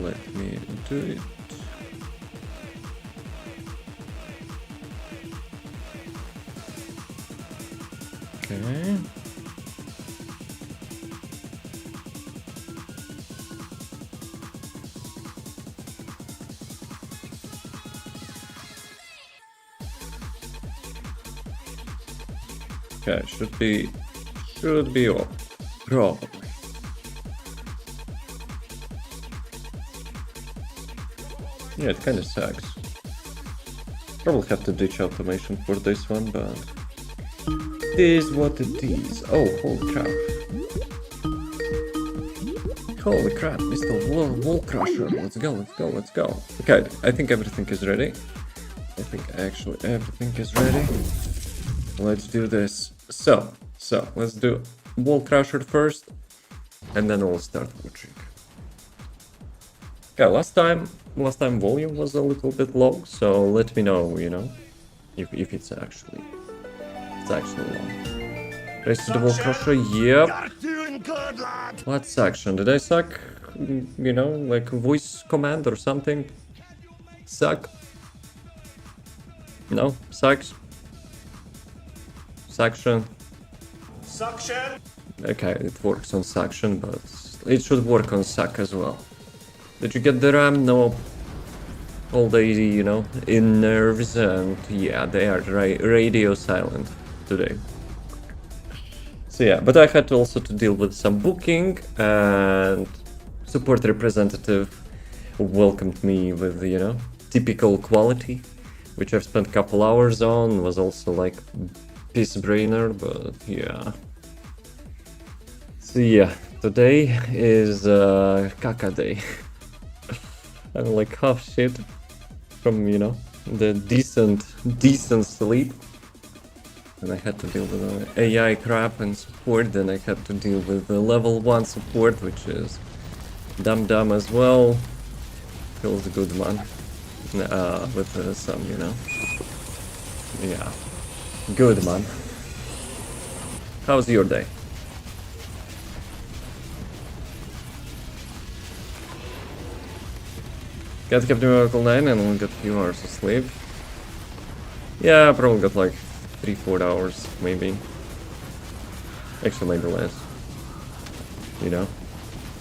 let me do it. Okay. Okay, should be all. Probably. Yeah, it kind of sucks. Probably have to ditch automation for this one, but it is what it is. Oh, holy crap. Holy crap, Mr. Wall Crusher. Let's go, let's go, let's go. Okay, I think everything is ready. I think actually everything is ready. Let's do this. So let's do Wall Crusher first, and then we'll start watching. Okay, last time volume was a little bit low, so let me know, you know, if it's actually low. Race to the Wall Crusher, yep. What section? Did I suck? You know, like voice command or something? Suck? No? Sucks? Suction? Suction? Okay, it works on suction, but it should work on suck as well. Did you get the RAM? No. All the, you know, in nerves, and yeah, they are radio silent today. So yeah, but I had also to deal with some booking, and support representative welcomed me with, you know, typical quality, which I've spent a couple hours on. Was also like piece brainer, but yeah. So yeah, today is caca day. I'm like half shit from, you know, the decent sleep. And I had to deal with AI crap and support. Then I had to deal with the level 1 support, which is dumb as well. Feels good, man. With some, you know. Yeah. Good, man. How's your day? Got Captain Miracle 9 and only got a few hours of sleep. Yeah, I probably got like 3-4 hours, maybe. Actually, maybe less. You know?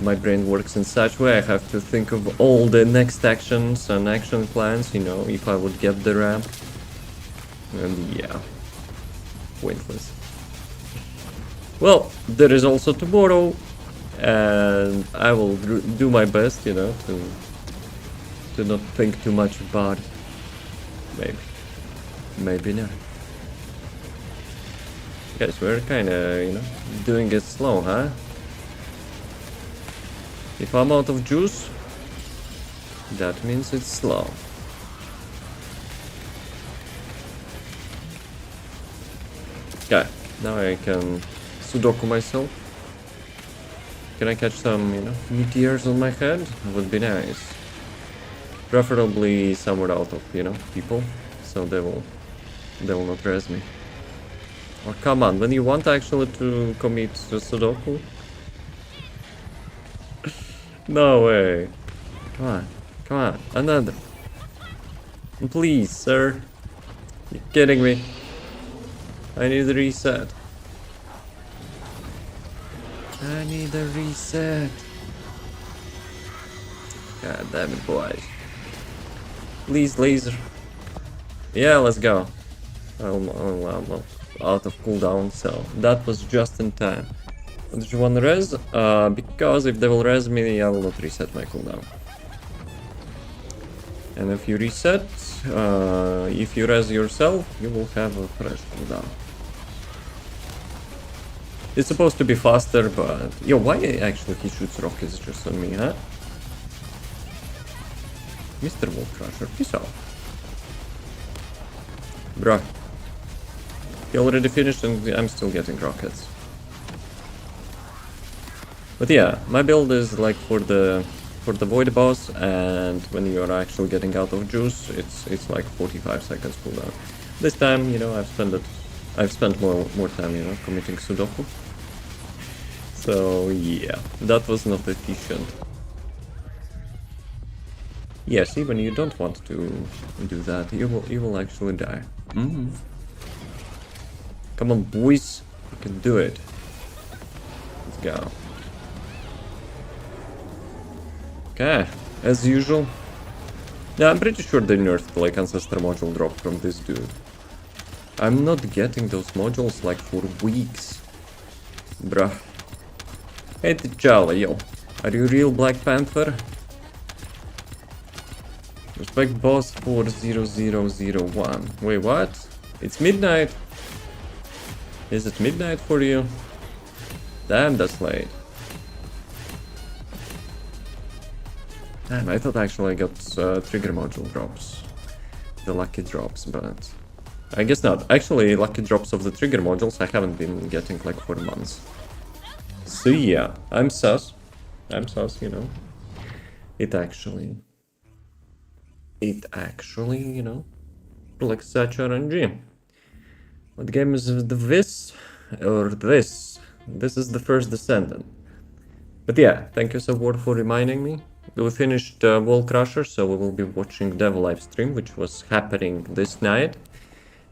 My brain works in such way I have to think of all the next actions and action plans, you know, if I would get the ramp. And yeah. Pointless. Well, there is also tomorrow, and I will do my best, you know, to not think too much about it. Maybe not. Guys, we're kinda, you know, doing it slow, huh? If I'm out of juice, that means it's slow. Okay, now I can Sudoku myself. Can I catch some, you know, meteors on my head? That would be nice. Preferably somewhere out of, you know, people, so they will not res me. Or come on, when you want actually to commit to Sudoku? No way. Come on, another. Please, sir. You're kidding me. I need a reset. I need a reset. God damn it, boys. Please, laser. Yeah, let's go. I'm out of cooldown, so that was just in time. Did you want to res? Because if they will res me, I will not reset my cooldown. And if you reset, if you res yourself, you will have a fresh cooldown. It's supposed to be faster, but... Yo, why actually he shoots rockets just on me, huh? Mr. Wall Crusher, peace out. Bruh. He already finished and I'm still getting rockets. But yeah, my build is like for the void boss, and when you are actually getting out of juice, it's like 45 seconds cooldown. This time, you know, I've spent more time, you know, committing Sudoku. So yeah, that was not efficient. Yes, even you don't want to do that. You will actually die. Come on, boys. You can do it. Let's go. Okay, as usual. Yeah, I'm pretty sure they nerfed like ancestor module drop from this dude. I'm not getting those modules like for weeks. Bruh. Hey T'Challa, yo. Are you real Black Panther? Respect boss 40001. Wait, what? It's midnight. Is it midnight for you? Damn, that's late. Damn, I thought actually I got trigger module drops. The lucky drops, but... I guess not. Actually, lucky drops of the trigger modules I haven't been getting like for months. So yeah, I'm sus. I'm sus, you know. It actually, you know, like such RNG. What game is this? Or this? This is the first Descendant. But yeah, thank you Subword for reminding me. We finished Wall Crusher, so we will be watching Dev livestream, which was happening this night.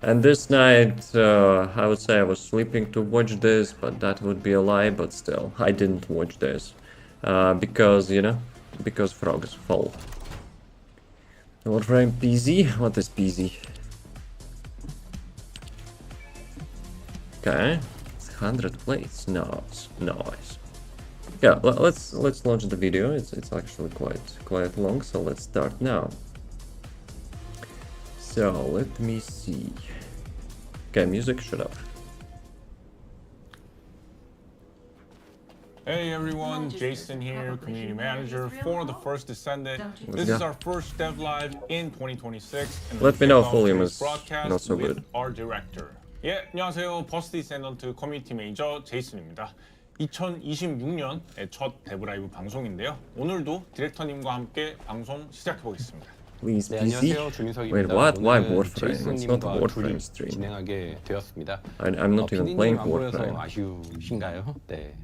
And this night, I would say I was sleeping to watch this, but that would be a lie, but still, I didn't watch this. Because, you know, because frogs fall. Warframe PZ? What is PZ? Okay, it's 100 plates. Nice, nice. Yeah, let's launch the video. It's actually quite long, so let's start now. So let me see. Okay, music, shut up. Hey everyone, Jason here, community manager for the first Descendant. This go. is our first dev live in 2026. And Let me know if off volume today's is broadcast not so with good. Our director. 예, 안녕하세요. 버스 디센던트 커뮤니티 매니저 제이슨입니다. 2026년의 첫 데브 라이브 방송인데요. 오늘도 디렉터님과 함께 방송 시작해 보겠습니다. Please, 네, PZ? 안녕하세요. 주민석입니다. Wait, what? Why 오늘은 Warframe? It's not a 제이슨님과 Warframe 둘이 stream. 진행하게 되었습니다. I'm not even PD님 playing 안 보여서 Warframe. 아쉬우신가요? 네,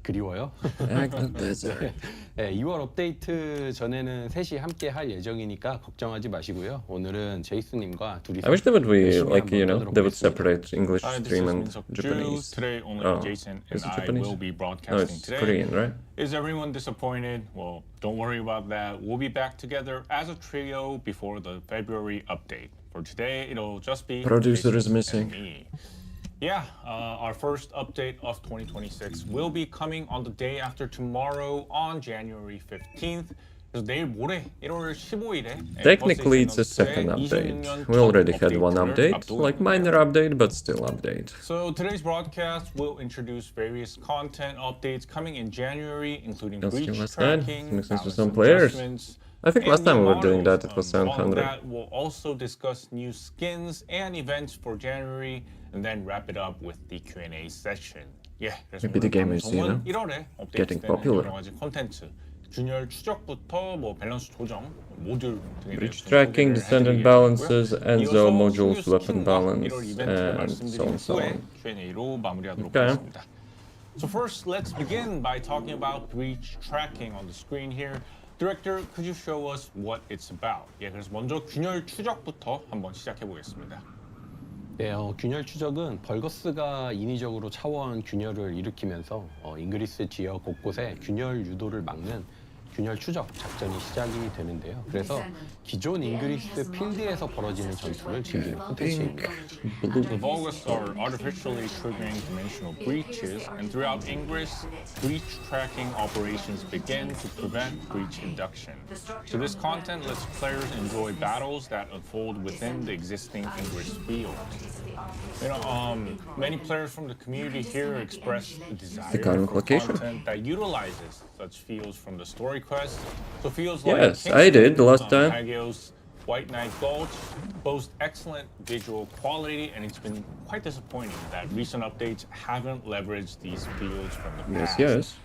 그리워요. Agnes Desert. 네, 2월 업데이트 전에는 셋이 함께 할 예정이니까 걱정하지 마시고요. 오늘은 제이슨님과 둘이서 I wish they would be 열심히 like, you know, 한번 they would 떠들어보겠습니다. separate English Hi, this stream is and Minseok Japanese. Ju. Today only Oh, Jason is and it I Japanese? will be No, broadcasting it's today. Korean, right? Is everyone disappointed? Well, don't worry about that. We'll be back together as a trio before the February update. For today, it'll just be Producer Jason is missing. and me. Yeah, our first update of 2026 will be coming on the day after tomorrow on January 15th. 그래서 내일 모레 1월 15일에 Technically, it's a second update. We already had one update, like minor update, but still update. So today's broadcast will introduce various content updates coming in January, including That's breach still last night. tracking, Makes sense for balance some players. adjustments, I think and last time new we were doing models. that, it was All of 700. that, we'll also discuss new skins and events for January, and then wrap it up with the Q&A session. Yeah, 그래서 Maybe the 오늘 game is, you know, 방송은 1월에 getting 업데이트되는 popular. 여러 가지 콘텐츠, 균열 추적부터 뭐 밸런스 조정, 모듈 등에 Breach 대해서 tracking, 소개를 descendant 해드리겠고요. balances, Enzo 이어서 modules, 신규 weapon 스킨과 balance, 1월 이벤트를 and so 말씀드린 on, so 후에 on. Q&A로 마무리하도록 Okay. 하겠습니다. So first, let's begin by talking about breach tracking on the screen here. Director, could you show us what it's about? 예, 그래서 먼저 균열 추적부터 한번 시작해 보겠습니다. 네, 균열 추적은 벌거스가 인위적으로 차원 균열을 일으키면서 잉그리스 지역 곳곳에 균열 유도를 막는 균열 추적 작전이 시작이 되는데요. 그래서 기존 잉그리스 필드에서 벌어지는 전투를 즐기는 콘텐츠입니다. The Vulgus are artificially triggering dimensional breaches, and throughout Ingress, breach tracking operations begin to prevent breach induction. So this content lets players enjoy battles that unfold within the existing Ingress field. You know, many players from the community here express a desire current for location. content that utilizes such fields from the story quest. So fields Yes, like I did the last time. Hagios, White Knight Gulch boast excellent visual quality, and it's been quite disappointing that recent updates haven't leveraged these fields from the Yes, past. yes.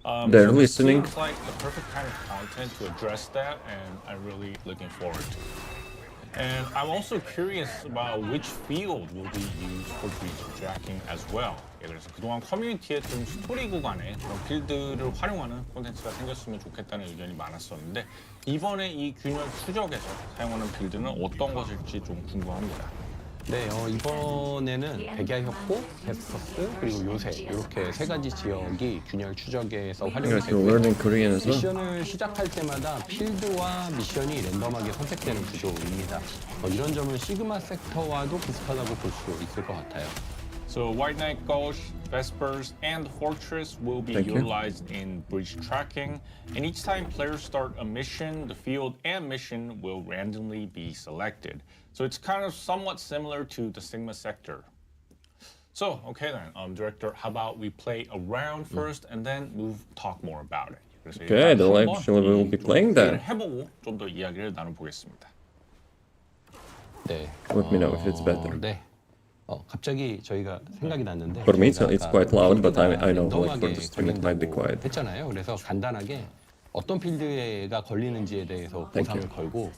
So They're this listening. seems like the perfect kind of content to address that, and I'm really looking forward to it. And I'm also curious about which field will be used for breach tracking as well. 예, 그래서 그동안 커뮤니티에 좀 스토리 구간에 그런 필드를 활용하는 콘텐츠가 생겼으면 좋겠다는 의견이 많았었는데 이번에 이 균열 추적에서 사용하는 빌드는 어떤 것일지 좀 궁금합니다. 네, 이번에는 백야협곡, 베스퍼스, 그리고 요새 이렇게 세 가지 지역이 균열 추적에서 활용이 Guys, you're 되고요. learning Korean as well. 미션을 시작할 때마다 필드와 미션이 랜덤하게 선택되는 구조입니다. 이런 점은 시그마 섹터와도 비슷하다고 볼 수 있을 것 같아요. So White Knight Gulch, Vespers, and the Fortress will be Thank you. utilized in breach tracking. And each time players start a mission, the field and mission will randomly be selected. So it's kind of somewhat similar to the Sigma sector. So, okay then, Director, how about we play a round first and then talk more about it. 그래서 Okay, 일단 then 한번 actually we will be playing that. 해보고 좀 더 이야기를 나눠보겠습니다. 네. Let me know if it's better. 네. 갑자기 저희가 생각이 났는데 For me, 저희가 it's 아까 quite loud, but I know like 랜덤하게 for the stream it might be 걸린다고 quiet. 했잖아요. 그래서 간단하게 어떤 필드가 걸리는지에 대해서 보상을 걸고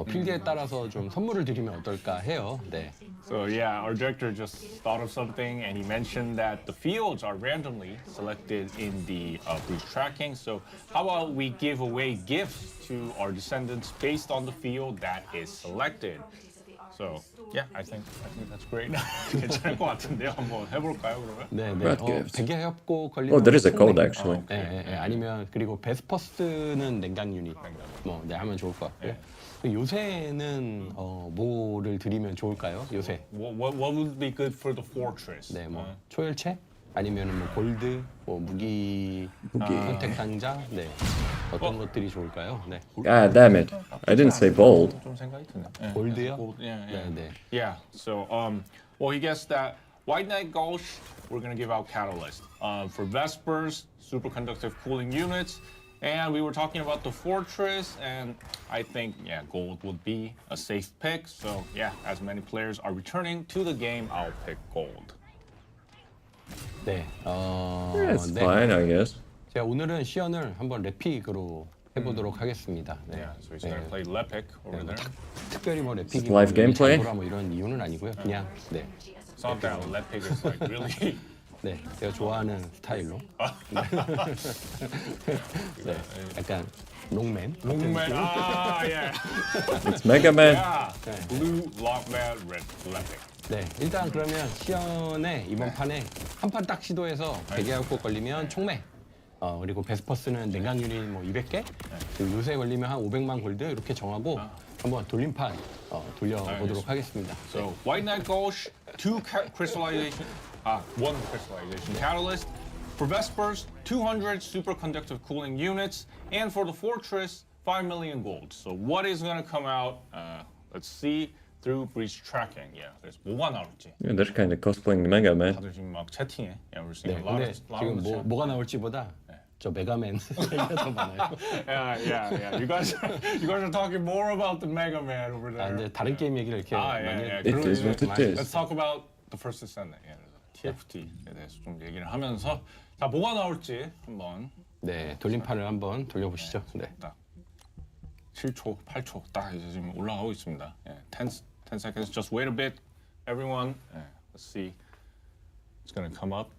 필드에 따라서 좀 선물을 드리면 어떨까 해요. 네. So yeah, our director just thought of something and he mentioned that the fields are randomly selected in the breach tracking. So how about we give away gifts to our descendants based on the field that is selected? So yeah, I think that's great. 괜찮을 것 같은데요. 한번 해볼까요 그러면? 네, 네. Red gifts. 백야협곡 걸리면 Oh, there is a 총맥. code actually. 아니면 그리고 베스퍼스는 냉각 유닛 네, 하면 좋을 것 같고요. 요새는 뭐를 드리면 좋을까요? 요새. What would be good for the fortress? 네, 뭐 초열체 아니면 뭐 골드, 뭐 무기 선택 상자, 네. 어떤 것들이 좋을까요? 네. God damn it. I didn't say bold. 좀 생각이 드네. 골드요? Yeah. 네. Yeah. So well, he guessed that White Knight Gulch, we're gonna give out Catalyst. For Vespers, superconductive cooling units. And we were talking about the Fortress, and I think, yeah, gold would be a safe pick. So, yeah, as many players are returning to the game, I'll pick gold. 네. Yeah, it's 네. fine, I guess. 제가 오늘은 시연을 한번 랩픽으로 해보도록 하겠습니다. 네. Yeah, so he's gonna play Lepic over there. 특별히 뭐 랩픽이 live gameplay? 뭐 이런 이유는 아니고요. 그냥 네. It's not that Lepic is like really. 네, 제가 좋아하는 스타일로. 네, 약간 롱맨. Movement. Ah, yeah. It's Mega Man. Yeah. Blue, Lockman, red, Lepic. 네, 일단 그러면 시연의 이번 판에 한 판 딱 시도해서 백야협곡 걸리면 총매. 그리고 베스퍼스는 냉각 유닛 뭐 200개, 그리고 요새 걸리면 한 500만 골드 이렇게 정하고 한번 돌림판 돌려보도록 하겠습니다. So White Knight Gulch, one crystallization catalyst. For Vespers, 200 superconductive cooling units, and for the Fortress, 5 million gold. So what is going to come out? Let's see through breach tracking. Yeah, 그래서 뭐가 나올지. Yeah, they're kind of cosplaying the Mega Man. 다들 지금 막 채팅해. Yeah, we're seeing 네, a lot 근데 of 지금 뭐가 나올지보다 저 메가맨 얘기가 더 많아요. Yeah. You guys are talking more about the Mega Man over there. 근데 다른 게임 얘기를 이렇게 많이 해요. It is what it is. Let's talk about the first Descendant. Yeah, TFT에 대해서 좀 얘기를 하면서 자 뭐가 나올지 한번 네, 돌림판을 한번 돌려보시죠. 네. 딱 7초, 8초 딱 이제 지금 올라가고 있습니다. Yeah, 10 seconds. Just wait a bit, everyone. Yeah, let's see. It's gonna come up.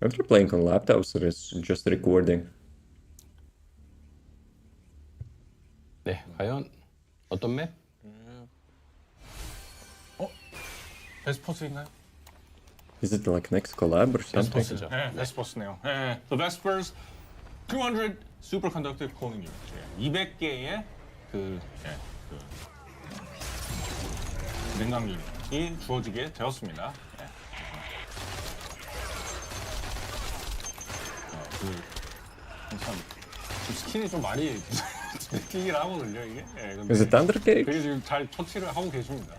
If you're playing on laptops, or it's just recording. 네, 과연 어떤 맵? 베스퍼스인가요? Is it like next collab or something? 베스퍼스죠. 네, 베스퍼스네요. 네, The Vespers, 200 superconductive cooling unit. 200개의 그 냉각 유닛이 주어지게 되었습니다. 네. 참 스킨이 좀 많이 느끼긴 하거든요 이게. 네, 근데 Is it Thunder Cake? 되게 지금 잘 터치를 하고 계십니다.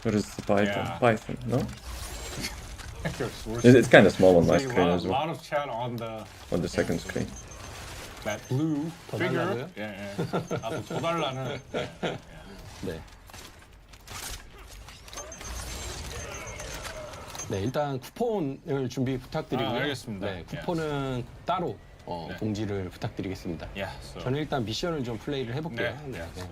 Or is it Python? Yeah. Python, no? We're It's kind of small on my seeing screen a as well. lot of chat on On the second screen. that blue 더 figure. 달라고요? 예. 나도 더 달라는. 네. 네, 일단 쿠폰을 준비 부탁드리고요. 알겠습니다. 네, 쿠폰은 따로 공지를 부탁드리겠습니다. Yeah, so 저는 일단 미션을 좀 플레이를 해볼게요. yeah, so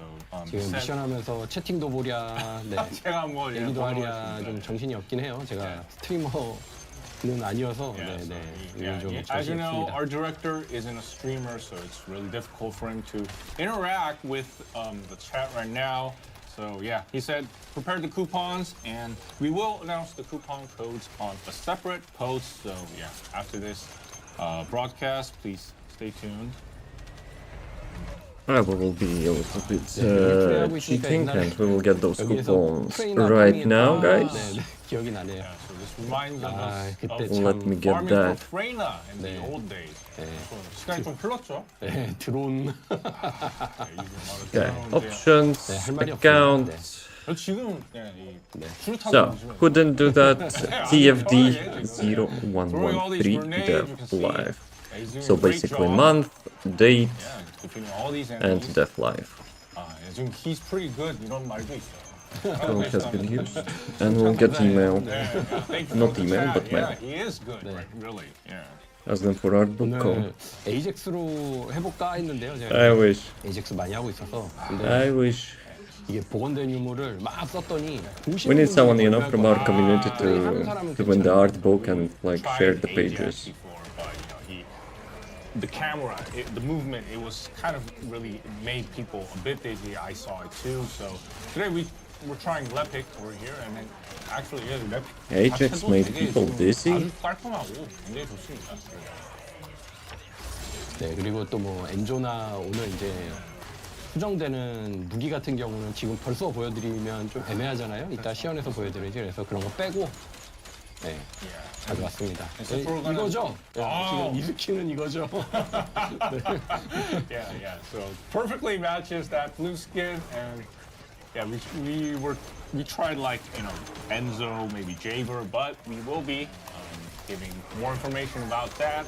지금 said- 미션하면서 채팅도 보랴, 네. 제가 뭐 얘기도 보는 하랴 거였습니다. 좀 정신이 없긴 해요. 제가 스트리머는 아니어서 Yeah, so 이게 좀 as you 정신이 know, 없습니다. our director isn't a streamer, so it's really difficult for him to interact with the chat right now. So yeah, he said prepare the coupons, and we will announce the coupon codes on a separate post. So yeah, after this broadcast, please stay tuned. I will be a little bit 플레이하고 있으니까 cheating, 옛날에 and we will get those 여기에서 coupons 프레이나 right 파밍했다. now, guys. 네, 기억이 나네요. Yeah, so this reminds us 그때 of 참 Let me get farming for that. Freyna in the 네. old days. So 시간이 좀 흘렀죠? 네, 드론. Yeah, using a lot of Okay, drones, yeah. options, 네, 할 말이 없습니다. account. 저 지금 그냥 이 수류탄 So, who didn't do that? TFD 0113 dev live. So basically month, date, and death live. 지금 he's pretty good 이런 말도 있어요. So it has been used. And we'll get email. Not email, but mail. Yeah, he is good, right? Really. Yeah. Ask them for our book code. 오늘 에이젝스로 해볼까 했는데요. 제가 I wish. 에이젝스 많이 하고 있어서. 근데 I wish. 이게 복원된 유물을 막 썼더니 We need someone, you know, from our community to win the art book and like share the pages. Before, but, the camera, the movement, it was kind of really made people a bit dizzy. I saw it too. So today we're trying Lepic over here, and then actually, yeah, Lepic. Ajax made people dizzy? 아주 깔끔하고 굉장히 좋습니다. 네, 그리고 또 뭐 엔조나 오늘 이제 수정되는 무기 같은 경우는 지금 벌써 보여드리면 좀 애매하잖아요. 이따 시연에서 보여드리지. 그래서 그런 거 빼고 네, 가져왔습니다. 네, 이거죠? 지금 이 스킨은 이거죠? Yeah, yeah. So perfectly matches that blue skin, and yeah, we tried like Enzo, maybe Jaber, but we will be giving more information about that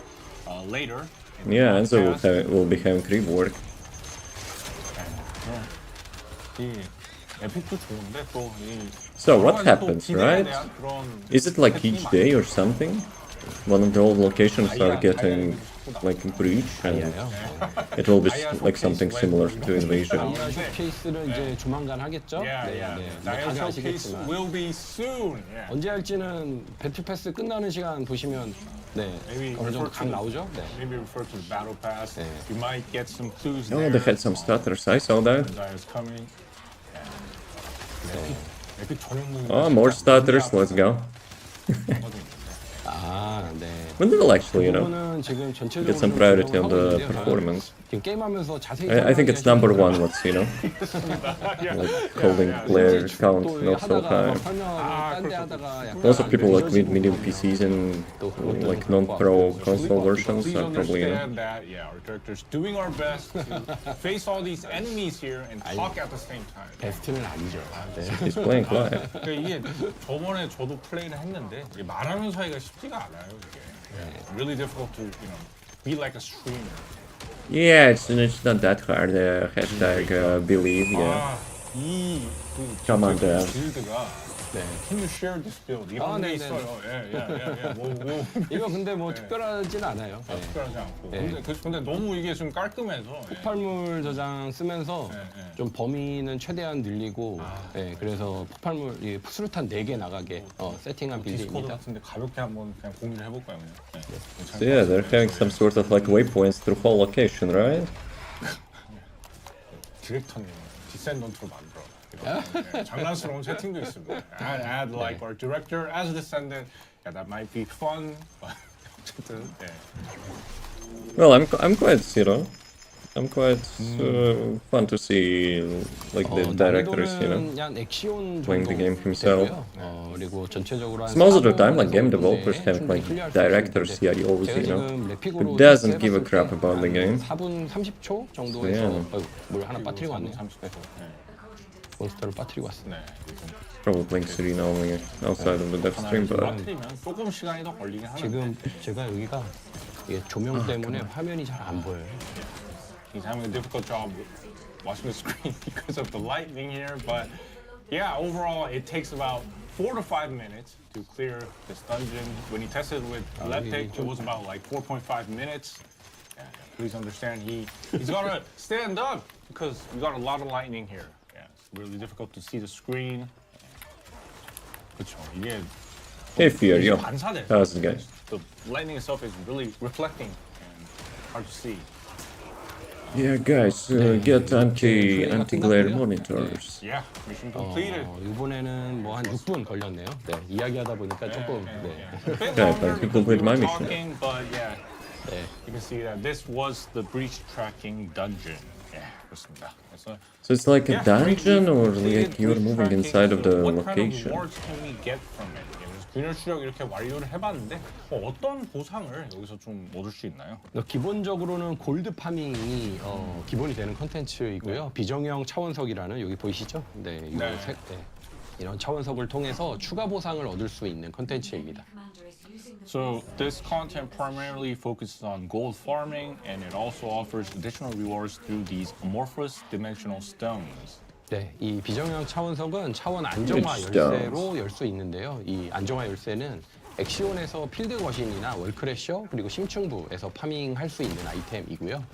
later. in the Yeah, Enzo podcast. will be having rework. 이 에픽도 좋은데 또 이 So what 여러 가지 또 happens, 기대에 right? 대한 그런 Is it like each day or something? One of the old locations are getting like breached, and 아니에요. it will be like something similar to Invasion. 다이아 쇼케이스를 이제 조만간 하겠죠? Yeah, 네, yeah. 네. Dial 다들 showcase 아시겠지만 will be soon. Yeah. 언제 할지는 배틀 패스 끝나는 시간 보시면 네, Maybe 어느 정도 refer 각 to 나오죠? 네. maybe refer to the battle pass. Yeah. You might get some clues Oh, there. they had some stutters. I saw that. Dial's coming. 에픽 전용 Oh, more stutters. Let's go. 아, 네. When they will actually, 부분은 지금 전체적으로 get some 좀 priority on 조정하고 the 있는데요. performance. 지금 게임하면서 자세히 I think it's number one. What's like holding player count not so high. Also, people like with medium PCs and like non-pro console versions are probably understand that, yeah, our director's doing our best to face all these enemies here and talk at the same time. 베스트는 아니죠. 네. he's playing live. 그러니까 이게 저번에 저도 플레이를 했는데 이게 말하면서 하기가 쉽지가 않아요. 이게 really difficult to be like a streamer. Yeah, it's not that hard. Hashtag believe. Yeah. 이그 Come on, there. 빌드가 네. Can you share this build? 이런 게 네, 있어요. 예. 뭐 이거 근데 뭐 특별하진 않아요. 네. 특별하지 않고. 네. 근데 너무 이게 좀 깔끔해서. 폭발물 저장 쓰면서 좀 범위는 최대한 늘리고 네, 그래서 폭발물 이 수류탄 4개 나가게 세팅한 디스코드 빌드입니다. 같은데 가볍게 한번 그냥 공유를 해볼까요, 그냥? So yeah, they're having some sort of like waypoints through whole location, right? 디렉터님, 디센던트로 만들어. 이런 장난스러운 채팅도 있습니다. Add like our director as a descendant. Yeah, that might be fun. 어쨌든, 네. Well, I'm quite, I'm quite fun to see like the directors, 난이도는 액시온 playing the game 정도 himself. 되고요. 그리고 전체적으로 한 Most of the time, 4분 like game 정도 developers have 충분히 like 클리어할 수 directors, 있는데 CIOs, 제가 지금 랩픽으로 who doesn't 테스트 give a 해봤을 crap 때 about the game. 4분 30초 정도에서 Yeah. 물 하나 빠뜨리고 왔네요. 30초. 네. 몬스터를 빠뜨리고 왔습니다. 네. Probably playing Serena only outside of the dev stream, but 빠뜨리면 조금 시간이 더 걸리긴 하는데. 지금 제가 여기가 이게 조명 때문에 화면이 잘 안 보여요. He's having a difficult job watching the screen because of the lightning here, but yeah, overall it takes about 4 to 5 minutes to clear this dungeon. When he tested with Leptic, it was about like 4.5 minutes. Yeah, please understand he's gotta stand up because we got a lot of lightning here. Yeah, it's really difficult to see the screen. 그렇죠. 이게 If you're young. 반사돼. How's it going? The lightning itself is really reflecting and hard to see. Yeah, guys, get anti-glare monitors. Yeah, mission completed. 이번에는 뭐 한 6분 걸렸네요. 네, 이야기하다 보니까 조금 네. A bit Yeah, longer but you because completed we my were mission. talking, but yeah, 네. you can see that this was the breach tracking dungeon. Yeah, 그렇습니다. 그래서 So it's like a yeah, dungeon, or completed like you're breach moving tracking. inside of the So what kind of location? rewards can we get from it? 예, 그래서 균열 추적 이렇게 완료를 해봤는데 어떤 보상을 여기서 좀 얻을 수 있나요? 기본적으로는 골드 파밍이 기본이 되는 컨텐츠이고요. 비정형 차원석이라는 여기 보이시죠? 네, 이거 네. 이런 차원석을 통해서 추가 보상을 얻을 수 있는 컨텐츠입니다. So this content primarily focuses on gold farming, and it also offers additional rewards through these amorphous dimensional stones. 네, 이 비정형 차원석은 차원 안정화 열쇠로 열 수 있는데요. 이 안정화 열쇠는 엑시온에서 필드 거신이나 월크래셔 그리고 심층부에서 파밍할 수 있는 아이템이고요.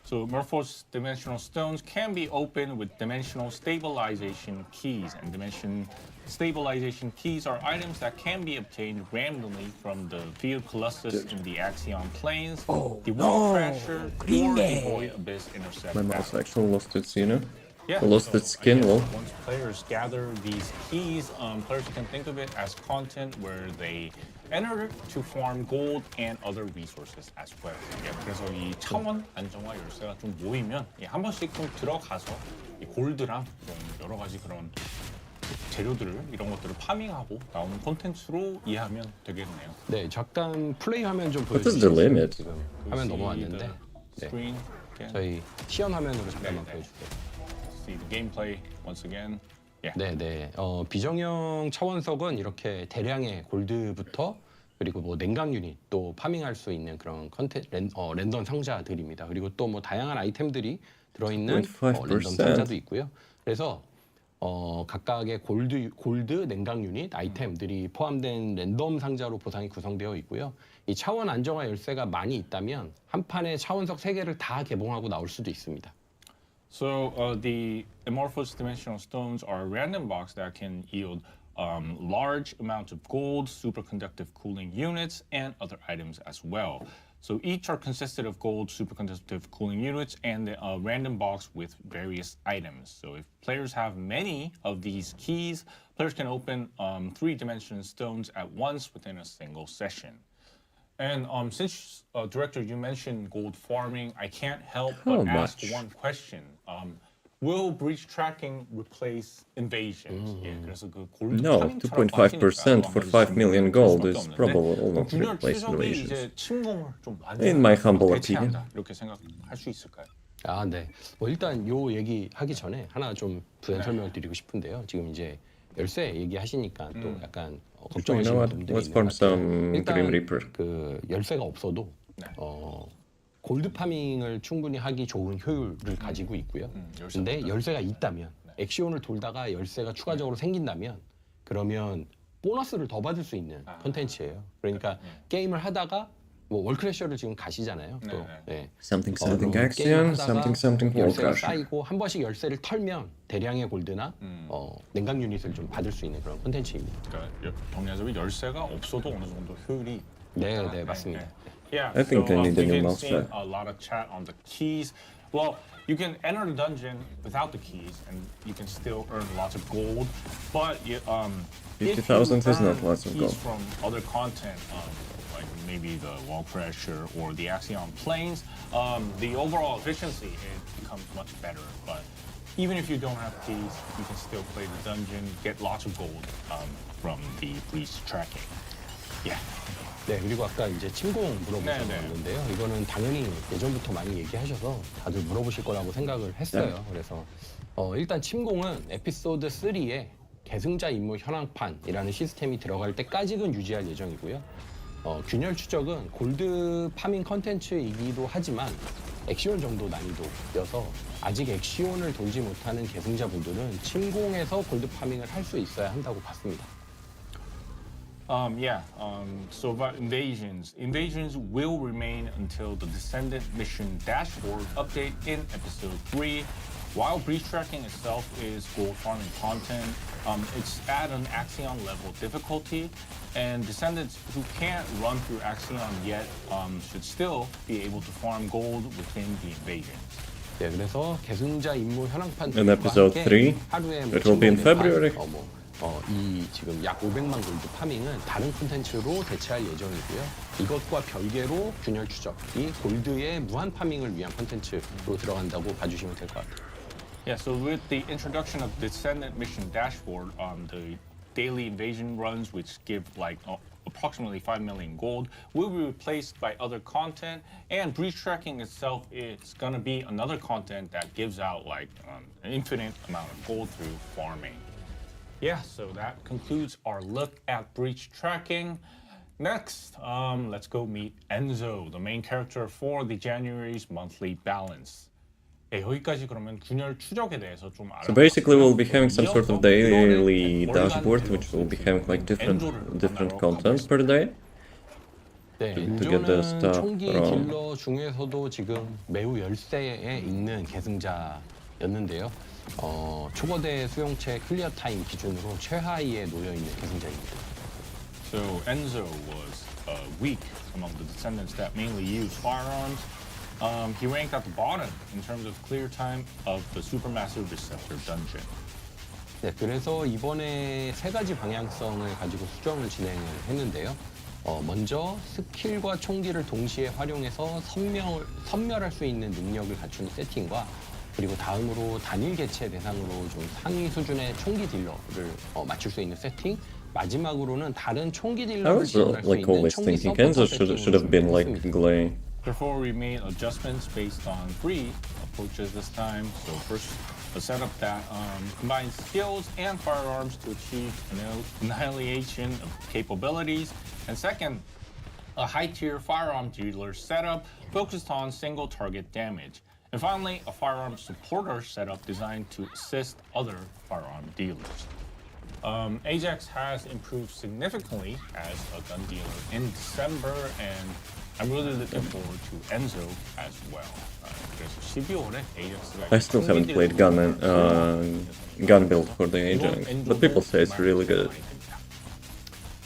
So amorphous dimensional stones can be opened with dimensional stabilization keys, and dimension stabilization keys are items that can be obtained randomly from the field colossus in the axion planes, the wall crasher, or the void abyss intercept. My mouse actually lost its, you know? Yeah, lost its skin again, wall. Once players gather these keys, players can think of it as content where they enter to farm gold and other resources as well. 예, 그래서 이 차원 안정화 열쇠가 좀 모이면 한 번씩 좀 들어가서 이 골드랑 좀 여러 가지 그런 재료들을 이런 것들을 파밍하고 나오는 콘텐츠로 이해하면 되겠네요. 네, 잠깐 플레이 화면 좀 What is the 보여주시겠어요? limit? 지금 화면 넘어왔는데 네, Screen, again. 저희 시연 화면으로 잠깐만 네. 보여줄게요. See the gameplay once again. Yeah. 네. 비정형 차원석은 이렇게 대량의 골드부터 그리고 뭐 냉각 유닛 또 파밍할 수 있는 그런 랜덤 상자들입니다. 그리고 또 뭐 다양한 아이템들이 들어있는 0.5%. 랜덤 상자도 있고요. 그래서 각각의 골드 냉각 유닛 아이템들이 포함된 랜덤 상자로 보상이 구성되어 있고요. 이 차원 안정화 열쇠가 많이 있다면 한 판에 차원석 3개를 다 개봉하고 나올 수도 있습니다. So the amorphous dimensional stones are a random box that can yield large amounts of gold, superconductive cooling units, and other items as well. So each are consisted of gold, superconductive cooling units, and a random box with various items. So if players have many of these keys, players can open 3-dimensional stones at once within a single session. And since, Director, you mentioned gold farming, I can't help but ask one question. Will breach tracking replace invasions? 예, 그래서 그 골드 No, 파밍처럼 2.5% for 5 million gold is probably will not 균열 replace 추적이 invasions. 이제 침공을 좀 In my 완전히 humble 대체한다 이렇게 생각할 수 있을까요? 아, 네. 뭐 일단 요 얘기 하기 전에 하나 좀 부연 설명을 드리고 싶은데요. 지금 이제 열쇠 얘기하시니까 또 약간 You know 걱정하시는 what? 분들이 Let's 있는 farm 것 같아요. some 일단 Grim Reaper. 그 열쇠가 없어도 네. 골드 파밍을 충분히 하기 좋은 효율을 가지고 있고요. 근데 열쇠가 있다면 엑시온을 돌다가 열쇠가 추가적으로 생긴다면 그러면 보너스를 더 받을 수 있는 콘텐츠예요. 그러니까 게임을 하다가 뭐 월크래셔를 지금 가시잖아요. 또 네. Something 게임을 axiom, 하다가 something 열쇠가 Warcraft. 쌓이고 한 번씩 열쇠를 털면 대량의 골드나 냉각 유닛을 좀 받을 수 있는 그런 콘텐츠입니다. 그러니까 정리하자면 열쇠가 없어도 어느 정도 효율이 네, 맞습니다. Yeah, I think they need a we've new been mouse seeing pad. a lot of chat on the keys. Well, you can enter the dungeon without the keys, and you can still earn lots of gold. But if you 50,000 is not earn lots of keys gold. from other content, like maybe the wall crasher or the axion planes, the overall efficiency it becomes much better. But even if you don't have keys, you can still play the dungeon, get lots of gold from the breach tracking. Yeah. 네, 그리고 아까 이제 침공 물어보셨는데요. 이거는 당연히 예전부터 많이 얘기하셔서 다들 물어보실 거라고 생각을 했어요. 그래서 일단 침공은 에피소드 3에 계승자 임무 현황판이라는 시스템이 들어갈 때까지는 유지할 예정이고요. 균열 추적은 골드 파밍 컨텐츠이기도 하지만 엑시온 정도 난이도여서 아직 엑시온을 돌지 못하는 계승자분들은 침공에서 골드 파밍을 할 수 있어야 한다고 봤습니다. So about invasions. Invasions will remain until the Descendant mission dashboard update in episode 3. While breach tracking itself is gold farming content, it's at an Axion level difficulty, and Descendants who can't run through Axion yet should still be able to farm gold within the invasions. 네, 그래서 계승자 임무 현황판 In episode 3, 하루에 it will be in February. 이 지금 약 500만 골드 파밍은 다른 콘텐츠로 대체할 예정이고요. 이것과 별개로 균열 추적, 이 골드의 무한 파밍을 위한 콘텐츠로 들어간다고 봐주시면 될 것 같아요. Yeah, so with the introduction of Descendant mission dashboard, the daily invasion runs, which give like approximately 5 million gold, will be replaced by other content, and breach tracking itself is going to be another content that gives out like an infinite amount of gold through farming. Yeah, so that concludes our look at breach tracking. Next, let's go meet Enzo, the main character for the January's monthly balance. 네, 여기까지 그러면 균열 추적에 대해서 좀 알아보겠습니다. So basically we'll be having some sort of daily dashboard which will be having like different content per day. 네, to get the 엔조는 stuff 총기 from. 딜러 중에서도 지금 매우 열세에 있는 계승자였는데요. 초거대 수용체 클리어 타임 기준으로 최하위에 놓여 있는 계승자입니다. So Enzo was weak among the Descendants that mainly use firearms. He ranked at the bottom in terms of clear time of the Supermassive Receptor dungeon. 네, 그래서 이번에 세 가지 방향성을 가지고 수정을 진행을 했는데요. 먼저 스킬과 총기를 동시에 활용해서 선멸할 수 있는 능력을 갖춘 세팅과 그리고 다음으로 단일 개체 대상으로 좀 상위 수준의 총기 딜러를 맞출 수 있는 세팅. 마지막으로는 다른 총기 I 딜러를 was 지원할 수 like 있는 always 총기 thinking 서포터 Kenzo 세팅으로 should have been like 준비했습니다. Glay. Therefore, we made adjustments based on 3 approaches this time. So first, a setup that combines skills and firearms to achieve annihilation of capabilities. And second, a high-tier firearm dealer setup focused on single target damage. And finally, a firearm supporter setup designed to assist other firearm dealers. Ajax has improved significantly as a gun dealer in December, and I'm really looking forward to Enzo as well. 그래서 12월에 Ajax가 I still haven't played gun build for the Ajax, but people say it's really good.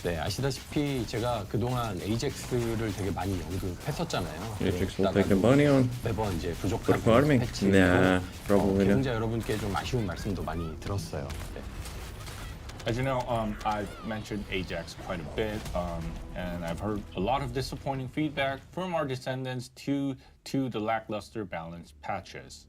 네, 아시다시피 제가 그동안 에이젝스를 되게 많이 언급했었잖아요. Ajax will take the bunny on. 매번 이제 For 부족한 farming? 패치로 Nah, probably not. 계승자 여러분께 좀 아쉬운 말씀도 많이 들었어요. 네. As you know, I've mentioned Ajax quite a bit, and I've heard a lot of disappointing feedback from our Descendants to the lackluster balance patches.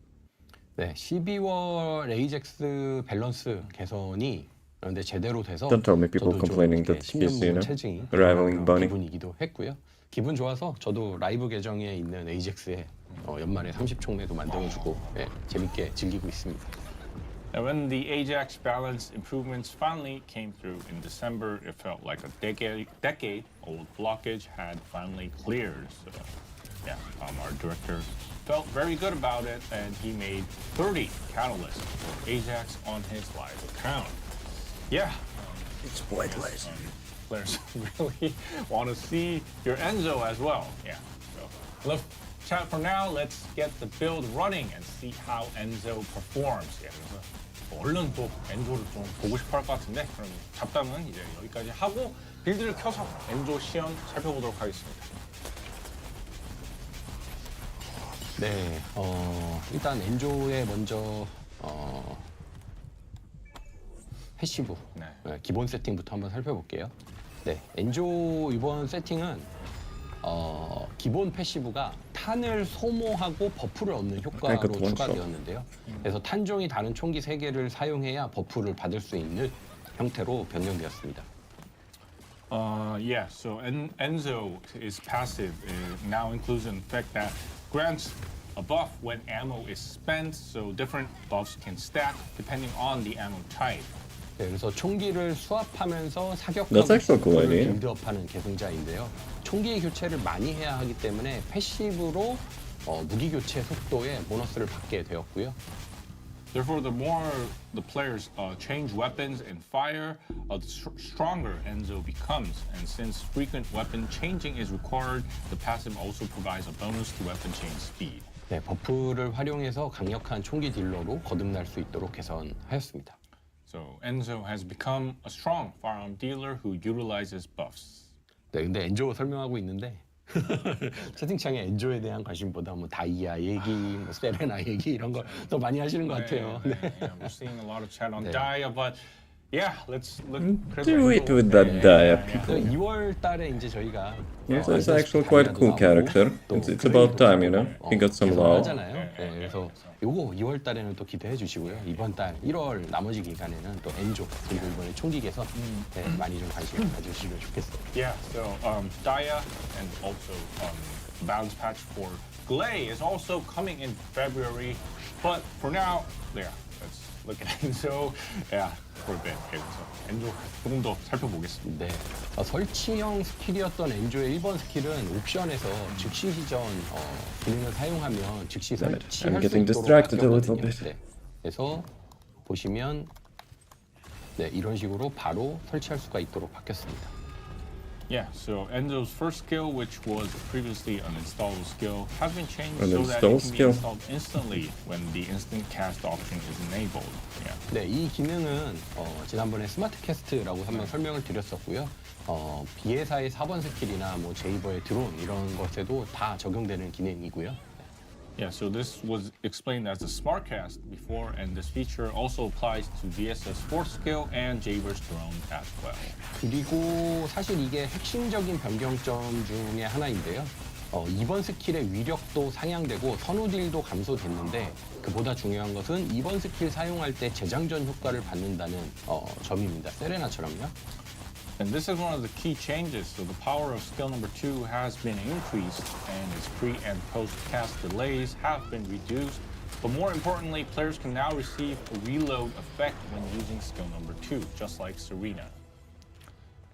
네, 12월 에이젝스 밸런스 개선이 그런데 제대로 돼서 Don't tell me people 저도 좀 complaining 이렇게 that he's, you know, 체증이 rivaling Bunny. 기분이기도 했고요. 기분 좋아서 저도 라이브 계정에 있는 에이젝스에 연말에 30총매도 만들어주고 재밌게 즐기고 있습니다. And when the Ajax balance improvements finally came through in December, it felt like a decade-old blockage had finally cleared. So, yeah, our director felt very good about it, and he made 30 catalysts for Ajax on his live account. Yeah, It's pointless. players really want to see your Enzo as well. Yeah, so let's chat for now. Let's get the build running and see how Enzo performs. Yeah, 그래서 얼른 또 엔조를 좀 보고 싶어 할 것 같은데 그럼 잡담은 이제 여기까지 하고 빌드를 켜서 엔조 시험 살펴보도록 하겠습니다. 네, 일단 엔조의 먼저 패시브 기본 세팅부터 한번 살펴볼게요. 네, 엔조 이번 세팅은 기본 패시브가 탄을 소모하고 버프를 얻는 효과로 그러니까 추가되었는데요. 그래서 탄종이 다른 총기 3개를 사용해야 버프를 받을 수 있는 형태로 변경되었습니다. Yeah, so Enzo is passive. It now includes an effect that grants a buff when ammo is spent, so different buffs can stack depending on the ammo type. 네, 그래서 총기를 수합하면서 That's 사격하고 actually cool 버프를 idea. 빌드업하는 계승자인데요. 총기 교체를 많이 해야 하기 때문에 패시브로 무기 교체 속도에 보너스를 받게 되었고요. Therefore, the more the players change weapons and fire, the stronger Enzo becomes. And since frequent weapon changing is required, the passive also provides a bonus to weapon change speed. 네, 버프를 활용해서 강력한 총기 딜러로 거듭날 수 있도록 개선하였습니다. So Enzo has become a strong firearm dealer who utilizes buffs. 네, 근데 엔조 설명하고 있는데 채팅창에 엔조에 대한 관심보다 뭐 다이아 얘기, 뭐 세레나 얘기 이런 걸 더 많이 하시는 것 같아요. 네. Yeah, we're seeing a lot of chat on Dia, but yeah, let's look. Do it with that Dia, people. 2월 달에 이제 저희가 Yes, it's actually quite a cool character. It's about time, you know. He got some love. 하잖아요. 네, 그래서 요거 2월 달에는 또 기대해 주시고요. 이번 달 1월 나머지 기간에는 또 엔조 그리고 이번에 총기 개선 네, 많이 좀 관심 가져주시면 좋겠어요. Yeah, so Dia and also balance patch for Glay is also coming in February, but for now, yeah, let's look at Enzo. Yeah, for a bit. Okay, so Enzo 조금 더 살펴보겠습니다. 네, 설치형 스킬이었던 엔조의 1번 스킬은 옵션에서 즉시 시전 기능을 사용하면 즉시 설치할 I'm 수 getting 있도록 distracted a little 바뀌었거든요. bit. 네, 그래서 보시면 네, 이런 식으로 바로 설치할 수가 있도록 바뀌었습니다. Yeah, so Enzo's first skill, which was previously an installable skill, has been changed so that it can be installed instantly when the instant cast option is enabled. Yeah. 네, 이 기능은 지난번에 스마트 캐스트라고 한번 설명을 드렸었고요. 비에사의 4번 스킬이나 뭐 제이버의 드론 이런 것에도 다 적용되는 기능이고요. Yeah, so this was explained as the smart cast before, and this feature also applies to VS's fourth skill and Jaber's drone as well. 그리고 사실 이게 핵심적인 변경점 중에 하나인데요. 2번 스킬의 위력도 상향되고 선호 딜도 감소됐는데 그보다 중요한 것은 2번 스킬 사용할 때 재장전 효과를 받는다는 점입니다. 세레나처럼요. And this is one of the key changes. So the power of skill number 2 has been increased, and its pre and post cast delays have been reduced. But more importantly, players can now receive a reload effect when using skill number 2, just like Serena.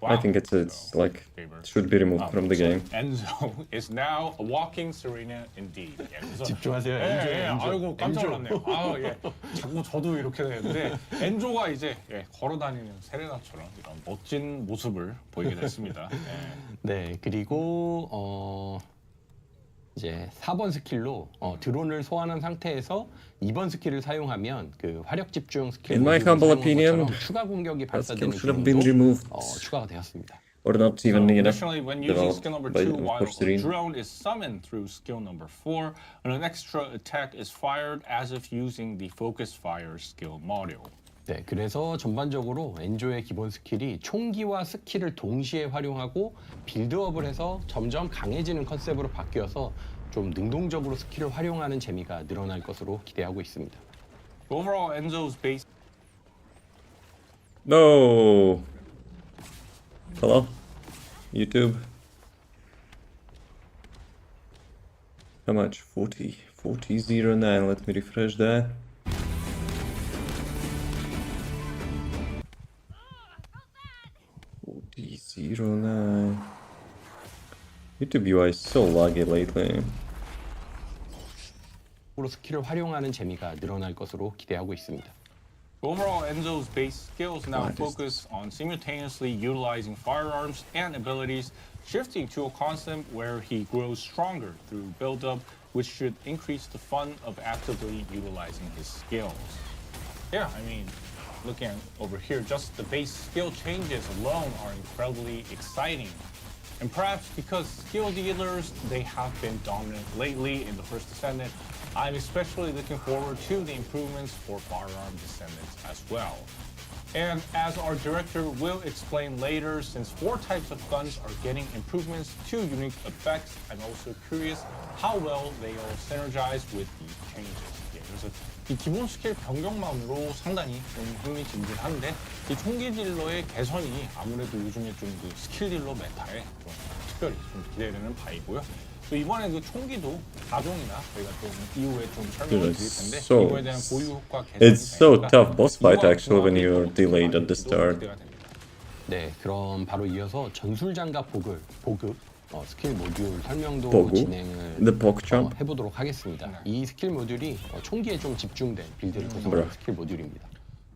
I think it's like should be removed from the game. Enzo is now a walking Serena indeed. 예, 그래서 집중하세요. 예, 엔조. 아이고 깜짝 놀랐네요. 아 예. 자꾸 저도 이렇게 되는데 엔조가 이제 걸어다니는 세레나처럼 이런 멋진 모습을 보이게 됐습니다. 예. 네, 그리고 이제 4번 스킬로 드론을 소환한 상태에서 2번 스킬을 사용하면 그 화력 집중 스킬 In my humble opinion, 추가 공격이 that skill 발사되는 should have been 기능도 removed. 추가가 되었습니다. Or not even, you know, Additionally, when using developed skill number by, 2 of while course, a Serene. drone is summoned through skill number 4, and an extra attack is fired as if using the focus fire skill module. 네, 그래서 전반적으로 엔조의 기본 스킬이 총기와 스킬을 동시에 활용하고 빌드업을 해서 점점 강해지는 컨셉으로 바뀌어서 좀 능동적으로 스킬을 활용하는 재미가 늘어날 것으로 기대하고 있습니다. Overall, Enzo's base No. Hello? YouTube. How much? 4009. Let me refresh that. $40.09. YouTube UI is so laggy lately. 스킬을 활용하는 재미가 늘어날 것으로 기대하고 있습니다. Overall, Enzo's base skills now What is focus on simultaneously utilizing firearms and abilities, shifting to a concept where he grows stronger through build-up, which should increase the fun of actively utilizing his skills. Yeah, I mean, looking at over here, just the base skill changes alone are incredibly exciting. And perhaps because skill dealers, they have been dominant lately in the first Descendant, I'm especially looking forward to the improvements for firearm Descendants as well. And as our director will explain later, since 4 types of guns are getting improvements to unique effects, I'm also curious how well they all synergize with these changes. 예, 그래서 이 기본 스킬 변경만으로 상당히 좀 흥미진진한데 이 총기 딜러의 개선이 아무래도 요즘에 좀 그 스킬 딜러 메타에 좀 특별히 좀 기대되는 바이고요. 또 이번에 그 총기도 4종이나 저희가 좀 이후에 좀 설명을 드릴 텐데 So- 이거에 대한 고유 효과 개선이 It's so 되니까 tough boss fight 이번 actually when you're 조합이 delayed 좀 at the start. 기대가 됩니다. 네, 그럼 바로 이어서 전술 장갑 보급 스킬 모듈 설명도 보고? 진행을 The poke jump? 해보도록 하겠습니다. 이 스킬 모듈이 총기에 좀 집중된 빌드를 구성하는 뭐라? 스킬 모듈입니다.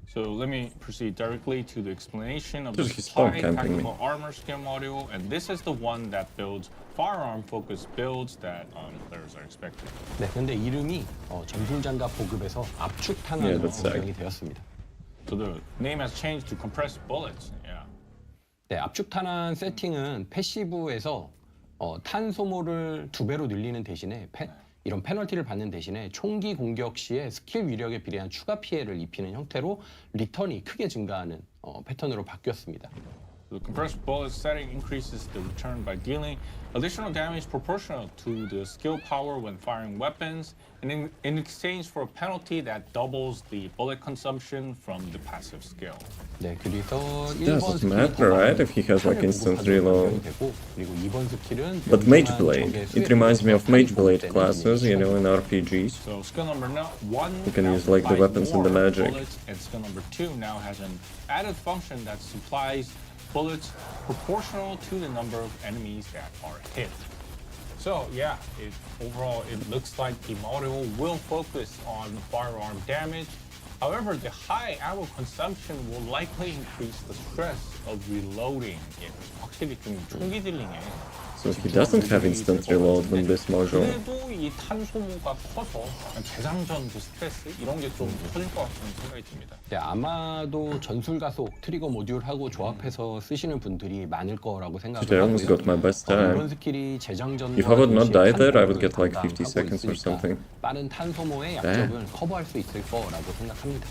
So let me proceed directly to the explanation of the Just spawn supply camping me. tactical armor skill module, and this is the one that builds firearm-focused builds that players are expecting. 네, 근데 이름이 전술장갑 보급에서 압축 탄환으로 that's sick. 변경이 되었습니다. So the name has changed to compressed bullets. Yeah. 네, 압축 탄환 세팅은 패시브에서 탄 소모를 2배로 늘리는 대신에 이런 페널티를 받는 대신에 총기 공격 시에 스킬 위력에 비례한 추가 피해를 입히는 형태로 리턴이 크게 증가하는 패턴으로 바뀌었습니다. The compressed bullet setting increases the return by dealing additional damage proportional to the skill power when firing weapons, and in exchange for a penalty that doubles the bullet consumption from the passive skill. 네, 그래서 Doesn't 1번 matter, right? If he has like instant reload. 되고, 그리고 2번 스킬은 But Mage Blade, it reminds me of Mage Blade classes, you know, in RPGs. So skill number one You can now use, like, the supplies weapons and the more magic. bullets, and skill number 2 now has an added function that supplies bullets proportional to the number of enemies that are hit. So yeah, overall it looks like the module will focus on firearm damage. However, the high ammo consumption will likely increase the stress of reloading. 예, 확실히 좀 총기 딜링에 So he doesn't have instant reload in this module. 그래도 이 탄 소모가 커서 재장전 그 스트레스 이런 게 좀 커질 것 같다는 생각이 듭니다. 네, 아마도 전술 가속 트리거 모듈하고 조합해서 쓰시는 분들이 많을 거라고 Today I 생각을 almost got my best 이번 time. 스킬이 재장전 If I would not die there, I would get like 50 seconds or something. 빠른 탄 소모의 약점을 커버할 수 있을 거라고 생각합니다.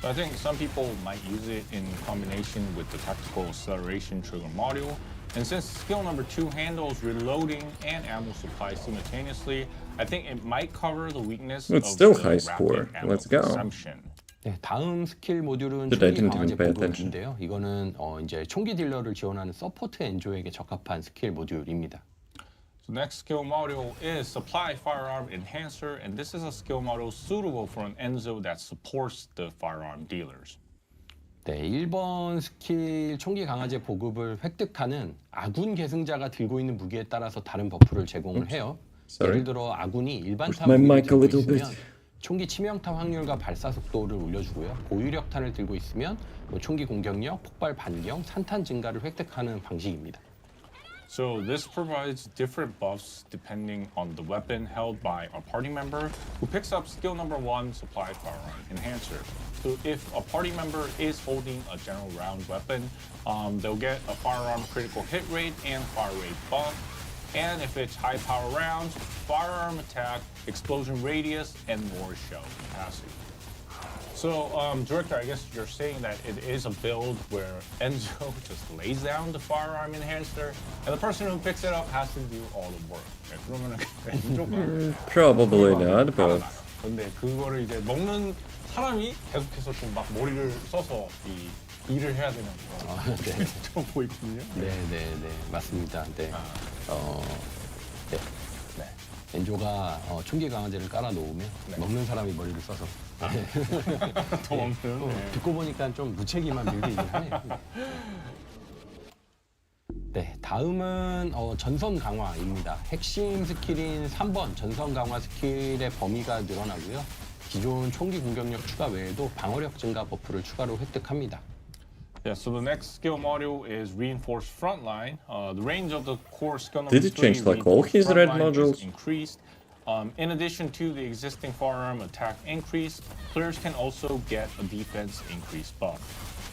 So I think some people might use it in combination with the tactical acceleration trigger module. And since skill number 2 handles reloading and ammo supply simultaneously, I think it might cover the weakness It's of still the high rapid score. ammo Let's go. consumption. 네, 다음 스킬 모듈은 But I 총기 didn't 강화제 even pay attention. 보급인데요. 이거는 이제 총기 딜러를 지원하는 서포트 엔조에게 적합한 스킬 모듈입니다. So next skill module is Supply Firearm Enhancer, and this is a skill module suitable for an Enzo that supports the firearm dealers. 네, 1번 스킬 총기 강화제 보급을 획득하는 아군 계승자가 들고 있는 무기에 따라서 다른 버프를 제공을 해요. Sorry. 예를 들어 아군이 일반 Push 탄 my 무기를 mic a 들고 little 있으면 bit. 총기 치명타 확률과 발사 속도를 올려주고요. 고유력 탄을 들고 있으면 총기 공격력, 폭발 반경, 산탄 증가를 획득하는 방식입니다. So this provides different buffs depending on the weapon held by a party member who picks up skill number 1, Supply Firearm Enhancer. So if a party member is holding a general round weapon, they'll get a firearm critical hit rate and fire rate buff. And if it's high power rounds, firearm attack, explosion radius, and more shell capacity. So, Director, I guess you're saying that it is a build where Enzo just lays down the firearm enhancer, and the person who picks it up has to do all the work. 네, 그러면은 엔조가 Probably not, but 근데 그거를 이제 먹는 사람이 계속해서 좀 막 머리를 써서 이 일을 해야 되는 그런 네. 좀 보이거든요. 네, 맞습니다. 네. 네. 엔조가 총기 강화제를 깔아 놓으면 먹는 사람이 머리를 써서 더 먹는. 네. 듣고 보니까 좀 무책임한 빌드이긴 하네요. 네, 다음은 전선 강화입니다. 핵심 스킬인 3번 전선 강화 스킬의 범위가 늘어나고요. 기존 총기 공격력 추가 외에도 방어력 증가 버프를 추가로 획득합니다. Yeah, so the next skill module is Reinforced Frontline. The range of the core skill number Did it 3, change, like, all his Reinforced red Frontline, is modules? increased. In addition to the existing firearm attack increase, players can also get a defense increase buff.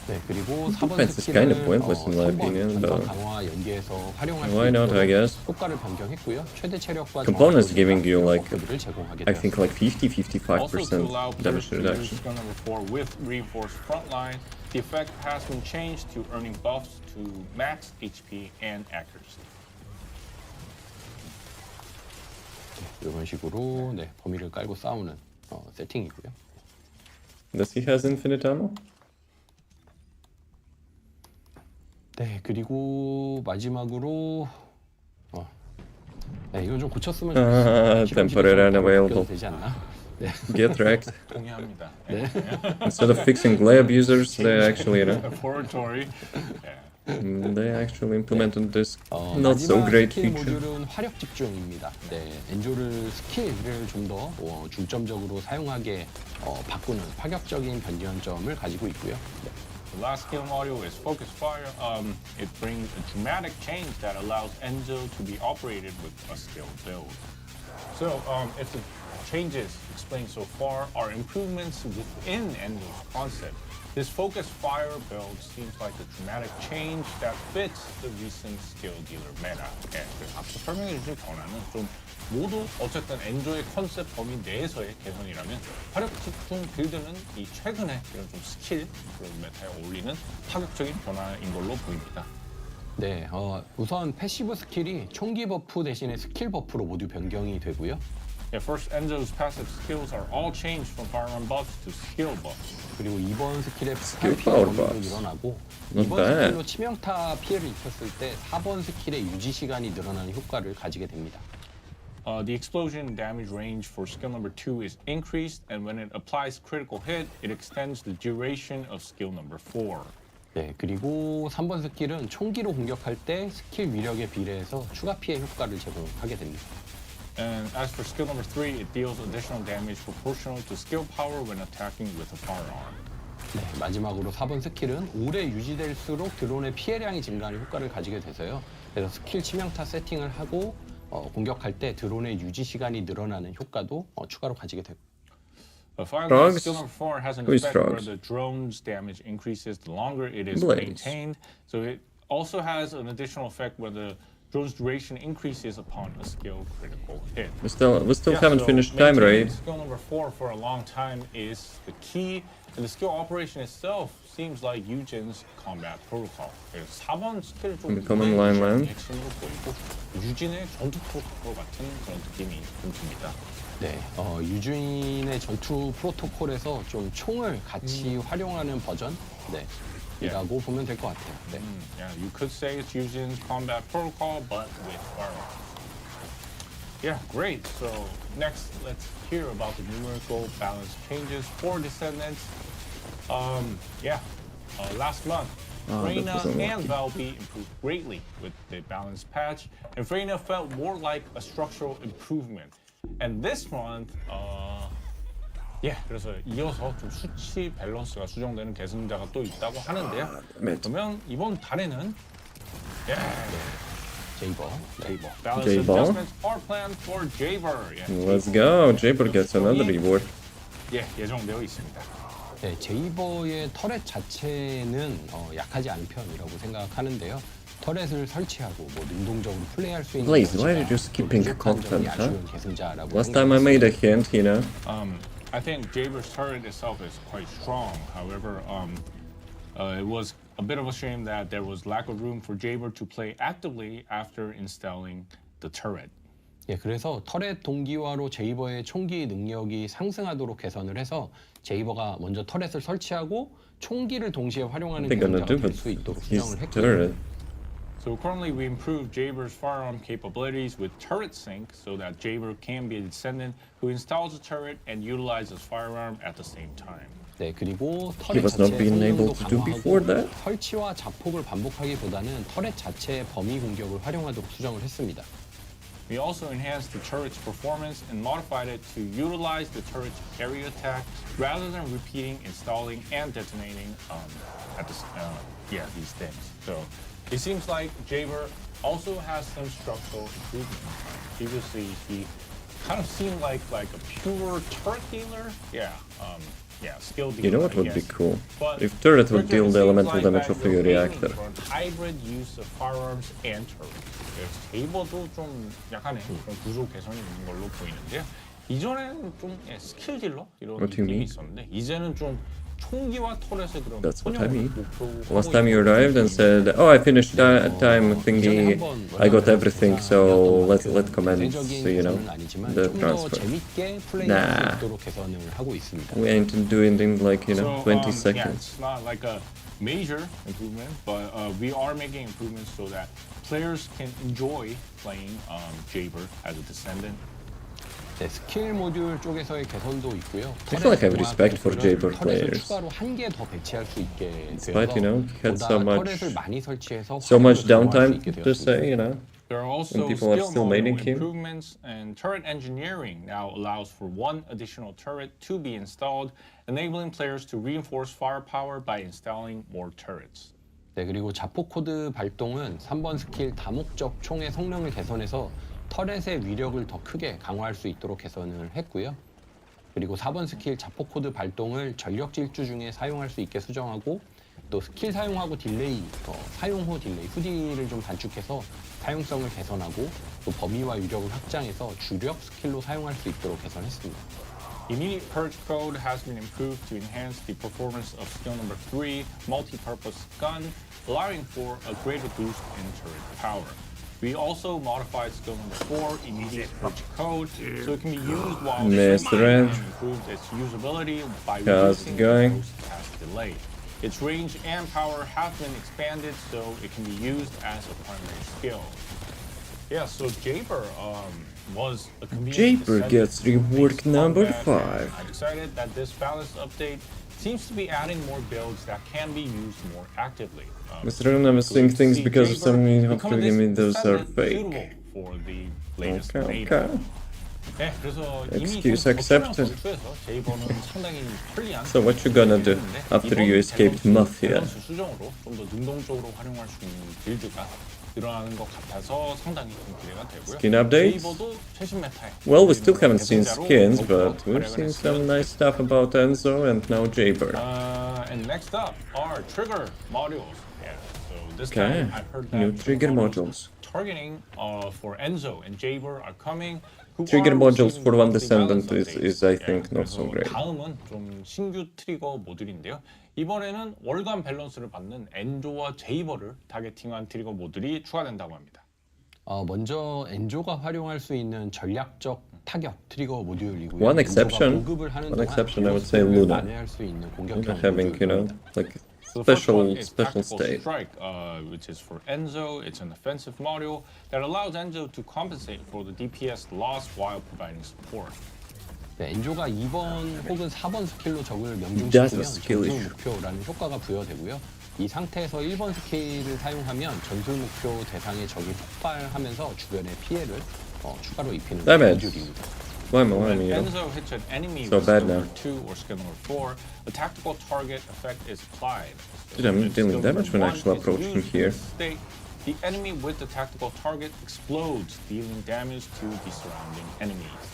네, 그리고 4번 Defense is kind of 스킬은 pointless in my 3번 opinion, 전선 but 강화 연계에서 활용할 수 why not, I 있도록 guess. 효과를 변경했고요. 최대 체력과 Components 정확도 giving you, 증가, like, 버프들을 제공하게 I think 되었습니다. like 50-55% Also, to allow players damage to use reduction. skill number 4 with Reinforced Frontline, the effect has been changed to earning buffs to max HP and accuracy. 이런 식으로 범위를 깔고 싸우는 세팅이고요. Does he has infinite ammo? 네, 그리고 마지막으로 네, 이건 좀 고쳤으면 temporary unavailable. 되지 않나? 네. Get wrecked. 동의합니다. Instead of fixing glare abusers, they actually, you know. Laboratory. Yeah. They actually implemented this 마지막 not so great 스킬 feature. 모듈은 화력 집중입니다. 네, 엔조를 스킬을 좀 더 중점적으로 사용하게 바꾸는 파격적인 변경점을 가지고 있고요. 네. The last skill module is Focus Fire. It brings a dramatic change that allows Enzo to be operated with a skill build. So, if the changes explained so far are improvements within Enzo's concept, this Focus Fire build seems like a dramatic change that fits the recent skill dealer meta. 예, 그래서 앞서 설명해 주신 변화는 좀 모두 어쨌든 엔조의 컨셉 범위 내에서의 개선이라면 화력 집중 빌드는 이 최근에 이런 좀 스킬 그런 메타에 어울리는 파격적인 변화인 걸로 보입니다. 네, 우선 패시브 스킬이 총기 버프 대신에 스킬 버프로 모두 변경이 되고요. Yeah, first, Enzo's passive skills are all changed from firearm buffs to skill buffs. 그리고 이번 스킬의 스킬 피해 파워 범위도 buffs. 늘어나고 Not 이번 bad. 스킬로 치명타 피해를 입혔을 때 4번 스킬의 유지 시간이 늘어나는 효과를 가지게 됩니다. The explosion damage range for skill number 2 is increased, and when it applies critical hit, it extends the duration of skill number 4. 네, 그리고 3번 스킬은 총기로 공격할 때 스킬 위력에 비례해서 추가 피해 효과를 제공하게 됩니다. And as for skill number 3, it deals additional damage proportional to skill power when attacking with a firearm. 네, 마지막으로 4번 스킬은 오래 유지될수록 드론의 피해량이 증가하는 효과를 가지게 돼서요. 그래서 스킬 치명타 세팅을 하고 공격할 때 드론의 유지 시간이 늘어나는 효과도 추가로 가지게 되고. Finally, Frogs? skill number 4 has an Who is effect where frogs? the drone's damage increases the longer it is Blades. maintained. So it also has an additional effect where the drone's duration increases upon a skill critical hit. We still Yeah, haven't so finished time maintaining raid. Skill number 4 for a long time is the key, and the skill operation itself seems like Eugen's combat protocol. 4번 스킬 좀 Becoming line land. 핵심으로 보이고 유진의 전투 프로토콜 같은 그런 느낌이 좀 듭니다. 네, 유주인의 전투 프로토콜에서 좀 총을 같이 활용하는 버전, 네, 이라고 보면 될 것 같아요. 네. Yeah, you could say it's Eugen's combat protocol, but with firearms. Yeah, great. So next, let's hear about the numerical balance changes for Descendants. Last month, that Freyna was unlucky. and Valby improved greatly with the balance patch, and Freyna felt more like a structural improvement. And this month, 그래서 이어서 좀 수치 밸런스가 수정되는 계승자가 또 있다고 하는데요. 그러면 이번 달에는 제이버. Jaber. Balance Jaber. adjustments are planned for Jaber. Let's go. Jaber gets another reward. 예정되어 있습니다. 네, 제이버의 터렛 자체는 약하지 않은 편이라고 생각하는데요. 터렛을 설치하고 능동적으로 플레이할 수 있는 Blaze, why did you skip pink content, huh? Last time I made a hint, you know. I think Jaber's turret itself is quite strong. However, it was a bit of a shame that there was lack of room for Jaber to play actively after installing the turret. 예, 그래서 터렛 동기화로 제이버의 총기 능력이 상승하도록 개선을 해서 제이버가 먼저 터렛을 설치하고 총기를 동시에 활용하는 They're gonna 계승자가 do 될 it. 수 있도록 His 수정을 했고요. turret. So currently we improved Jaber's firearm capabilities with turret sync so that Jaber can be a descendant who installs a turret and utilizes firearm at the same time. 네, 그리고 He 터렛 was not 자체의 being able 성능도 to do before 강화하고 that. 설치와 자폭을 반복하기보다는 터렛 자체의 범위 공격을 활용하도록 수정을 했습니다. We also enhanced the turret's performance and modified it to utilize the turret's area attack rather than repeating, installing, and detonating these things. So it seems like Jaber also has some structural improvements. Previously, he kind of seemed like a pure turret dealer. Skill dealer. You know what I would be guess. cool? But If turret would quicker, deal it the seems elemental like damage that of a you're aiming reactor. for a hybrid use of firearms and turrets. 그래서 제이버도 좀 약간의 그런 구조 개선이 있는 걸로 보이는데요. 이전에는 좀 스킬 딜러 이런 What do you 느낌이 mean? 있었는데 이제는 좀 총기와 터렛의 그런 That's what I 혼용을 mean. 목표로 Last 하고 time you 있는 arrived and 느낌이 said, "Oh, I finished time thingy. I got everything, so let's commence, you know, the 좀더 transfer." 재밌게 플레이할 Nah. 수 있도록 개선을 하고 있습니다. We ain't doing things like, you know, So, 20 Yeah, seconds. it's not like a major improvement, but we are making improvements so that players can enjoy playing Jaber as a descendant. 네, 스킬 모듈 쪽에서의 개선도 있고요. I feel like I have 터렛 respect for 공구를 Jaber 터렛을 players. 추가로 한 개 더 배치할 수 있게 Despite, 되어서 you know, had 보다 so much 터렛을 많이 설치해서 so much 활용도 더 할 수 downtime 있게 to 되었습니다. say, you know. There are also people are skill still model making him. improvements, and turret engineering now allows for one additional turret to be installed, enabling players to reinforce firepower by installing more turrets. 네, 그리고 자폭 코드 발동은 3번 스킬 다목적 총의 성능을 개선해서 터렛의 위력을 더 크게 강화할 수 있도록 개선을 했고요. 그리고 4번 스킬 자폭 코드 발동을 전력 질주 중에 사용할 수 있게 수정하고 또 스킬 사용하고 딜레이, 사용 후 딜레이, 후딜을 좀 단축해서 사용성을 개선하고 또 범위와 위력을 확장해서 주력 스킬로 사용할 수 있도록 개선했습니다. Immediate purge code has been improved to enhance the performance of skill number 3, multi-purpose gun, allowing for a greater boost in turret power. We also modified skill number 4, immediate purge code, so it can be used while Mr. and Ant. improved its usability by How's reducing it going? the post-cast delay. Its range and power have been expanded, so it can be used as a primary skill. Yeah, so Jaber was a convenient Jaber Descendant gets rework number combat, 5. I'm excited that this balance update seems to be adding more builds that can be used more actively. Mr. Rune, I'm seeing things see because of Jaber some become of this me those are Descendant fake. suitable for the latest Okay, beta. okay. 네, 그래서 Excuse 이미 좀 accepted. 전투에서 제이버는 상당히 편리한 So what you gonna do after you escaped Mafia? 밸런스 수정으로 좀 더 능동적으로 활용할 수 있는 빌드가 늘어나는 것 같아서 상당히 좀 기대가 되고요. Skin updates? 제이버도 최신 메타에 Well, we still haven't seen 대상자로 skins, 더욱더 but we've 활약을 seen 했으면 some nice stuff about Enzo and now Jaber. And next up are trigger modules. Yeah, so this Okay, time I've heard that new trigger modules. targeting for Enzo and Jaber are coming. who Trigger are modules receiving for one monthly Descendant balance is updates. I think, not 그래서 so great. 다음은 좀 신규 트리거 모듈인데요. 이번에는 월간 밸런스를 받는 엔조와 제이버를 타겟팅한 트리거 모듈이 추가된다고 합니다. 먼저 엔조가 활용할 수 있는 전략적 타격 트리거 모듈이고요. One exception, 공급을 하는 one 동안 exception I would say 보너스를 Luna. 만회할 수 있는 공격 Not having, you know, like So the first one special is special Tactical state. Strike, which is for Enzo. It's an offensive module that allows Enzo to compensate for the DPS loss while providing support. 네, 엔조가 2번 혹은 4번 스킬로 적을 That's 명중시키면 a skill 전술 issue. 목표라는 효과가 부여되고요. 이 상태에서 1번 스킬을 사용하면 전술 목표 대상의 적이 폭발하면서 주변에 피해를 추가로 입히는 Damage. 모듈입니다. Why am When I, you know? Enzo hits an enemy So with bad skill now. number 2 or skill number 4, a tactical target effect is applied. Dude, I'm If dealing skill damage number when actually 1 is approaching used in here. this state, the enemy with the tactical target explodes, dealing damage to the surrounding enemies.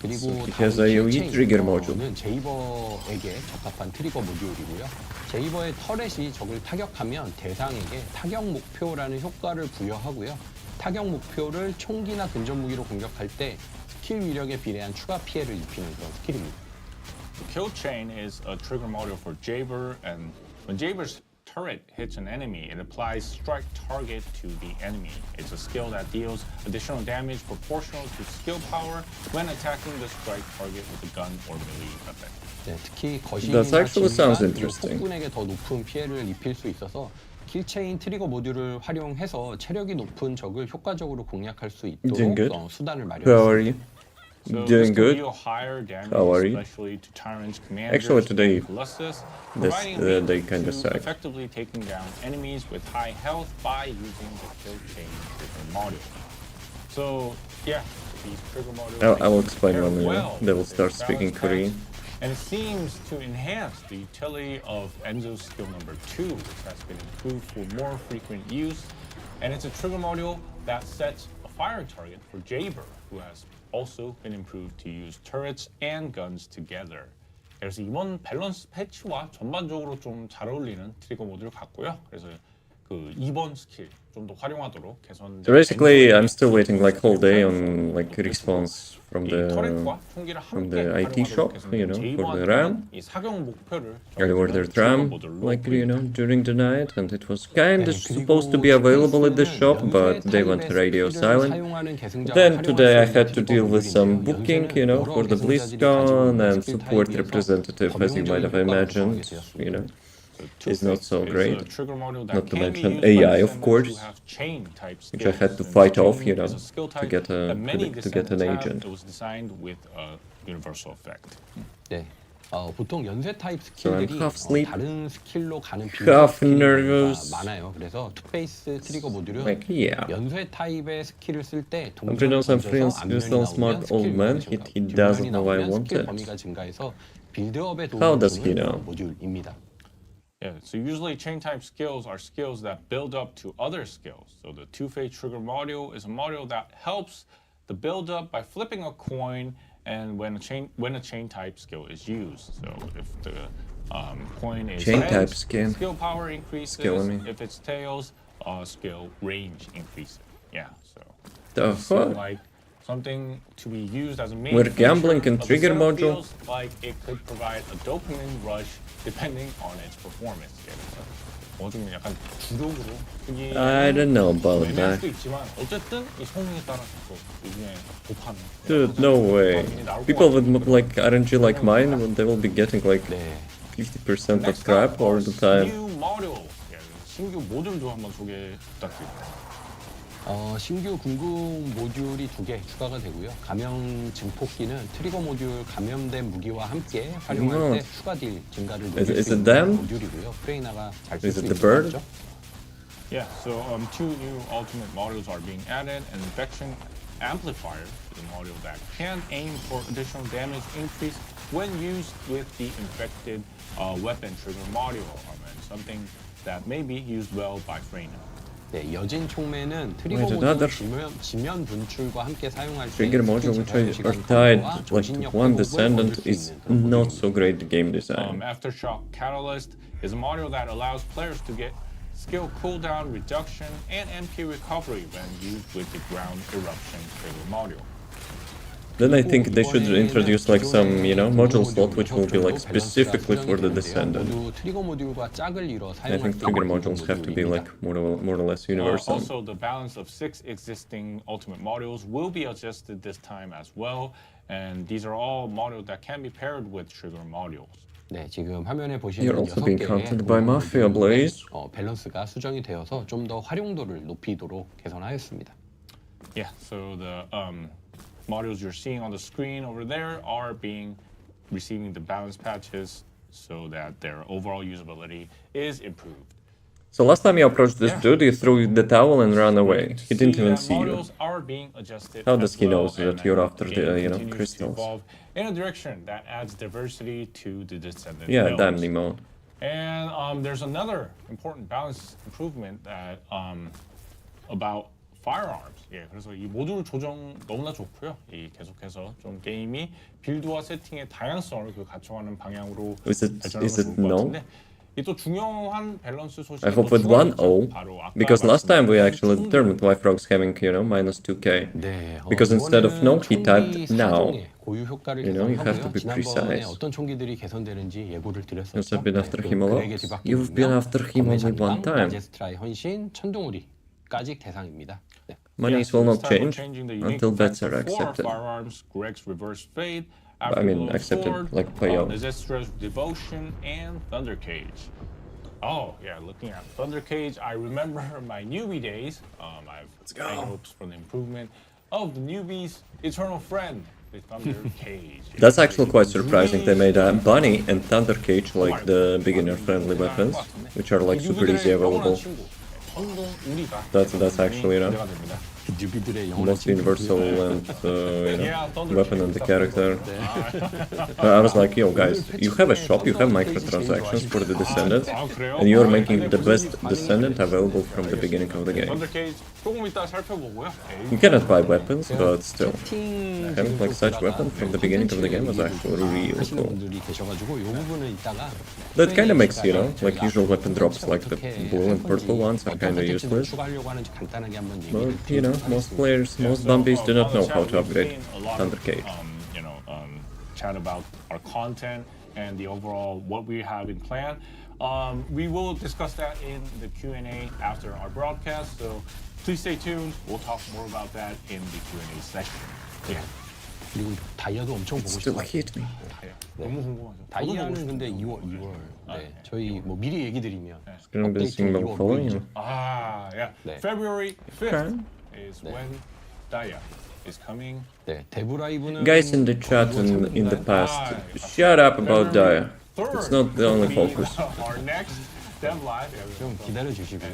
그리고 So it has AoE trigger module. 는 제이버에게 적합한 트리거 모듈이고요. 제이버의 터렛이 적을 타격하면 대상에게 타격 목표라는 효과를 부여하고요. 타격 목표를 총기나 근접 무기로 공격할 때 스킬 위력에 비례한 추가 피해를 입히는 그런 스킬입니다. The kill chain is a trigger module for Jaber, and when Jaber's turret hits an enemy, it applies strike target to the enemy. It's a skill that deals additional damage proportional to skill power when attacking the strike target with a gun or melee weapon. 네, 특히 That 거신이나 actually sounds 지휘관 그리고 interesting. 폭군에게 더 높은 피해를 입힐 수 있어서 킬체인 트리거 모듈을 활용해서 체력이 높은 적을 효과적으로 공략할 수 Doing good. 있도록 수단을 How are 마련했습니다. you? So Doing this can good. deal higher damage, How are you? especially to Tyrant's commanders Actually, today, and Colossus, this, providing they means kinda to suck. effectively taking down enemies with high health by using the kill chain trigger module. So yeah, these trigger modules I will explain pair when well they will with start their speaking balance Korean. packs, and it seems to enhance the utility of Enzo's skill number 2, which has been improved for more frequent use. And it's a trigger module that sets a firing target for Jaber, who has also been improved to use turrets and guns together. 그래서 이번 밸런스 패치와 전반적으로 좀 잘 어울리는 트리거 모듈 같고요. 그래서 그 2번 스킬 좀 더 활용하도록 개선된. So basically, I'm still waiting like whole day on like response from 이 the 터렛과 총기를 함께 the IT shop, 활용하도록 you know, 개선된 for the 제이버한테는 RAM. 이 사격 목표를 I ordered RAM, like you know, during the night, and it was kinda 네, supposed to be available at the shop, but they went radio silent. Then today I had to deal with some booking, you know, for the BlizzCon and support representative, as you might have imagined, you know. The is not Two-Face so is great. a trigger module that Not to can be mention used by AI, of Descendants course, who have chain-type which I had to skills. fight And off, you chain know, is a skill to type get that many to get an Descendants have. agent. It was designed with a universal effect. 네. 보통 연쇄 타입 So I'm 스킬들이 half asleep, 다른 스킬로 가는 half 빌드업 스킬의 경우가 nervous. 많아요. 그래서 투페이스 트리거 모듈은 Like, yeah. 연쇄 타입의 스킬을 쓸 때 I'm 동전을 some 던져서 friends 암면이 smart 나오면 old 스킬 man. 유효가 He 증가하고 does 뒷면이 it how I 나오면 want 스킬 it. 범위가 증가해서 빌드업에 How 도움을 does he 주는 know? 모듈입니다. Yeah, so usually chain type skills are skills that build up to other skills. So the two-phase trigger module is a module that helps the build up by flipping a coin and when a chain type skill is used. So if the coin is Chain type heads, skin. skill power increases. Killing me. If it's tails, skill range increases. Yeah, so The it seems fuck? like something to be used as a main We're gambling feature in of the trigger setup module? feels like it could provide a dopamine rush depending on its performance. 좀 약간 주력으로 쓰기 I don't know about 애매할 that. 수도 있지만 어쨌든 이 성능에 따라서 또 요즘에 도파민 Dude, no way. People with like RNG like mine, they will be getting like 네. 50% of crap all the time. new module. 신규 모듈도 한번 소개 부탁드립니다. 신규 궁극 모듈이 2개 추가가 되고요. 감염 증폭기는 트리거 모듈 감염된 무기와 함께 활용할 때 추가 딜 증가를 노릴 Is 수 it 있는 them? 모듈이고요. 프레이나가 잘 쓸 Is 수 it the 있는 bird? 거죠. Yeah, so two new ultimate modules are being added. An infection amplifier is a module that can aim for additional damage increase when used with the infected weapon trigger module, and something that may be used well by Freyna. 네, 여진 총매는 트리거 Wait, 모듈 another 지면 분출과 함께 사용할 때 trigger module which I are tied like to one Descendant is not so great game design. Aftershock Catalyst is a module that allows players to get skill cooldown reduction and MP recovery when used with the ground eruption trigger module. Then I think they should introduce like some, you know, module slot which will be like specifically for the Descendant. 모두 트리거 모듈과 짝을 이뤄 I 사용할 think 수 trigger 있는 modules have to be 모듈입니다. like more or less universal. Also, the balance of 6 existing ultimate modules will be adjusted this time as well, and these are all modules that can be paired with trigger modules. 네, 지금 화면에 You're 보시는 also being 6개의 counted by Mafia Blaze. 밸런스가 수정이 되어서 좀 더 활용도를 높이도록 개선하였습니다. Yeah, so the modules you're seeing on the screen over there are receiving the balance patches so that their overall usability is improved. So last time you approached this dude, you threw the towel and ran away. He didn't even see you. Modules are being adjusted How does as he well, know that and you're the after the, game you know, continues to crystals? evolve in a direction that adds diversity to the Descendant Yeah, builds. damn Nemo. And there's another important balance improvement that about firearms. 예, 그래서 이 모듈 조정 너무나 좋고요. 이 계속해서 좀 게임이 빌드와 세팅의 다양성을 갖춰가는 방향으로 Is it 발전하면 좋을 것 no? 같은데. 이 또 중요한 밸런스 소식. I hope with 1-0, because last time we actually determined why Frog's having, you know, minus 2k. 네, Because instead of no, he typed 총기 now. 사종의 고유 효과를 You know, you have to 개선하고요. be 지난번에 precise. 어떤 총기들이 개선되는지 예고를 드렸었죠. Yes, I've been after 그 him a lot. 그에게 뒤바뀌며 You've been after him only one time. 바제스트라의 헌신, 천둥우리까지 대상입니다. 네. Monies will not change until bets are accepted. Firearms, Greg's reverse fade, I mean, accepted, like payout. Disastrous Devotion, and Thunder Cage. Oh, yeah, looking at Thunder Cage, I remember my newbie days. I've high hopes for the improvement of the newbie's eternal friend, the Thunder Cage. That's actually quite surprising. They made a Bunny and Thunder Cage like the beginner-friendly weapons, which are like super easy available. That's actually, you know, 뉴비들의 영원한 most universal and you know, weapon and the character. 아, I was like, yo guys, you have a shop, you have microtransactions for the Descendants, and you're making the best Descendant available from the beginning of the game. Thunder Cage 조금 이따 살펴보고요. You cannot buy weapons, but still, having like such weapon from the beginning of the game was actually really 하시는 cool. 분들이 계셔가지고 이 부분은 이따가 That kind of makes, you know, like usual weapon drops, like the blue and purple ones are kind of useless. 추가하려고 하는지 간단하게 한번 But, 얘기를 you know, most players, most bumbies do not know how to upgrade Thunder Cage. Chat about our content and the overall what we have in plan. We will discuss that in the Q&A after our broadcast, so please stay tuned. We'll talk more about that in the Q&A section. Yeah. 그리고 다이아도 엄청 보고 Still 싶어요. hit me. 다이아. 너무 궁금하죠. 저도 보고 다이아는 근데 싶어요. 2월. 아, 네. 네. 저희 뭐 미리 얘기 드리면 Gonna be 업데이트 single 2월 following 5일이죠. you. Ah, yeah. 네. February 5th Okay. is when Daya is coming. 네. 데브라이브는 Guys in the chat in the past, shut up about Daya. It's not the only focus. Our next dev live. 좀 기다려 주시고요.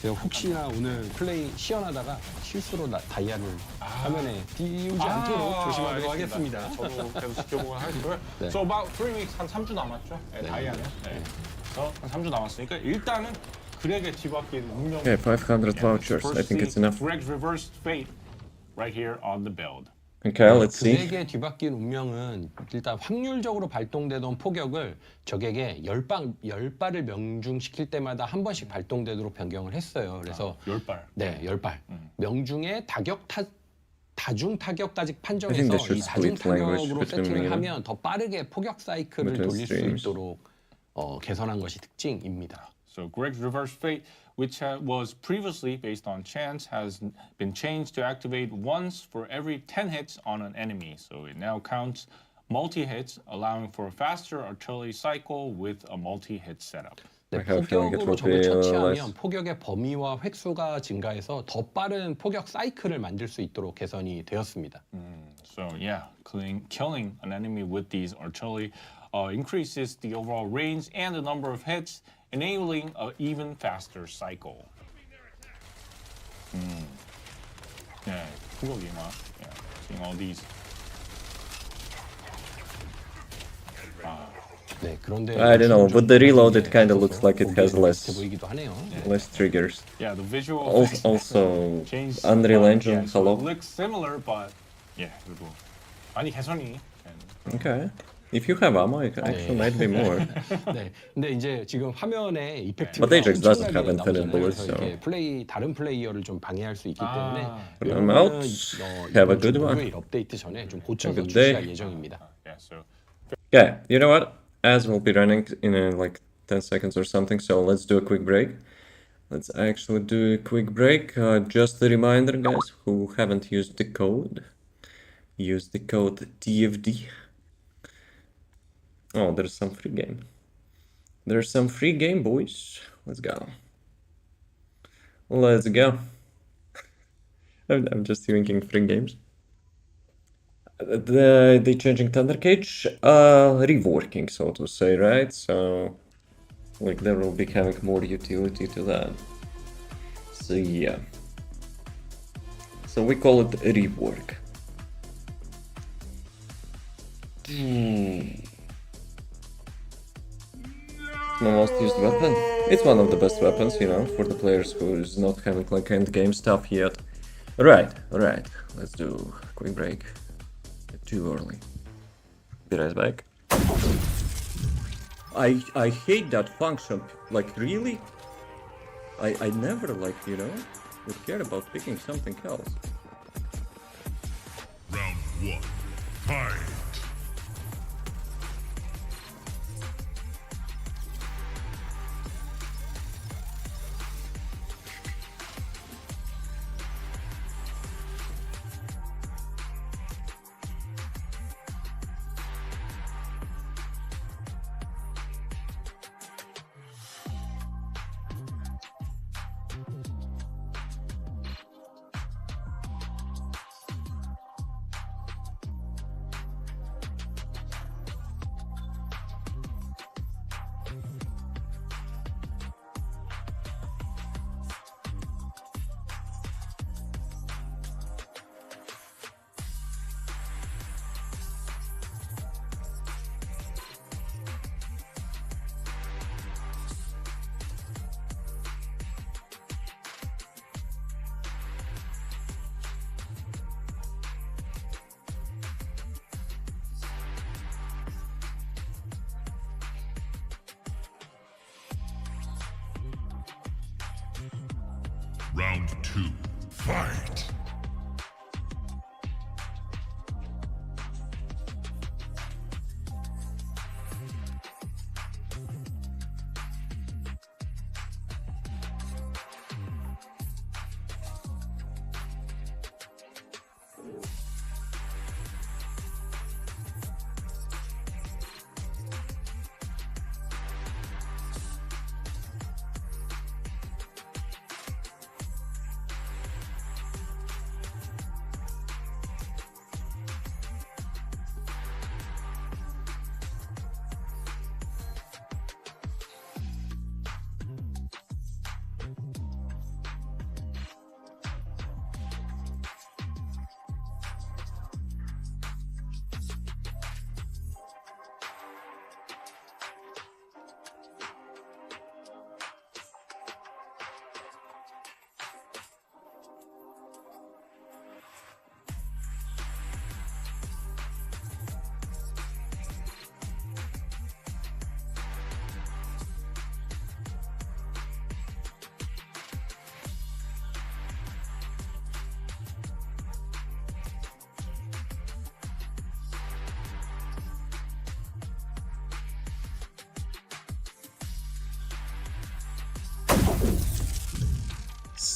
제가 혹시나 오늘 플레이 시연하다가 실수로 다이아를 화면에 띄우지 않도록 조심하도록 하겠습니다. 저도 계속 지켜보고 하고요. 네. So about 3 weeks, 한 3주 남았죠? 네, 다이아는. 네. 그래서 한 3주 남았으니까 일단은 그렉의 뒤바뀐 운명. Okay, 500 vouchers. I think it's enough. Greg's reversed fate right here on the build. Okay, let's see. 그에게 뒤바뀐 운명은 일단 확률적으로 발동되던 포격을 적에게 10발을 명중시킬 때마다 한 번씩 발동되도록 변경을 했어요. 그래서 10발. 네, 10발. 명중의 다중 타격까지 I think 판정해서 they 이 should 다중 split language 타격으로 between 세팅을 me and 하면 더 빠르게 포격 사이클을 between 돌릴 수 streams. 있도록 개선한 것이 특징입니다. So Greg's reverse fate, which was previously based on chance, has been changed to activate once for every 10 hits on an enemy. So it now counts multi-hits, allowing for a faster artillery cycle with a multi-hit setup. 네, I have a feeling it 포격으로 will 적을 be 처치하면 less. 포격의 범위와 획수가 증가해서 더 빠른 포격 사이클을 만들 수 있도록 개선이 되었습니다. So yeah, killing an enemy with these artillery increases the overall range and the number of hits, enabling an even faster cycle. Yeah, 포격이 막, yeah, seeing all these. 네, 그런데 I don't know, but the reload it kind of looks like it has 비슷해 보이기도 하네요. less triggers. Yeah, the visual Also, changed. Unreal but, Engine, yeah, so hello. it looks similar, but yeah, 그리고 많이 개선이. Okay. If you have ammo, it actually might be more. 네, 근데 이제 지금 화면에 이펙트가 But Ajax doesn't have 엄청나게 infinite 나오잖아요. bullets, 그래서 so. 이게 다른 플레이어를 좀 방해할 수 있기 때문에 I'm out. Have a good one. 목요일 업데이트 전에 좀 고쳐서 Have a good day. 출시할 예정입니다. Yeah, so Okay, you know what? As we'll be running in like 10 seconds or something, so let's do a quick break. Let's actually do a quick break. Just a reminder, guys, who haven't used the code, use the code TFD. Oh, there's some free game. There's some free game, boys. Let's go. Let's go. I'm just thinking free games. The changing Thunder Cage, reworking, so to say, right? So, like, there will be having more utility to that. So, yeah. So, we call it a rework. My most used weapon. It's one of the best weapons, you know, for the players who's not having like end game stuff yet. Right. Let's do a quick break. Too early. Be right back. I hate that function. Like, really? I never, like, you know, would care about picking something else. Round one. Fight. Round two. Fight.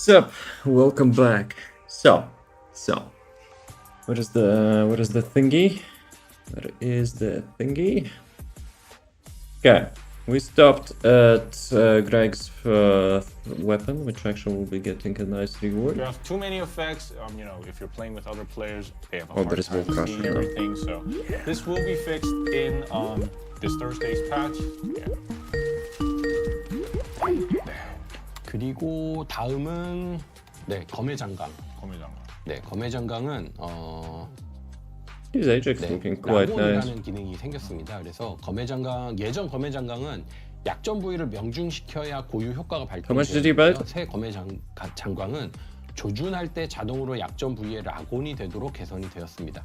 Sup, welcome back. So, what is the thingy? What is the thingy? Okay, we stopped at Greg's weapon, which actually will be getting a nice reward. You have too many effects. You know, if you're playing with other players, they have a Oh, hard there is time more seeing crash now. everything. So this will be fixed in this Thursday's patch. Yeah. 그리고 다음은 검의 장강. 거미장. 네, 검의 장강은 His Ajax looking quite nice. 라곤이라는 기능이 생겼습니다. 그래서 검의 장강 예전 검의 장강은 약점 부위를 명중시켜야 고유 효과가 How much did he bet? 발동되었고요. 새 검의 장강은 조준할 때 자동으로 약점 부위에 라곤이 되도록 개선이 되었습니다.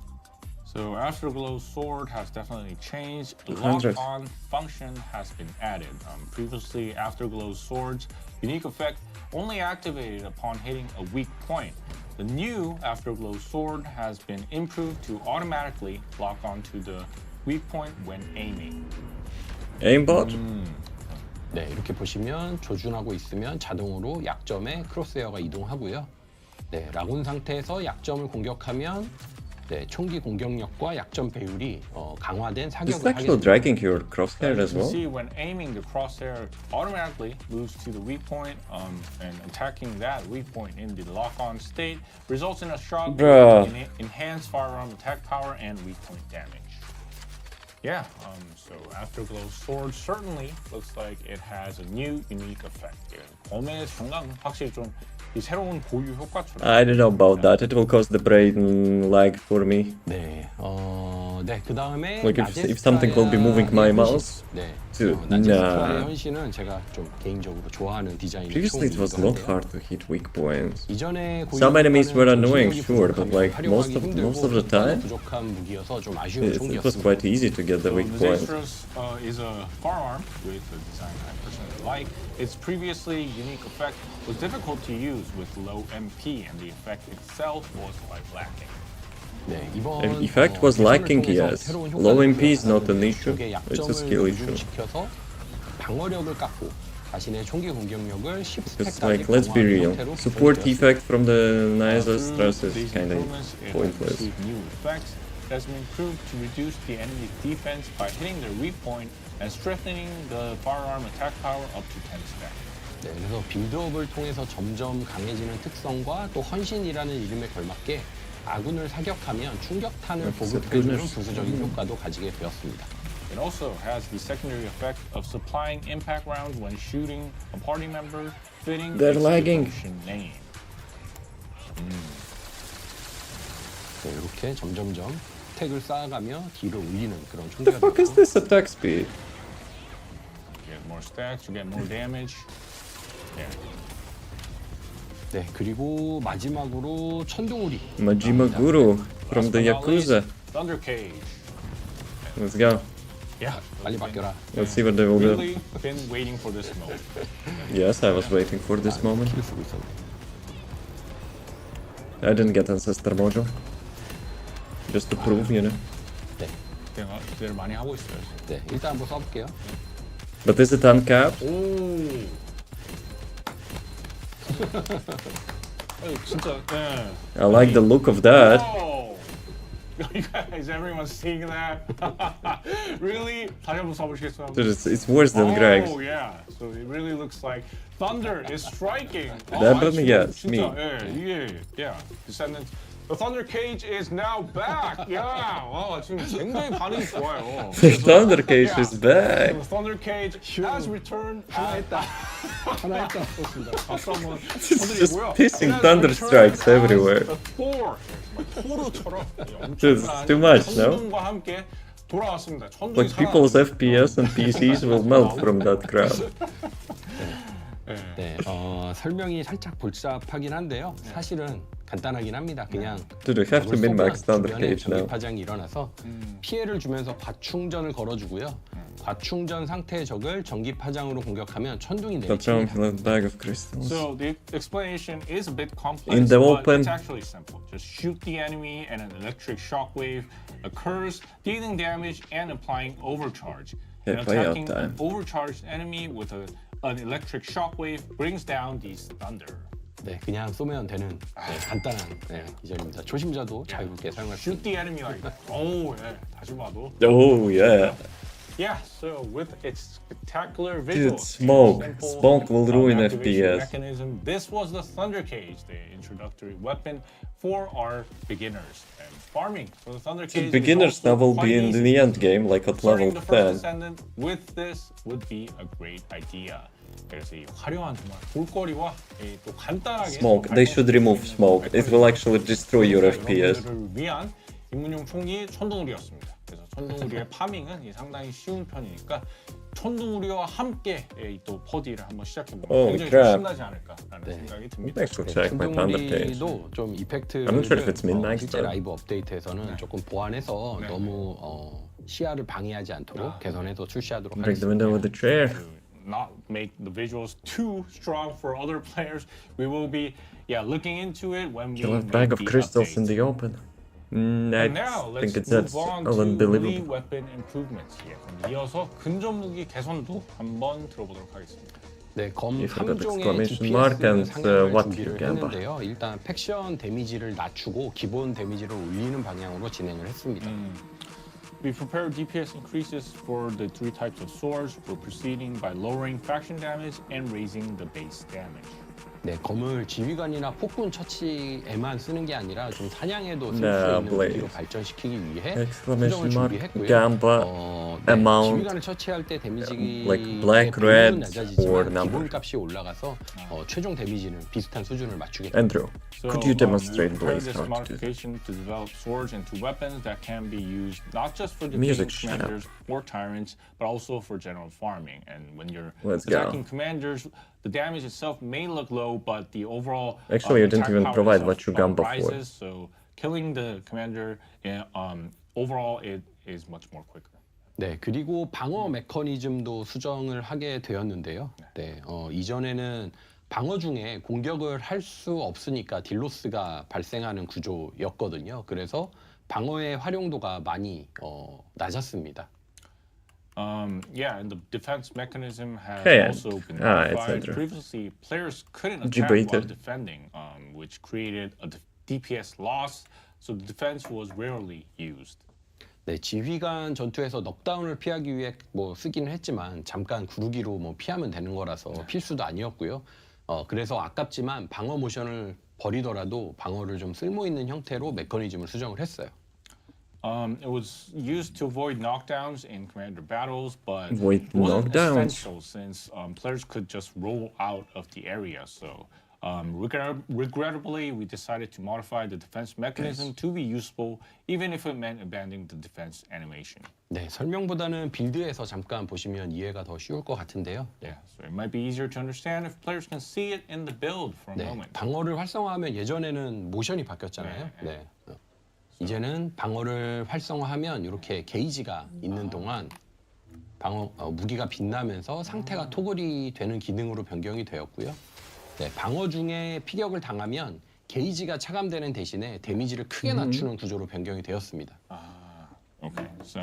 So Afterglow Sword has definitely changed. The 100. lock-on function has been added. Previously, Afterglow Sword's unique effect only activated upon hitting a weak point. The new Afterglow Sword has been improved to automatically lock onto the weak point when aiming. Aimbot? 네, 이렇게 보시면 조준하고 있으면 자동으로 약점에 크로스헤어가 이동하고요. 네, 라곤 상태에서 약점을 공격하면 네, 총기 공격력과 약점 배율이 강화된 It's 사격을 하게 actually 됩니다. dragging your crosshair As as you can well. see, when aiming, the crosshair automatically moves to the weak point, and attacking that weak point in the lock-on state results in a shot Bruh. with enhanced firearm attack power and weak point damage. Yeah, so Afterglow Sword certainly looks like it has a new unique effect. 검의 장강은 확실히 좀 이 새로운 고유 효과처럼. I don't know about that. It will cause the brain lag for me. 네, 네, 그 다음에 Like if something will be moving my mouse. 네, Dude, 나제스타의 nah. 현신은 제가 좀 개인적으로 좋아하는 디자인의 Previously it was not 총이기도 hard 한데요. to hit weak points. 이전에 Some enemies were 고유효과는 annoying, 전투력이 sure, but 부족하며 like 활용하기 most of the 힘들고 time, 부족한 무기여서 좀 아쉬운 it was 총기였습니다. quite easy to get the So weak the points. Descendants is a firearm with a design I personally like. Its previously unique effect was difficult to use with low MP, and the effect itself was quite lacking. 네, 이번 The effect was 개선을 lacking, 통해서 yes. 새로운 Low 효과를 MP is not an 부여하는 issue. 적의 It's a 약점을 skill issue. 조준시켜서 방어력을 깎고 자신의 총기 공격력을 It's 10스택까지 like, let's be real. Support effect from the Niza stress is These kinda improvements, it has pointless. received new effects. It has been improved to reduce the enemy's defense by hitting their weak point and strengthening the firearm attack power up to 10 stacks. 네, 그래서 빌드업을 통해서 점점 강해지는 특성과 또 헌신이라는 이름에 걸맞게 아군을 사격하면 충격탄을 보급해주는 부수적인 효과도 가지게 되었습니다. It also has the secondary effect of supplying impact rounds when shooting a party member, fitting They're its lagging. devotion name. 네, 이렇게 점점점 스택을 쌓아가며 딜을 올리는 그런 What the 총기가 fuck is 되었고 this attack speed? You get more stacks, you get more damage. Yeah. 네, 그리고 마지막으로 천둥우리 Majima Guru from Last the but not least, Yakuza. Thunder Cage. Let's go. Yeah. 빨리 바뀌어라. Let's see what they will do. Really been waiting for this moment. Yes, I was waiting for this moment. 키를 쓰고 있었네. I didn't get Ancestor Mojo. Just to prove, you know. 네, 내가 기대를 많이 하고 있어요. 네, 일단 한번 써볼게요. But is it uncapped? 오. 아니, 진짜. 네. I like the look of that. Oh. You guys, everyone's seeing that? Really? 다시 한번 써보시겠어요? Dude, it's worse than Greg's. Oh yeah. So it really looks like thunder is striking. That one, 지금 yes, 진짜, me. 예, 이게, yeah. Descendants. The Thunder Cage is now back. Yeah. 와, 지금 굉장히 반응이 좋아요. The Thunder Cage is back. The Thunder Cage has returned. 하나 했다. 좋습니다. 박수 한번 Just 쳐드리고요. pissing It has thunder returned strikes as everywhere. a Thor. 토르처럼 Dude, it's too much, no? 천둥과 함께 돌아왔습니다. 천둥이 Like people's FPS and PCs will melt from that crowd. 네, 설명이 살짝 복잡하긴 한데요. 사실은 간단하긴 합니다. 그냥 Dude, we have to min-max Thunder 주변에 Cage now. 전기 파장이 일어나서 피해를 주면서 과충전을 걸어주고요. 과충전 상태의 적을 전기 파장으로 공격하면 천둥이 Stop throwing 내리칩니다. from the bag of crystals. So the explanation is a bit complex, In the but open. it's actually simple. Just shoot the enemy and an electric shockwave occurs, dealing damage and applying overcharge. Yeah, And play out attacking time. an overcharged enemy with an electric shockwave brings down these thunder. 네, 그냥 쏘면 되는 네, 간단한 네, 기절입니다. 초심자도 자유롭게 사용할 수 Shoot the enemy like that. 오, 예. 다시 봐도. Oh yeah. Yeah, so with its spectacular Dude, visuals, smoke. and simple, Smoke will ruin activation FPS. mechanism, this was the Thunder Cage, the introductory weapon for our beginners. And farming for the Thunder Cage Beginners is also now will quite be in easy. the end game, like at Starting level the first 10. Descendant with this would be a great idea. 그래서 이 화려한 정말 볼거리와 또 간단하게 Smoke. They should remove smoke. It will actually destroy your FPS. 여러분들을 위한 입문용 총기 천둥우리였습니다. 그래서 천둥우리의 파밍은 상당히 쉬운 편이니까 천둥우리와 함께 또 퍼디를 한번 시작해보면 Oh, 굉장히 좀 crap. 신나지 않을까라는 생각이 듭니다. Thanks for check my panda page. 천둥우리도 좀 I'm not sure if it's 이펙트를 midnight, 실제 but- 라이브 업데이트에서는 조금 보완해서 네. 너무 시야를 방해하지 않도록 개선해서 출시하도록 Break the window 하겠습니다. with the chair. To not make the visuals too strong for other players, we will be looking into it when we Kill a make bag of the crystals in updates. the open. I And now let's think it's move that's on to melee unbelievable. weapon improvements. 그럼 이어서 근접 무기 개선도 한번 들어보도록 하겠습니다. 네, 검 If you got 3종의 exclamation mark DPS and, 상향을 what 준비를 you can buy. 했는데요. 일단 팩션 데미지를 낮추고 기본 데미지를 올리는 방향으로 진행을 했습니다. We prepared DPS increases for the three types of swords. We're proceeding by lowering faction damage and raising the base damage. 네, 검을 지휘관이나 폭군 처치에만 쓰는 게 아니라 좀 사냥에도 쓸 수 네, 있는 Blaze. 무기로 발전시키기 위해 Exclamation 수정을 mark, 준비했고요. Gamba, amount, 지휘관을 처치할 때 데미지 like black, red, or 낮아지지만 number. 기본값이 올라가서 최종 데미지는 비슷한 수준을 맞추겠다. Andrew, could you demonstrate, we prepared please, this how to do this? modification to develop swords into weapons that can be used not just for Music, defeating shut up. commanders or tyrants, but also for general farming. And when you're Let's go. attacking commanders, the damage itself may look low, but the overall Actually, you didn't attack even power provide itself, what you got before. rises. So killing the commander, overall, it is much more quicker. 네, 그리고 방어 메커니즘도 수정을 하게 되었는데요. 네, 이전에는 방어 중에 공격을 할 수 없으니까 딜로스가 발생하는 구조였거든요. 그래서 방어의 활용도가 많이 낮았습니다. And the defense mechanism has Hey, also been it's modified. Andrew. Previously, players couldn't Did you attack bait while it? defending, which created a DPS loss, so the defense was rarely used. 네, 지휘관 전투에서 넉다운을 피하기 위해 뭐 쓰기는 했지만 잠깐 구르기로 뭐 피하면 되는 거라서 필수도 아니었고요. 그래서 아깝지만 방어 모션을 버리더라도 방어를 좀 쓸모 있는 형태로 메커니즘을 수정을 했어요. It was used to avoid knockdowns in commander battles, but Avoid wasn't knockdowns. essential since players could just roll out of the area. So, regrettably, we decided to modify the defense mechanism to be useful, even if it meant abandoning the defense animation. 네, 설명보다는 빌드에서 잠깐 보시면 이해가 더 쉬울 것 같은데요. Yeah, so it might be easier to understand if players can see it in the build for a 네, moment. 방어를 활성화하면 예전에는 모션이 바뀌었잖아요. 네. 이제는 방어를 활성화하면 이렇게 게이지가 있는 동안 방어 무기가 빛나면서 상태가 토글이 되는 기능으로 변경이 되었고요. 네, 방어 중에 피격을 당하면 게이지가 차감되는 대신에 데미지를 크게 낮추는 구조로 변경이 되었습니다. Okay, so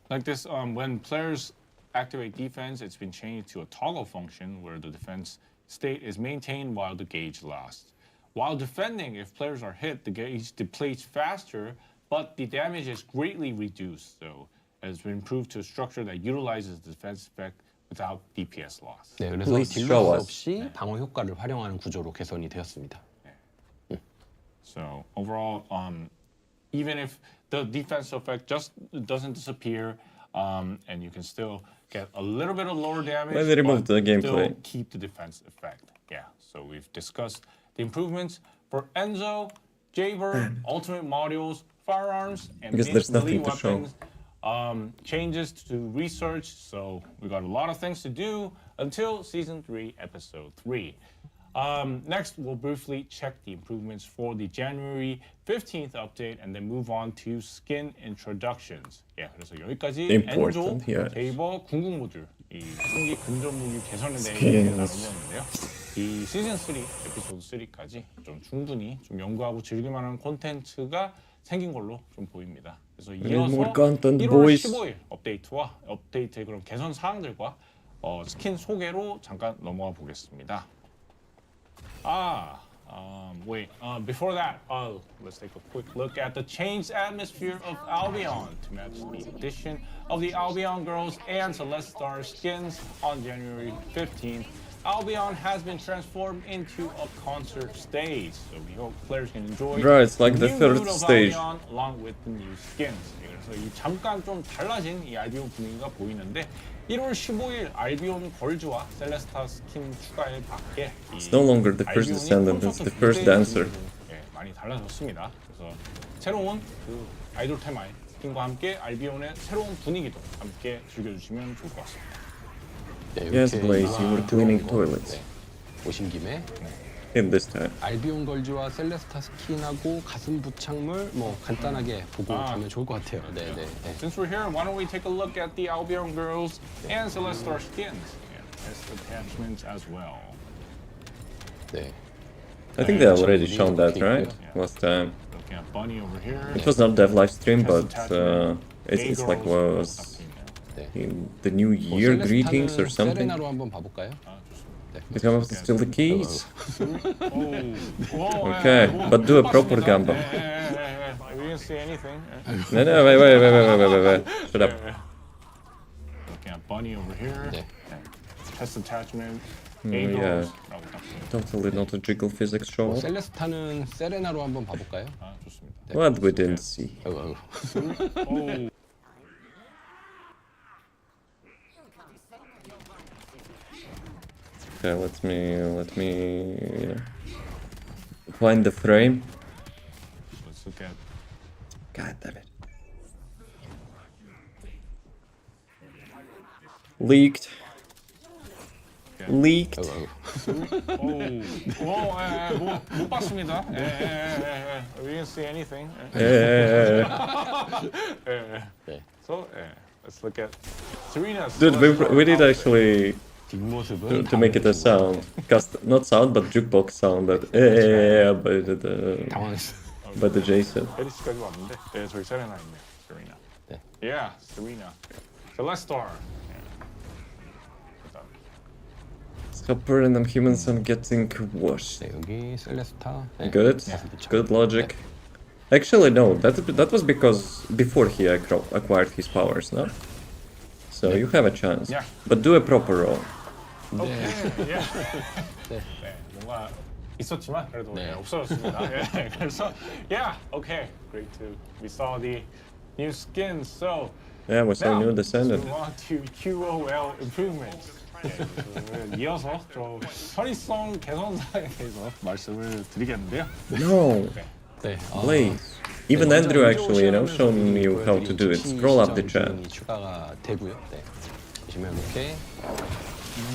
like this, when players activate defense, it's been changed to a toggle function where the defense state is maintained while the gauge lasts. While defending, if players are hit, the gauge depletes faster, but the damage is greatly reduced. So it's been improved to a structure that utilizes the defense effect without DPS loss. 네, 그래서 Please show 딜로스 us. 없이 방어 효과를 활용하는 구조로 개선이 되었습니다. So overall, even if the defense effect just doesn't disappear, and you can still get a little bit of lower damage, Why they removed but the gameplay? still keep the defense effect. Yeah. So we've discussed the improvements for Enzo, Jaybird, ultimate modules, firearms, and Because there's melee nothing to show. weapons. Changes to research. So we got a lot of things to do until season 3, episode 3. Next, we'll briefly check the improvements for the January 15th update and then move on to skin introductions. 예, 그래서 여기까지 Important, 엔조, yes. 제이버, 궁극 모듈, 이 총기 근접 무기 개선에 대해 Skins. 나눠보았는데요. 이 시즌 3, 에피소드 3까지 좀 충분히 좀 연구하고 즐길만한 콘텐츠가 생긴 걸로 좀 보입니다. 그래서 이어서 more content, 1월 boys. 15일 업데이트와 업데이트의 그런 개선 사항들과 스킨 소개로 잠깐 넘어가 보겠습니다. Wait. Before that, let's take a quick look at the changed atmosphere of Albion to match the addition of the Albion Girls and Celestar skins on January 15th. Albion has been transformed into a concert stage, so we hope players can enjoy Bro, it's like the new third mood of stage. Albion along with the new skins. 그래서 이 잠깐 좀 달라진 이 알비온 분위기가 보이는데 1월 15일 알비온 걸즈와 셀레스타 스킨 추가에 맞게 It's no longer the first Descendant, it's the first dancer. 많이 달라졌습니다. 그래서 새로운 그 아이돌 테마의 스킨과 함께 알비온의 새로운 분위기도 함께 즐겨주시면 좋을 것 같습니다. 네, Yes, 이렇게 Blaze, you were cleaning 들어온 거, toilets. 오신 김에 In this time. 알비온 걸즈와 셀레스타 스킨하고 가슴 부착물 뭐 간단하게 보고 가면 좋을 것 같아요. 네, 네, 네. Since we're here, why don't we take a look at the Albion Girls and Celestar skins and test attachments as well. 네. I think they already shown that, right? Last time. Looking at Bunny over here. It was not dev live stream, Test but attachment. it's like A-girls was 딱 in the new year greetings or something. 세레나로 한번 봐볼까요? The Gamma is still the keys. 있네요. Okay, but do a proper Gamma. We didn't see anything. No, wait. Shut up. Looking at Bunny over here. 네. Test attachment. Yeah. A-girls. Totally not a jiggle physics show. 셀레스타는 세레나로 한번 봐볼까요? 좋습니다. What we didn't see. 아이고. 오. Okay, let me you know, find the frame. Let's look at God damn it. Leaked. Leaked. 아이고. 못 봤습니다. We didn't see anything. Yeah. 네. So, let's look at Serena's. Dude, we did actually 뒷모습은 to make it a sound. Not sound, but jukebox sound. But 당황했어. by the Jason. 페리스까지 왔는데, 네, 저희 세레나 있네요. Serena. 네. Yeah, Serena. Celestar. Scupper and them humans are getting washed. 네, 여기 셀레스타. 네. Good. Good logic. Actually, no. That was because before he acquired his powers, no? So you have a chance. Yeah. But do a proper roll. 네. 뭔가 있었지만 그래도 네. 없어졌습니다. 예, 그래서 yeah, okay, great too. We saw the new skins, so Yeah, we saw now new let's Descendant. move on to QOL improvements. 이어서 좀 편의성 개선사에 대해서 말씀을 드리겠는데요. No, 네. please. Even Andrew actually, shown you how to do it. Scroll up the chat. 추가가 되고요. 네. 보시면 이렇게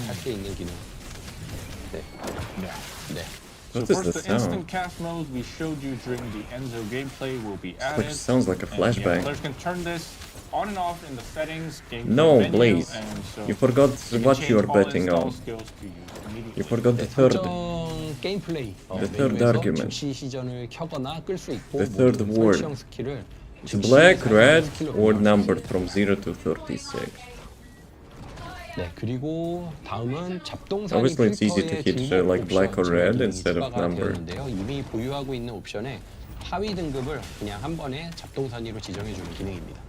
할 수 있는 기능. 네. 네. So What is first, the the instant sound? cast mode we showed you during the Enzo gameplay will be added. Sounds like a And, flashbang. players can turn this on and off in the settings, game No, menu, please. and so You forgot you can what change you are all betting install on. skills to use immediately. You forgot the 네, third. 설정 게임 플레이 The third 메뉴에서 argument. 즉시 시전을 켜거나 끌 수 있고 The third 모든 word. 설치형 스킬을 It's 즉시 black, 사용하는 red, 스킬로 or 변경할 수 numbered 있습니다. from 0 to 36. 네, 그리고 다음은 잡동사니 Obviously it's easy to 필터의 hit, 등급 like black or 옵션 red 기능이 instead of 추가가 number. 되었는데요. 이미 보유하고 있는 옵션에 하위 등급을 그냥 한 번에 잡동사니로 지정해주는 기능입니다.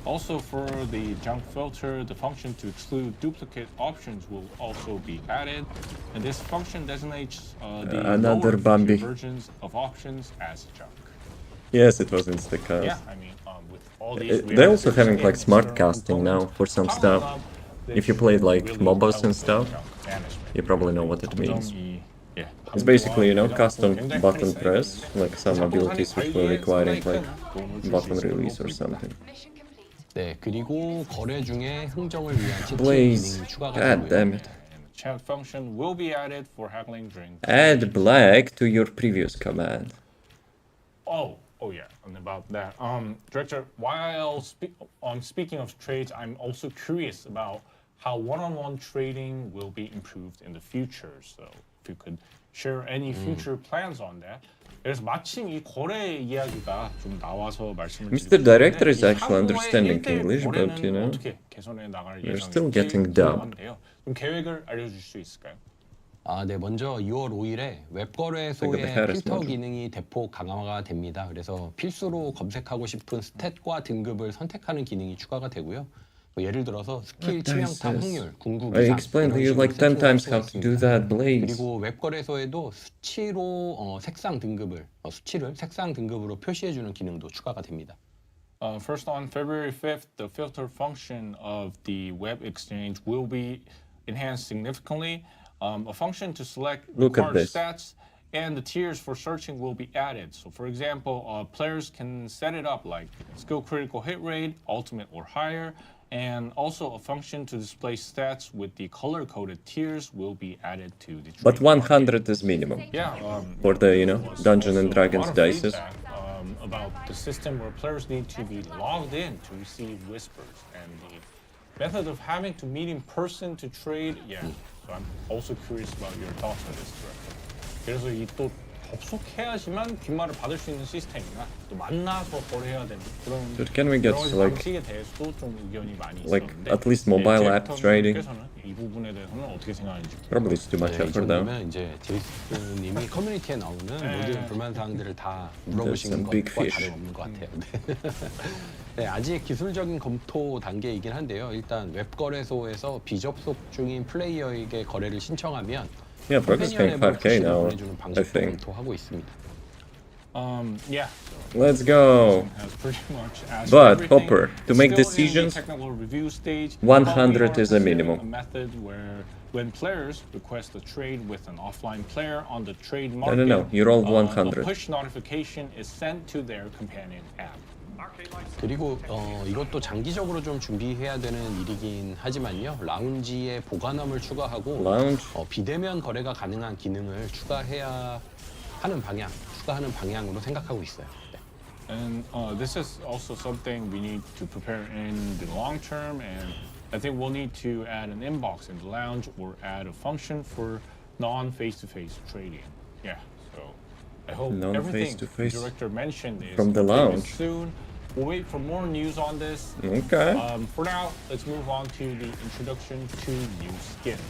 Also, for the junk filter, the function to exclude duplicate options will also be added, and this function designates the Another lower Bambi. feature versions of options as junk. Yes, it was instacast. Yeah, I mean, with all these, They're also reactors having and like smart external casting now components for some powered stuff. up, this If you played like really MOBAs helps and with stuff, junk management. you probably know what it means. 예, It's basically, custom 굉장히 button 편리해요. press, like some abilities which will require like 도움을 줄수 button 있을 release or 거고. something. 네, 그리고 거래 중에 흥정을 위한 채팅 Blaze, 기능이 추가가 god 되고요. damn it. And the chat function will be added for haggling during. Add black to your previous command. Oh yeah, and about that. Director, while speaking of trades, I'm also curious about how one-on-one trading will be improved in the future. So if you could share any future plans on that. 그래서 마침 이 거래 이야기가 좀 나와서 말씀을 Mr. 드리고 Director is 싶은데 이 actually 향후의 understanding 일대일 English, but, 거래는 you know, 어떻게 개선해 나갈 we're 예정인지 still getting dubbed. 궁금한데요. 좀 계획을 알려주실 수 있을까요? 네, 먼저 2월 5일에 Think of the 웹거래소의 hardest 필터 module. 기능이 대폭 강화가 됩니다. 그래서 필수로 검색하고 싶은 스탯과 등급을 선택하는 기능이 추가가 되고요. 뭐 예를 들어서 스킬 What 치명타 dice is? 확률, 궁극 I 이상 explained to 이런 you 식으로 like 10 세팅을 할 times 수가 how to do 있습니다. that, Blaze. 그리고 웹거래소에도 수치로 색상 등급을 수치를 색상 등급으로 표시해주는 기능도 추가가 됩니다. First, on February 5th, the filter function of the web exchange will be enhanced significantly. A function to select Look at required this. stats and the tiers for searching will be added. So, for example, players can set it up like skill critical hit rate, ultimate or higher, and also a function to display stats with the color-coded tiers will be added to the But trade market. 100 is minimum. Yeah, For the, there was Dungeons and also Dragons a lot of dices. feedback, about the system where players need to be logged in to receive whispers, and the method of having to meet in person to trade. Yeah, so I'm also curious about your thoughts on this, Director. 그래서 이 또 접속해야지만 귓말을 받을 수 있는 시스템이나 또 만나서 거래해야 되는 그런 Dude, can we get 여러 가지 like 방식에 대해서도 좀 의견이 많이 like 있었는데 at least mobile app trading? 이 부분에 대해서는 어떻게 생각하는지. Probably it's too much 이 effort though. 정도면 이제 제이슨님이 커뮤니티에 나오는 모든 불만 사항들을 다 물어보신 some big 것과 fish. 다름없는 것 같아요. 네, 아직 기술적인 검토 단계이긴 한데요. 일단 웹거래소에서 비접속 중인 플레이어에게 거래를 신청하면 Yeah, Brock is paying 5k now, 보내주는 I 방식도 think. 검토하고 있습니다. Yeah. Let's go. Has pretty much asked But, everything. Hopper, to make Still in the decisions, technical review stage, 100 but we are is a considering minimum. A method where when players request a trade with an offline player on the trade I market, don't know, you rolled a 100. push notification is sent to their companion app. 그리고 이것도 장기적으로 좀 준비해야 되는 일이긴 하지만요. 라운지에 보관함을 추가하고 Lounge. 비대면 거래가 가능한 기능을 추가하는 방향으로 생각하고 있어요. 네. And this is also something we need to prepare in the long term, and I think we'll need to add an inbox in the lounge or add a function for non-face-to-face trading. Yeah, so I hope everything the Non-face-to-face director mentioned is from the completed lounge. soon. We'll wait for more news on this. Okay. For now, let's move on to the introduction to new skins.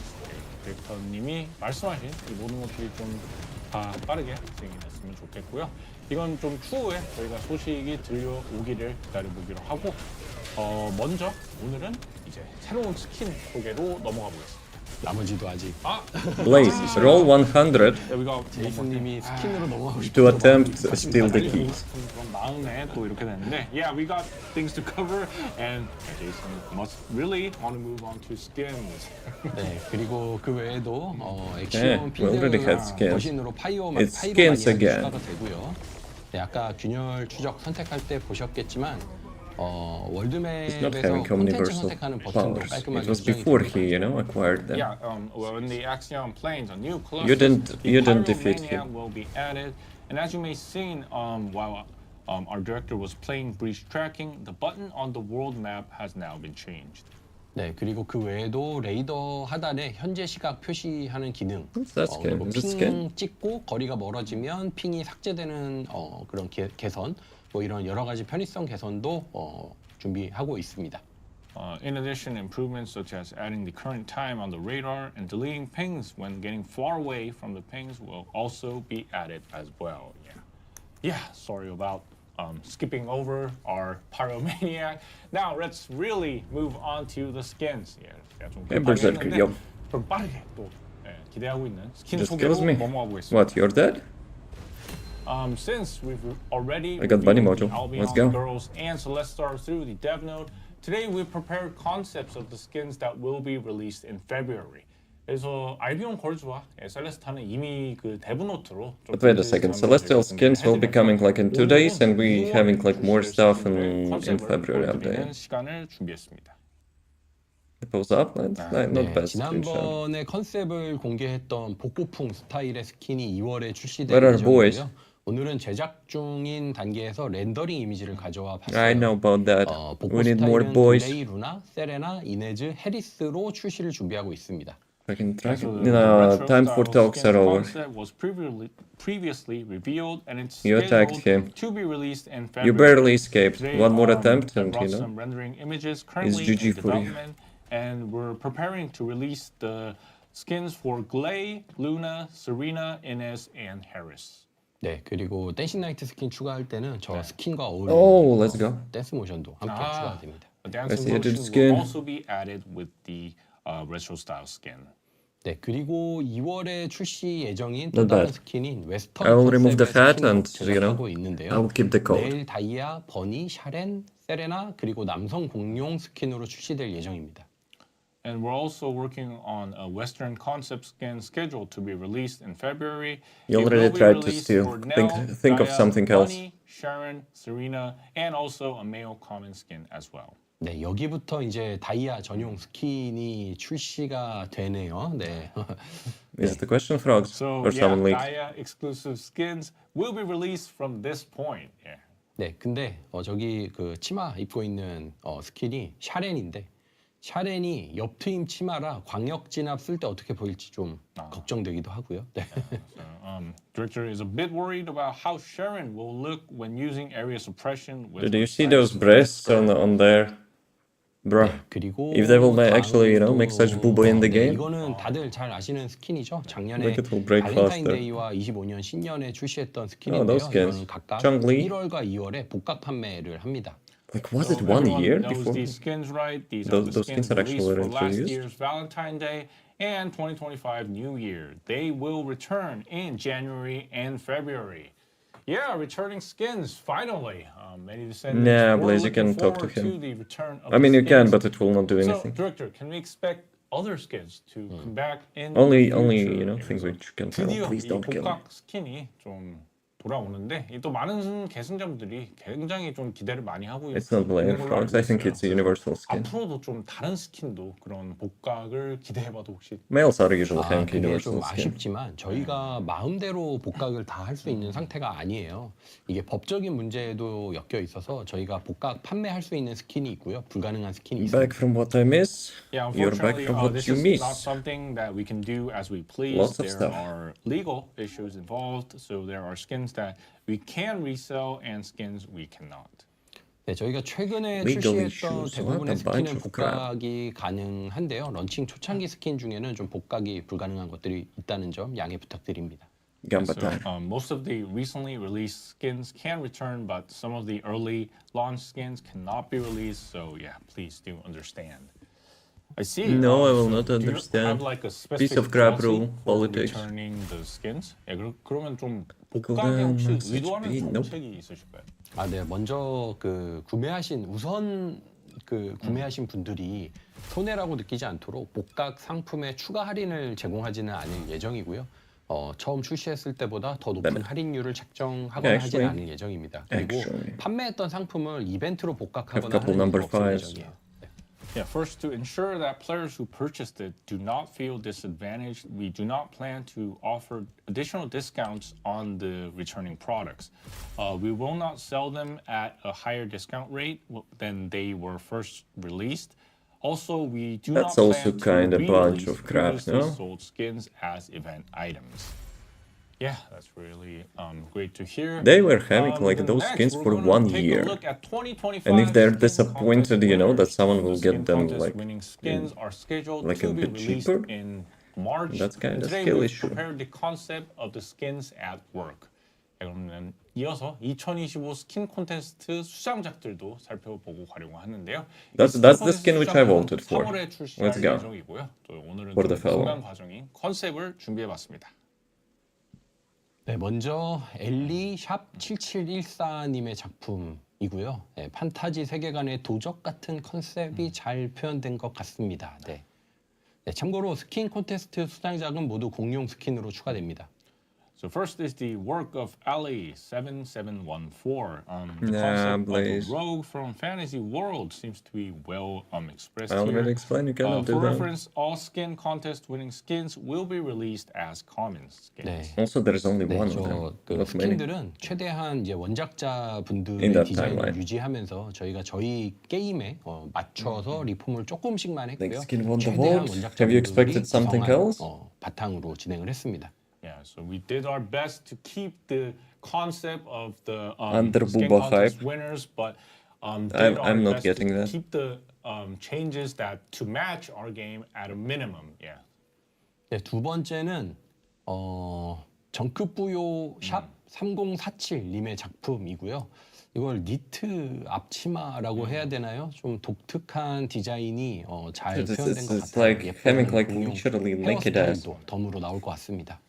디렉터님이 말씀하신 이 모든 것들이 좀 다 빠르게 진행이 됐으면 좋겠고요. 이건 좀 추후에 저희가 소식이 들려오기를 기다려보기로 하고 먼저 오늘은 이제 새로운 스킨 소개로 넘어가 보겠습니다. 나머지도 아직 Blaze, roll 100 Yeah, we got 제이슨님이 스킨으로 넘어가고 to 싶어서 attempt to steal the keys. 그런 마음에 또 이렇게 됐는데, yeah, we got things to cover, and Jason must really want to move on to skins. 네, 그리고 그 외에도 Yeah, 액션 we already had 필드 skins. 머신으로 파이어 It's 마니아 skins again. 추가가 되고요. 네, 아까 균열 추적 선택할 때 보셨겠지만 Not 월드맵에서 having 콘텐츠 omniversal 선택하는 버튼도 powers. 깔끔하게 It was 수정이 before 됩니다. he, acquired them. Yeah, when the Axion planes, a new colossus, You didn't the defeat Pyromaniac him. will be added. And as you may have seen, while our director was playing breach tracking, the button on the world map has now been changed. 네, 그리고 그 외에도 레이더 하단에 현재 시각 표시하는 기능, What's that skin? 그리고 Is it 핑 skin? 찍고 거리가 멀어지면 핑이 삭제되는 그런 개선, 뭐 이런 여러 가지 편의성 개선도 준비하고 있습니다. In addition, improvements such as adding the current time on the radar and deleting pings when getting far away from the pings will also be added as well. Yeah, sorry about skipping over our Pyromaniac. Now let's really move on to the skins. 제가 좀 Hey, Berserker, 급하게 yo. 했는데 좀 빠르게 또 기대하고 있는 스킨 Just 소개로 kills me. 넘어가 보겠습니다. What, you're dead? Since we've already I got bunny reviewed module. the Albion Let's go. Girls and Celestar through the dev node, today we've prepared concepts of the skins that will be released in February. 그래서 알비온 걸즈와 셀레스타는 이미 그 데브노트로 좀 But wait a second, Celestial skins will be coming like in 2 days and we having like more stuff in February update. 시간을 준비했습니다. It goes up, not bad screenshot. 지난번에 컨셉을 공개했던 복고풍 스타일의 스킨이 2월에 출시될 Where are boys? 예정이고요. 오늘은 제작 중인 단계에서 렌더링 이미지를 가져와 봤어요. I know about that. 복고 We need more 스타일은 boys. 그레이, 루나, 세레나, 이네즈, 해리스로 출시를 준비하고 있습니다. Fucking track it. Retro Time for style talks skins are over. concept was previously revealed, and it's You attacked scheduled him. to be released in February. You barely escaped. Today, One more attempt I and brought some rendering images currently GG in for you. development, and we're preparing to release the skins for Glay, Luna, Serena, Inez, and Harris. 네, 그리고 댄싱 나이트 스킨 추가할 때는 저 스킨과 어울리는 Oh, let's go. 댄스 모션도 함께 추가됩니다. A dancing I see a good motion skin. will also be added with the retro style skin. 네, 그리고 2월에 출시 예정인 또 Not 다른 bad. 스킨인 웨스턴 I will remove the 컨셉의 fat 스킨도 and, 제작하고 I 있는데요. will keep the code. 내일 다이아, 버니, 샤렌, 세레나 그리고 남성 공룡 스킨으로 출시될 예정입니다. And we're also working on a Western concept skin scheduled to be released in February. You It already will be tried to released steal. for Nell, Think of Gaia, something else. Bunny, Sharon, Serena, and also a male common skin as well. 네, 여기부터 이제 다이아 전용 스킨이 출시가 되네요. 네. Is it the question frogs So or yeah, someone leaked? Gaia exclusive skins will be released from this point. Yeah. 네, 근데 저기 그 치마 입고 있는 스킨이 샤렌인데 샤렌이 옆트임 치마라 광역 진압 쓸 때 어떻게 보일지 좀 걱정되기도 하고요. 네. Director is a bit worried about how Sharon will look when using area suppression. With Do you her see size those small breasts skirt. on there? Bruh. 네, 그리고 If they will actually, 다음 make such boobo in the 네, game. 이거는 다들 잘 아시는 스킨이죠. 작년에 Like it will break 발렌타인데이와 25년 신년에 출시했던 스킨인데요. those skins. 이거는 각각 Chun-Li. 1월과 2월에 복각 판매를 합니다. Like, was So it 1 everyone year knows before? these skins, right? These are the Those skins skins are actually released for last introduced? year's Valentine's Day and 2025 New Year. They will return in January and February. Yeah, returning skins finally. Many descendants Nah, were Blaze, you looking can talk to forward him. the return of I mean, the you can, skins. but it will not do So, anything. director, can we expect other skins to come back in Only, the future? things which you can tell. 드디어 Please 이 don't kill him. 복각 스킨이 좀 돌아오는데 또 많은 계승자분들이 굉장히 좀 기대를 많이 하고 It's not Blaze 있는 걸로 frogs. 알고 I think 있어요. it's a universal skin. 앞으로도 좀 다른 스킨도 그런 복각을 기대해봐도 혹시 Males are usually having 그게 universal 좀 skin. 아쉽지만 저희가 마음대로 복각을 다 할 수 있는 상태가 아니에요. 이게 법적인 문제에도 엮여 있어서 저희가 복각 판매할 수 있는 스킨이 있고요. 불가능한 스킨이 있습니다. Back from what I miss. Yeah, You're back unfortunately, from what this you is miss. not something that we can do as we please. Lots of There stuff. are legal issues involved, so there are skins that we can resell and skins we cannot. 네, 저희가 최근에 Legal 출시했던 issues. 대부분의 What a bunch 스킨은 of crap. 복각이 가능한데요. 런칭 초창기 스킨 중에는 좀 복각이 불가능한 것들이 있다는 점 양해 부탁드립니다. Gamba So, time. most of the recently released skins can return, but some of the early launch skins cannot be released. So yeah, please do understand. I see. No, I will so not do you understand. have like a Piece specific of crap policy rule, for politics. returning the skins? 예, 그러면 좀 복각에 그거는 혹시 such 의도하는 be- nope. 정책이 있으실까요? 아, 네. 먼저 그 구매하신 분들이 손해라고 느끼지 않도록 복각 상품에 추가 할인을 제공하지는 않을 예정이고요. 처음 출시했을 때보다 더 높은 네. 할인율을 책정하거나 하지는 Actually- 않을 예정입니다. 그리고 actually. 판매했던 상품을 이벤트로 복각하거나 couple 하는 number 일도 없을 fives. 예정이에요. 네. Yeah, first, to ensure that players who purchased it do not feel disadvantaged, we do not plan to offer additional discounts on the returning products. We will not sell them at a higher discount rate than they were first released. Also, we do That's not also plan to kinda bunch re-release of crap, previously no? sold skins as event items. Yeah, that's really great to hear. They were having like Then those next, skins we're for gonna 1 take a year. look at 2025 And if they're skin disappointed, contest that winners. someone The will skin get them contest like winning skins are scheduled like to a be bit released cheaper. in March. That's kinda Today skill we issue. prepared the concept of the skins at work. 그러면 이어서 2025 스킨 콘테스트 수상작들도 살펴보고 가려고 하는데요. That's the skin which I voted for. 3월에 출시할 Let's go. 예정이고요. 또 오늘은 For the 좀 fellow. 중간 과정인 컨셉을 준비해봤습니다. 네, 먼저 엘리 샵 7714님의 작품이고요. 네, 판타지 세계관의 도적 같은 컨셉이 잘 표현된 것 같습니다. 네. 네, 참고로 스킨 콘테스트 수상작은 모두 공룡 스킨으로 추가됩니다. So first is the work of Ali 7714. The Nah, concept Blaze. of a rogue from fantasy world seems to be well expressed I already here. explained you cannot For do that. reference, all skin contest winning skins will be released as common skins. 네. Also, there is only 네, one of them. 그 Not many. 스킨들은 최대한 이제 원작자 In 분들의 that 디자인을 timeline. 유지하면서 저희가 저희 게임에 맞춰서 리폼을 조금씩만 했고요. Think skin won the 최대한 vote? 원작자 Have you 분들이 expected something 구성한, else? 바탕으로 진행을 했습니다. Yeah, so we did our best to keep the concept of the Under skin Booba contest hype. winners, but did I'm our not best getting to that. keep the changes that to match our game at a minimum. Yeah. 네, 두 번째는 정크뿌요 샵 3047님의 작품이고요. 이걸 니트 앞치마라고 해야 되나요? 좀 독특한 디자인이 잘 This 표현된 것 is 같아요. like having like 공용 literally naked ass. 헤어스타일도 덤으로 나올 것 같습니다.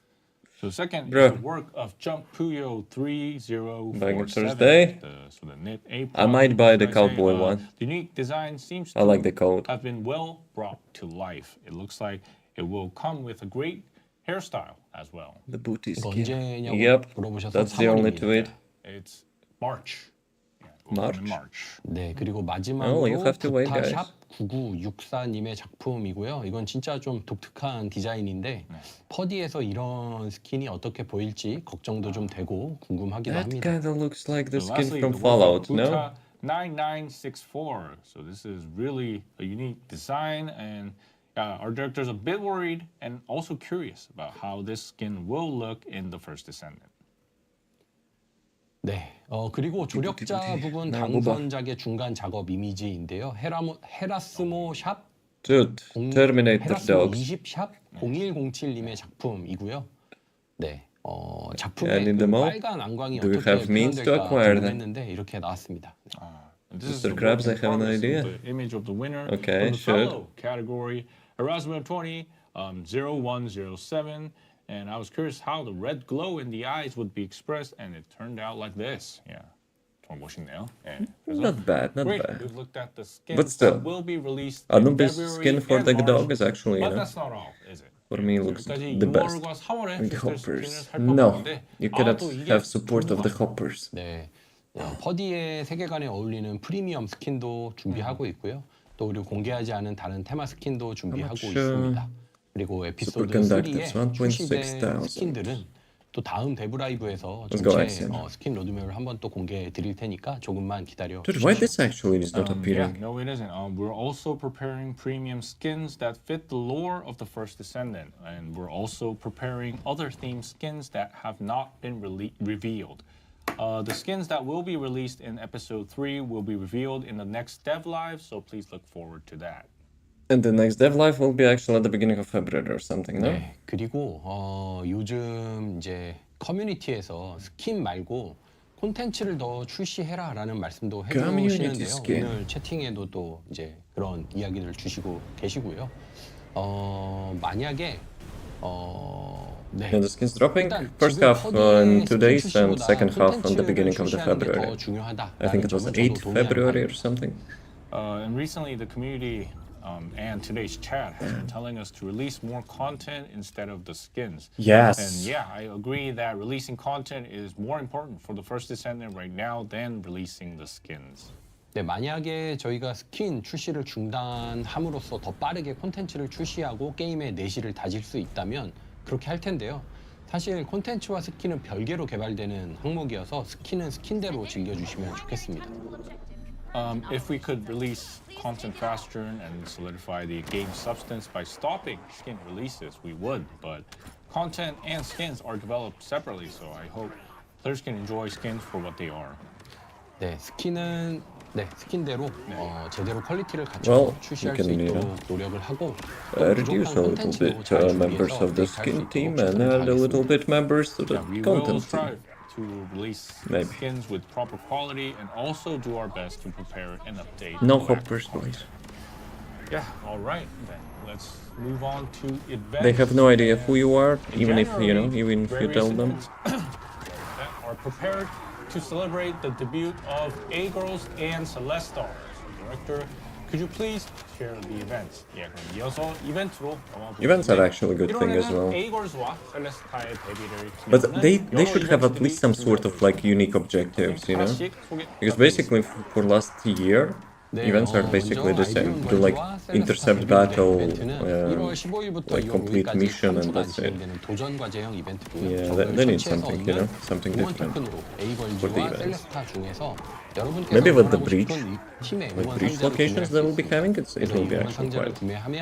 So second Bruh. is the work of Jump Puyo Buying it 3047. Thursday? So the knit apron. I might buy the Should I say, cowboy one. The unique design seems I to like the coat. have been well brought to life. It looks like it will come with a great hairstyle as well. The booty 이거 skin. 언제냐고 Yep, 물어보셔서 that's the only 3월입니다. tweet. It's March. Yeah, it will come in March. 네, 그리고 Oh, 마지막으로 you have to wait, guys. 부타샵 9964님의 작품이고요. 이건 진짜 좀 독특한 디자인인데 퍼디에서 이런 스킨이 어떻게 보일지 걱정도 좀 되고 궁금하기도 That 합니다. kind of looks like the So skin lastly, from the work of Fallout, no? Buta 9964. So this is really a unique design, and our director's a bit worried and also curious about how this skin will look in the first Descendant. 네, 그리고 조력자 부분 나 뭐 봐. 당선작의 중간 작업 이미지인데요. 헤라스모 샵 Dude, Terminator 헤라스모 dogs. 20 샵 0107님의 작품이고요. 네, Yeah, I 작품의 need 그 them all. 빨간 안광이 Do you 어떻게 have means to 표현될까 acquire them? 궁금했는데 이렇게 나왔습니다. And this is Mr. the Krabs, work in I have an progress of idea. The image of the winner Okay, from the should. fellow category, Erasmus 20 0107. And I was curious how the red glow in the eyes would be expressed, and it turned out like this. Yeah, 정말 멋있네요. 예. 그래서 Not bad, not great. bad. We've looked at the skins But still, that will be released I in know this February skin for and the March, dog is actually, you but know, that's not all, is it? for me looks 여기까지 the best. 6월과 4월에 And the 필터 hoppers. 스킨을 No, 살펴봤는데 you cannot 또 이게 have support of the 궁금하다. hoppers. 네, 퍼디의 세계관에 어울리는 프리미엄 스킨도 준비하고 있고요. 또 우리 공개하지 않은 다른 테마 스킨도 준비하고 much, 있습니다. 그리고 에피소드 Superconductors, 3의 1.6 출시된 thousand. 스킨들은 또 다음 데브라이브에서 Let's go, 전체 Axel. 스킨 로드맵을 한번 또 공개해 드릴 테니까 조금만 기다려 Dude, 주십시오. why this actually is not Yeah, appearing? no, it isn't. We're also preparing premium skins that fit the lore of the first Descendant, and we're also preparing other themed skins that have not been revealed. The skins that will be released in episode 3 will be revealed in the next dev live, so please look forward to that. And the next dev live will be actually at the beginning of February or something, no? 네, 그리고 요즘 이제 커뮤니티에서 스킨 말고 콘텐츠를 더 출시해라라는 말씀도 Community 해주시는데요. skin. 오늘 채팅에도 또 이제 그런 이야기를 주시고 계시고요. 만약에 네. And the skins dropping? 일단 First 지금 half in 퍼디의 2 스킨 days and 출시보다 second half on the 콘텐츠를 beginning of the 출시하는 게 February. 더 중요하다라는 I think it was 점은 8th 저도 February 동의하는 or something. And recently, the community and today's chat has been telling us to release more content instead of the skins. Yes. And yeah, I agree that releasing content is more important for the first Descendant right now than releasing the skins. 네, 만약에 저희가 스킨 출시를 중단함으로써 더 빠르게 콘텐츠를 출시하고 게임의 내실을 다질 수 있다면 그렇게 할 텐데요. 사실 콘텐츠와 스킨은 별개로 개발되는 항목이어서 스킨은 스킨대로 즐겨주시면 좋겠습니다. If we could release content faster and solidify the game substance by stopping skin releases, we would. But content and skins are developed separately, so I hope players can enjoy skins for what they are. 네, 스킨은 스킨대로 제대로 퀄리티를 갖춰서 Well, 출시할 you 수 can, 있도록 노력을 하고 또 Reduce 부족한 a little 콘텐츠도 bit 잘 members 준비해서 of the 데이트할 수 skin 있도록 team and 최선을 add a little 다하겠습니다. bit members to the Yeah, we will content team. strive to release Maybe. skins with proper quality and also do our best to prepare and update. No the lack of hoppers, content. please. Yeah, all right then. Let's move on to events. They have no idea who you are, In even if you know, January, even if you various tell them. events that are prepared to celebrate the debut of A-Girls and Celestar. Director, could you please share the events? 예, 그럼 이어서 이벤트로 넘어가 Events are 보겠습니다. actually a good thing as well. A-Girls와 셀레스타의 데뷔를 But 기념하는 they 여러 should have at least some sort of like unique objectives, you know? 하나씩 소개 Because basically for last year, 네, events are basically the same. Do like intercept battle, like complete mission and that's it. 도전 과제형 이벤트고요. Yeah, 적을 they need 처치해서 something, you know, 얻는 something 응원 different 토큰으로 for the A걸즈와 events. 셀레스타 중에서 여러분께서 Maybe with the 응원하고 breach, 싶은 팀의 With 응원 breach 상자를 locations 구매할 that 수 will be 있습니다. coming, it 그래서 will 이 be 응원 actually 상자를 quite. 구매하면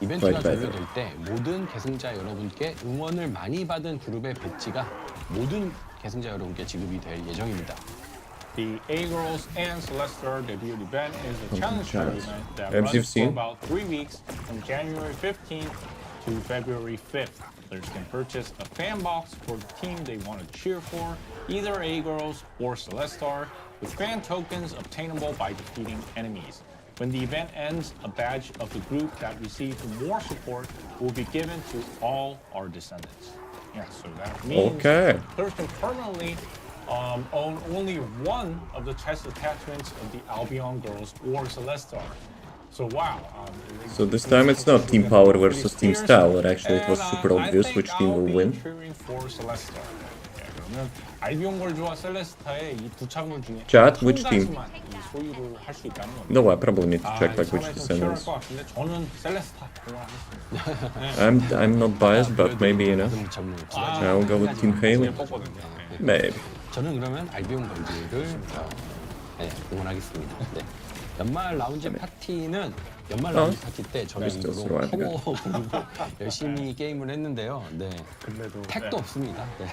이벤트가 quite better. 종료될 때 모든 계승자 여러분께 응원을 많이 받은 그룹의 배지가 모든 계승자 여러분께 지급이 될 예정입니다. The A-Girls and Celestar debut event is a challenge challenge. event that As runs you've for seen. about 3 weeks from January 15th to February 5th. Players can purchase a fan box for the team they want to cheer for, either A-Girls or Celestar, with fan tokens obtainable by defeating enemies. When the event ends, a badge of the group that received more support will be given to all our Descendants. Yeah, so that means Okay. players can permanently own only one of the chest attachments of the Albion Girls or Celestar. So wow. So this time it's not Team Power versus Team Style, and actually it was super obvious which team will win. 알비온 걸즈와 셀레스타의 이 두 창문 중에 Chat, 한 which team? 가지만 이 소유를 할 수 있다는 겁니다. No, I probably need to check like which 처음에 좀 Descendants. 것 같은데 저는 셀레스타 좋아하겠습니다. I'm not biased, but maybe, you know, I'll go with Team Haley. 뽑거든요. Maybe. 저는 그러면 알비온 걸즈를 응원하겠습니다. 네. 연말 라운지 파티는 연말 라운지 파티 때 저는 Still 이거로 surviving. 커버 부르고 열심히 게임을 했는데요. 네. 택도 없습니다. 네.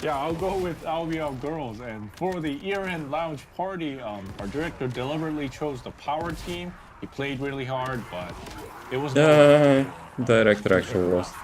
Yeah, I'll go with Albion Girls. And for the year-end lounge party, our director deliberately chose the power team. He played really hard, but it was Director actually lost.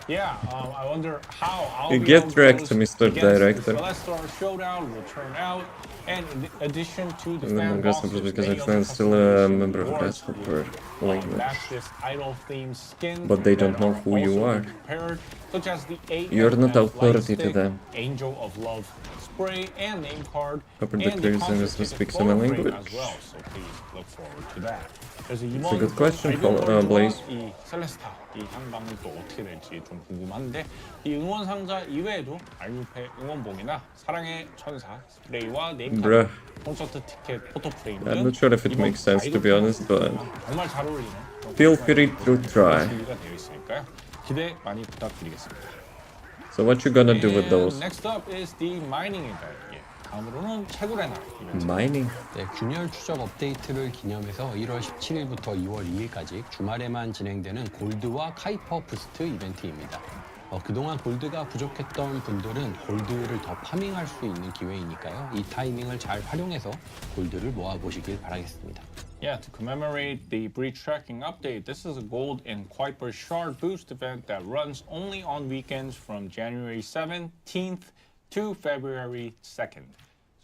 yeah. I wonder how You Albion get wrecked, Girls Mr. against Director. the Celestar showdown will turn out. And in addition to the And then fan guess boxes, because many actually I'm other still a customization member of rewards Grasshopper will, language. match this idol-themed skin But they that don't know are who you also are. prepared, such as the You're not AFF authority light to stick, them. Angel of Love spray and name card, Hope the and the clear concert Descendants will ticket speak some photo frame language. as well. So please look forward to that. 그래서 It's a 이번 good question, 알비온 Blaze. 이 셀레스타 이 향방은 또 어떻게 될지 좀 궁금한데 이 응원 상자 이외에도 알무페 응원봉이나 사랑의 천사 스프레이와 네임카드, Bruh. 콘서트 티켓 포토 프레임 I'm 등 not sure if it 이번 makes sense to be 가이드 honest, but 정말 잘 어울리는 그런 feel free to try. 준비가 되어 있으니까요. 기대 많이 부탁드리겠습니다. So what you gonna do with And those? next up is the mining event. 예, 다음으로는 채굴의 날 이벤트. Mining? 네, 균열 추적 업데이트를 기념해서 1월 17일부터 2월 2일까지 주말에만 진행되는 골드와 카이퍼 부스트 이벤트입니다. 그동안 골드가 부족했던 분들은 골드를 더 파밍할 수 있는 기회이니까요. 이 타이밍을 잘 활용해서 골드를 모아보시길 바라겠습니다. Yeah, to commemorate the breach tracking update, this is a gold and Kuiper shard boost event that runs only on weekends from January 17th to February 2nd.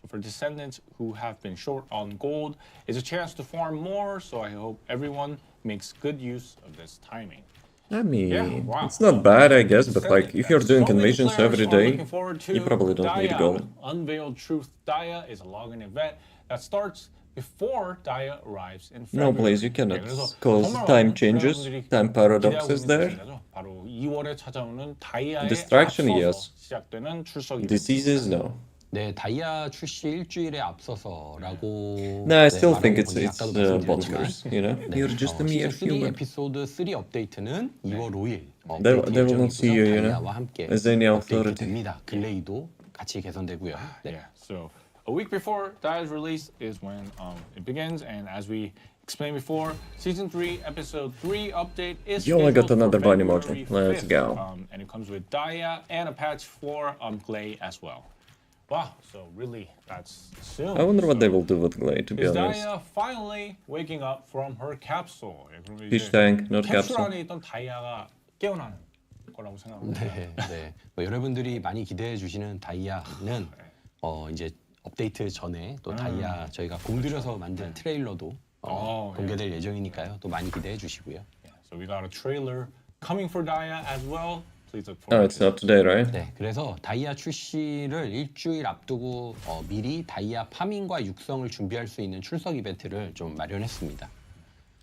So for Descendants who have been short on gold, it's a chance to farm more, so I hope everyone makes good use of this timing. I mean, Yeah, wow. it's not bad, I guess, but like if you're doing So many conventions players every are day, looking forward to you probably don't need Daya. gold. Unveiled Truth Daya is a login event that starts before Daya arrives in No, February. Blaze, you cannot, 그래서 cause 정말 time 많은 changes, 여러분들이 time paradox 기대하고 is 있는 there. 시간이죠. 바로 2월에 찾아오는 다이아에 Distraction, 앞서서 yes. 시작되는 출석 이벤트. Diseases, no. 네, 다이아 출시 일주일에 앞서서라고 No, I still think 말하고 it's 보니 아까도 말씀드렸지만 bonkers, you know? You're just a mere 시즌 3 human. 에피소드 3 업데이트는 2월 5일 They will not see you, you know, 다이아와 함께 as any 업데이트 authority. 됩니다. 글레이도 같이 개선되고요. 네. Yeah, so a week before Daia's release is when it begins, and as we explained before, Season 3, Episode 3 update is Yo, I got scheduled another for bunny February emoji. Let's 5th, go. and it comes with Daia and a patch for Glay as well. Wow, so really, that's soon. I wonder what So they will do with Glade, to be is honest. Daia finally waking up from her capsule? 예, 그러면 Fish 이제 tank, not 캡슐 capsule. 안에 있던 다이아가 깨어나는 거라고 생각합니다. 네, 네. 여러분들이 많이 기대해 주시는 다이아는 이제 업데이트 전에 또 다이아 저희가 공들여서 만든 트레일러도 공개될 예정이니까요. 또 많이 기대해 주시고요. Yeah, so we got a trailer coming for Daia as well. Please look Oh, forward it's to not today, right? 네, 그래서 다이아 출시를 일주일 앞두고 미리 다이아 파밍과 육성을 준비할 수 있는 출석 이벤트를 좀 마련했습니다.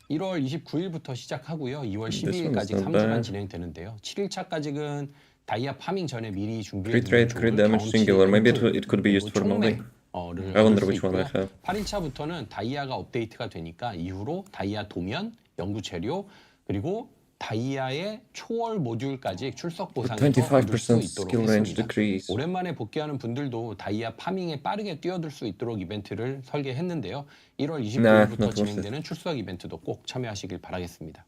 1월 29일부터 시작하고요. 2월 12일까지 not 3주간 bad. 진행되는데요. 7일차까지는 다이아 파밍 전에 미리 준비해 Crit rate, crit damage singular. Maybe it could be used for modding. I wonder which one I have. 8일차부터는 다이아가 업데이트가 되니까 이후로 다이아 도면, 연구 재료, 그리고 다이아의 초월 모듈까지 출석 보상에서 얻을 수 25% 있도록 skill range 했습니다. decrease. 오랜만에 복귀하는 분들도 다이아 파밍에 빠르게 뛰어들 수 있도록 이벤트를 설계했는데요. 1월 Nah, 29일부터 not worth 진행되는 출석 이벤트도 꼭 참여하시길 바라겠습니다.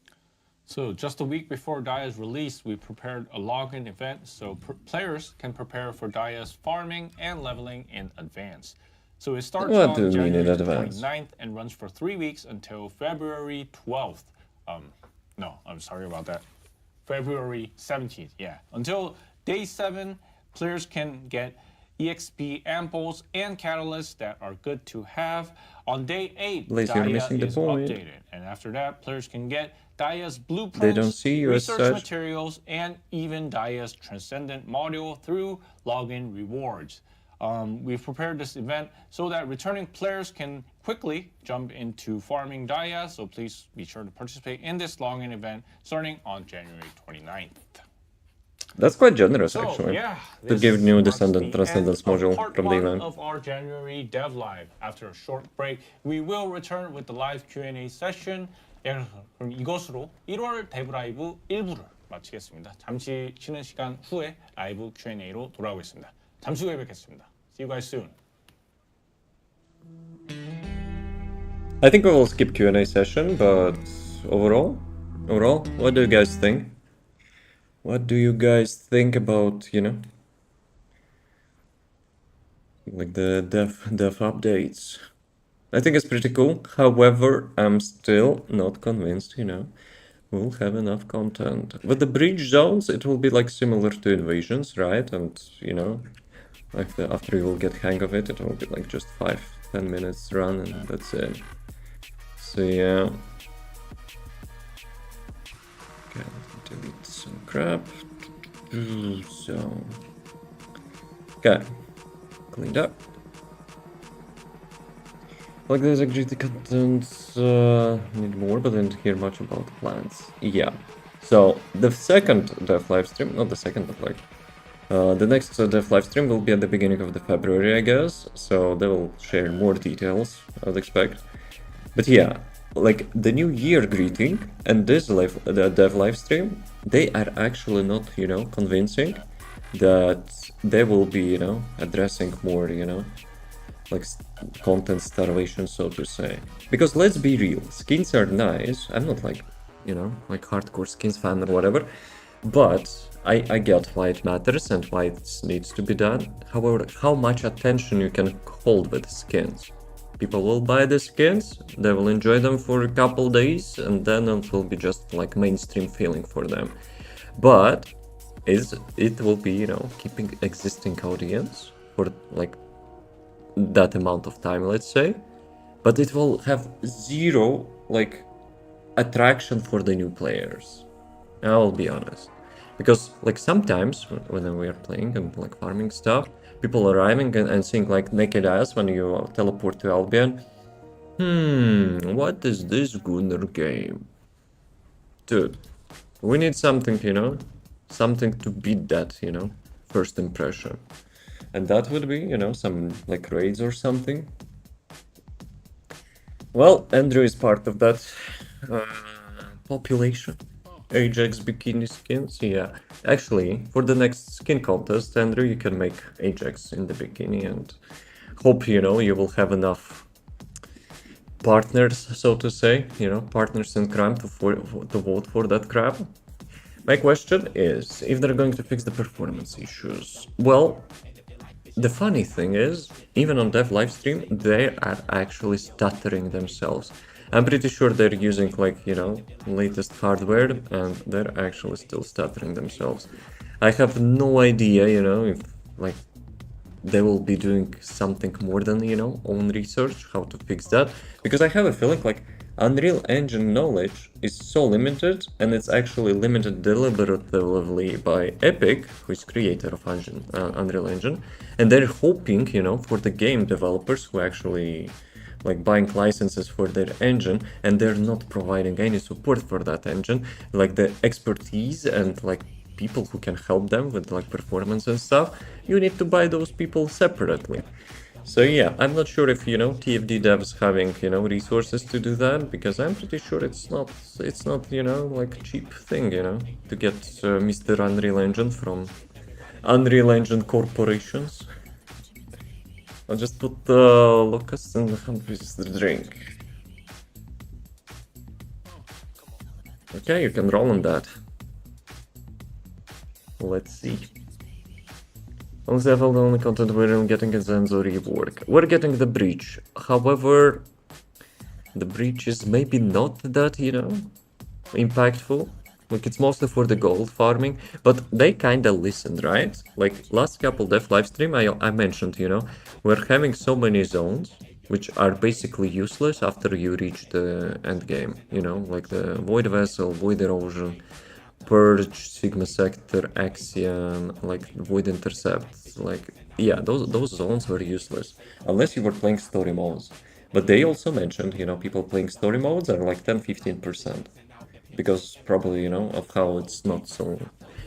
So just a week before Daia's release, we prepared a login event so players can prepare for Daia's farming and leveling in advance. So it starts What do on you mean in January advance? 29th and runs for 3 weeks until February 12th. No, I'm sorry about that. February 17th, yeah. Until day 7, players can get EXP amples and catalysts that are good to have. On day 8, Blaze, you're Dia missing the is point. updated. And after that, players can get Dia's blueprints, They don't see you as research such. materials, and even Dia's Transcendent module through login rewards. We've prepared this event so that returning players can quickly jump into farming Dia, so please be sure to participate in this login event starting on January 29th. That's quite generous, So, actually. yeah, To this give new marks Descendant the Transcendence end of module part from the 1 event. of our January Dev Live. After a short break, we will return with the live Q&A session. 예, 그럼 이것으로 1월 데브 라이브 1부를 마치겠습니다. 잠시 쉬는 시간 후에 라이브 Q&A로 돌아오겠습니다. 잠시 후에 뵙겠습니다. See you guys soon. I think we will skip Q&A session, but overall, what do you guys think? What do you guys think about, you know, like the dev updates? I think it's pretty cool. However, I'm still not convinced, you know, we'll have enough content. With the bridge zones, it will be like similar to invasions, right? And, you know, like after you will get hang of it, it will be like just 5-10 minutes run and that's it. So yeah. Okay, let me delete some crap. So, okay, cleaned up. Like there's actually the content, need more, but I didn't hear much about the plans. Yeah, so the second dev live stream, not the second, but like the next dev live stream will be at the beginning of the February, I guess. So they will share more details, I would expect. But yeah, like the New Year greeting and this the dev live stream, they are actually not, you know, convincing that they will be, you know, addressing more, you know, like content starvation, so to say. Because let's be real, skins are nice. I'm not like, you know, like hardcore skins fan or whatever, but I get why it matters and why it needs to be done. However, how much attention you can hold with skins. People will buy the skins, they will enjoy them for a couple days, and then it will be just like mainstream feeling for them. But it will be, you know, keeping existing audience for like that amount of time, let's say, but it will have zero like attraction for the new players. I'll be honest, because like sometimes when we are playing and like farming stuff, people arriving and seeing like naked ass when you teleport to Albion. What is this Gunnar game? Dude, we need something, you know, something to beat that, you know, first impression. And that would be, you know, some like raids or something. Well, Andrew is part of that population. Ajax bikini skins, yeah. Actually, for the next skin contest, Andrew, you can make Ajax in the bikini and hope, you know, you will have enough partners, so to say, you know, partners in crime to vote for that crap. My question is, if they're going to fix the performance issues, well, the funny thing is, even on dev livestream, they are actually stuttering themselves. I'm pretty sure they're using like, you know, latest hardware and they're actually still stuttering themselves. I have no idea, you know, if like they will be doing something more than, you know, own research, how to fix that. Because I have a feeling like Unreal Engine knowledge is so limited, and it's actually limited deliberately by Epic, who is creator of Unreal Engine, and they're hoping, you know, for the game developers who actually like buying licenses for their engine, and they're not providing any support for that engine, like the expertise and like people who can help them with like performance and stuff. You need to buy those people separately. So yeah, I'm not sure if, you know, TFD devs having, you know, resources to do that, because I'm pretty sure it's not, you know, like a cheap thing, you know, to get Mr. Unreal Engine from Unreal Engine corporations. I'll just put the locusts in the drink. Okay, you can roll on that. Let's see. On the level, the only content we're getting is Enzo rework. We're getting the breach. However, the breach is maybe not that, you know, impactful. Like, it's mostly for the gold farming, but they kinda listened, right? Like, last couple dev livestream, I mentioned, you know, we're having so many zones, which are basically useless after you reach the end game, you know, like the Void Vessel, Void Erosion, Purge, Sigma Sector, Axion, like Void Intercept, like, yeah, those zones were useless, unless you were playing story modes. But they also mentioned, you know, people playing story modes are like 10-15%. Because probably, you know, of how it's not so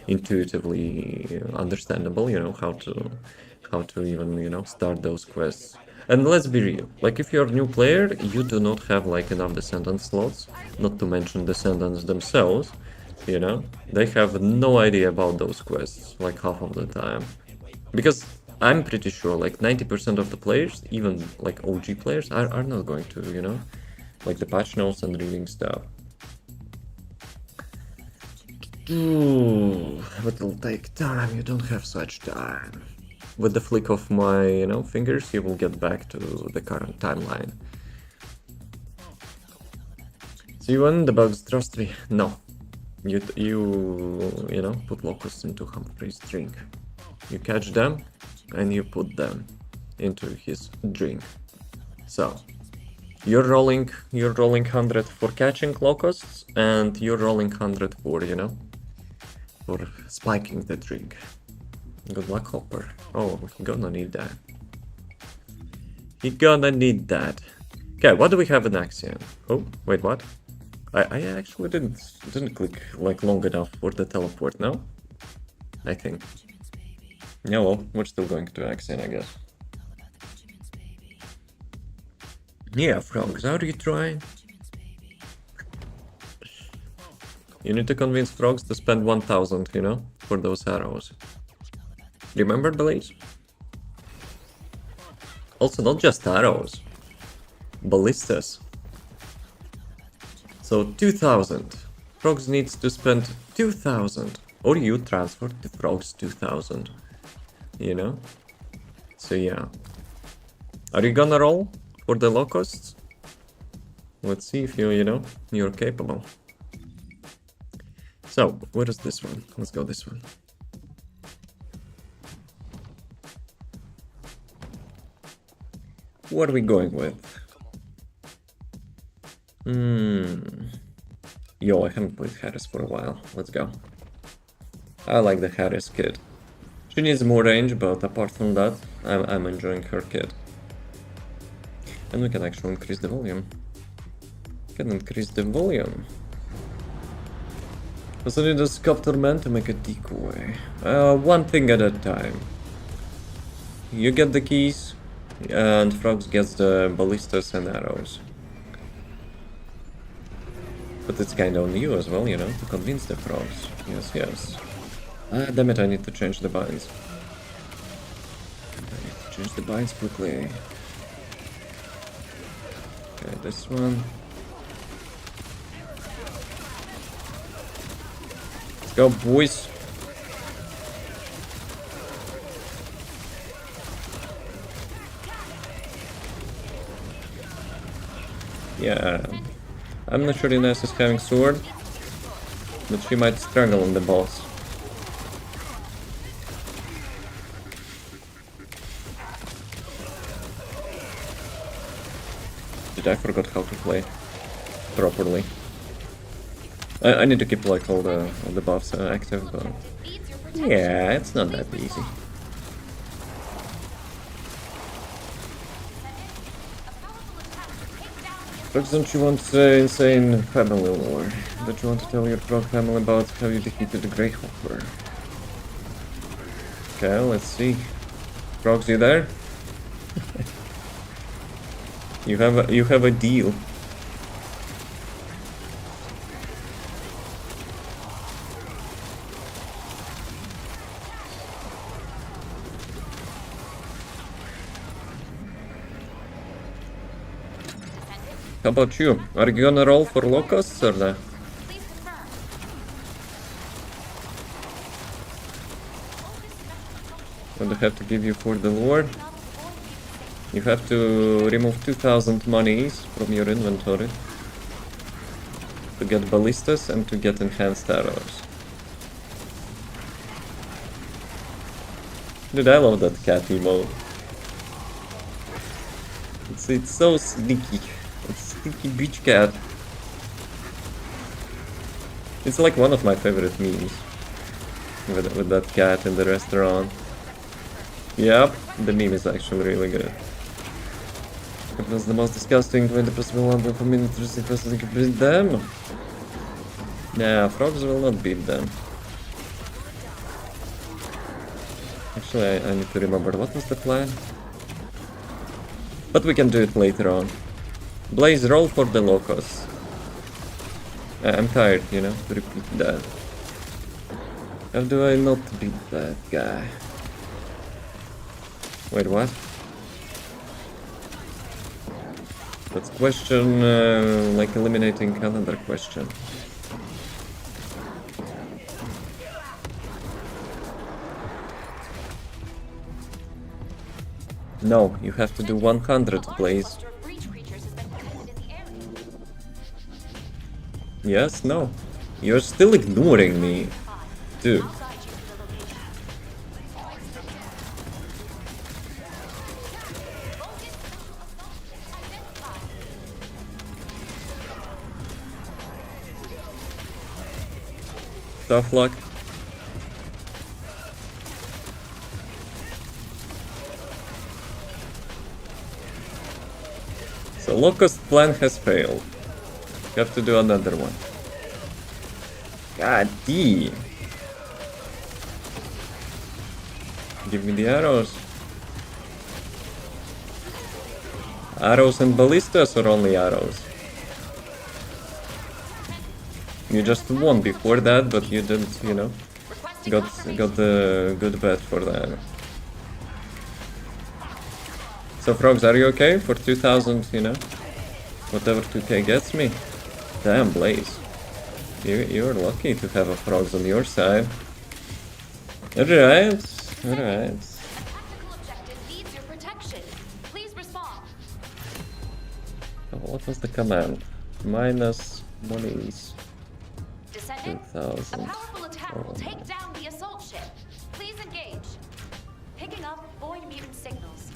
intuitively understandable, you know, how to even, you know, start those quests. And let's be real, like if you're a new player, you do not have like enough Descendant slots, not to mention Descendants themselves, you know, they have no idea about those quests, like half of the time. Because I'm pretty sure like 90% of the players, even like OG players, are not going to, you know, like the patch notes and reading stuff. But it'll take time, you don't have such time. With the flick of my, you know, fingers, you will get back to the current timeline. See when the bugs trust me? No. You know, put locusts into Humphrey's drink. You catch them, and you put them into his drink. So, you're rolling 100 for catching locusts, and you're rolling 100 for, you know, for spiking the drink. Good luck, Hopper. Oh, he gonna need that. He gonna need that. Okay, what do we have in Axion? Oh, wait, what? I actually didn't click like long enough for the teleport, no? I think. Yeah, well, we're still going to Axion, I guess. Yeah, frogs, are you trying? You need to convince frogs to spend 1000, you know, for those arrows. Remember, Blaze? Also, not just arrows. Ballistas. So, 2000. Frogs needs to spend 2000. Or you transfer to frogs 2000. You know? So, yeah. Are you gonna roll for the locusts? Let's see if you know, you're capable. So, where is this one? Let's go this one. What are we going with? Yo, I haven't played Harris for a while. Let's go. I like the Harris kid. She needs more range, but apart from that, I'm enjoying her kid. And we can actually increase the volume. Can increase the volume. Also need a sculptor man to make a decoy. One thing at a time. You get the keys, and Frogs gets the ballistas and arrows. But it's kinda on you as well, you know, to convince the frogs. Yes, yes. Damn it, I need to change the binds. I need to change the binds quickly. Okay, this one. Let's go, boys. Yeah. I'm not sure Ines is having sword, but she might struggle on the boss. I forgot how to play properly. I need to keep like all the buffs active, but yeah, it's not that easy. But don't you want insane family lore? Don't you want to tell your frog family about how you defeated the Grey Hopper? Okay, let's see. Frogs, you there? You have a deal. How about you? Are you gonna roll for locusts or not? What do I have to give you for the lore? You have to remove 2000 monies from your inventory. to get ballistas and to get enhanced arrows. Dude, I love that cat emote. It's so sneaky. It's sneaky beach cat. It's like one of my favorite memes. With that cat in the restaurant. Yep, the meme is actually really good. It was the most disgusting 20 possible number of minutes interesting person to beat them. Nah, frogs will not beat them. Actually, I need to remember what was the plan. But we can do it later on. Blaze, roll for the locusts. I'm tired, you know, to repeat that. How do I not beat that guy? Wait, what? That's question, like eliminating calendar question. No, you have to do 100, Blaze. Yes, no. You're still ignoring me. Dude. Tough luck. So Locust plan has failed. You have to do another one. God damn. Give me the arrows. Arrows and ballistas or only arrows? You just won before that, but you didn't, you know, got the good bet for that. So frogs, are you okay for 2000, you know, whatever 2k gets me? Damn, Blaze. You're lucky to have a frogs on your side. Alright, alright. Oh, what was the command? Minus monies. Descendant, 2000. a powerful attack will take down the assault ship. Please engage. Picking up void mutant signals.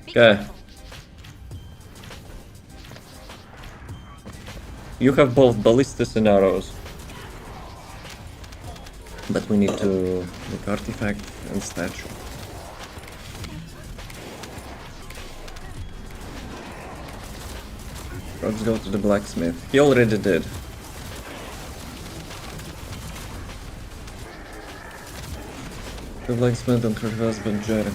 Be Okay. careful. You have both ballistas and arrows. But we need to make artifact and statue. Let's go to the blacksmith. He already did. The blacksmith and her husband Jeremy.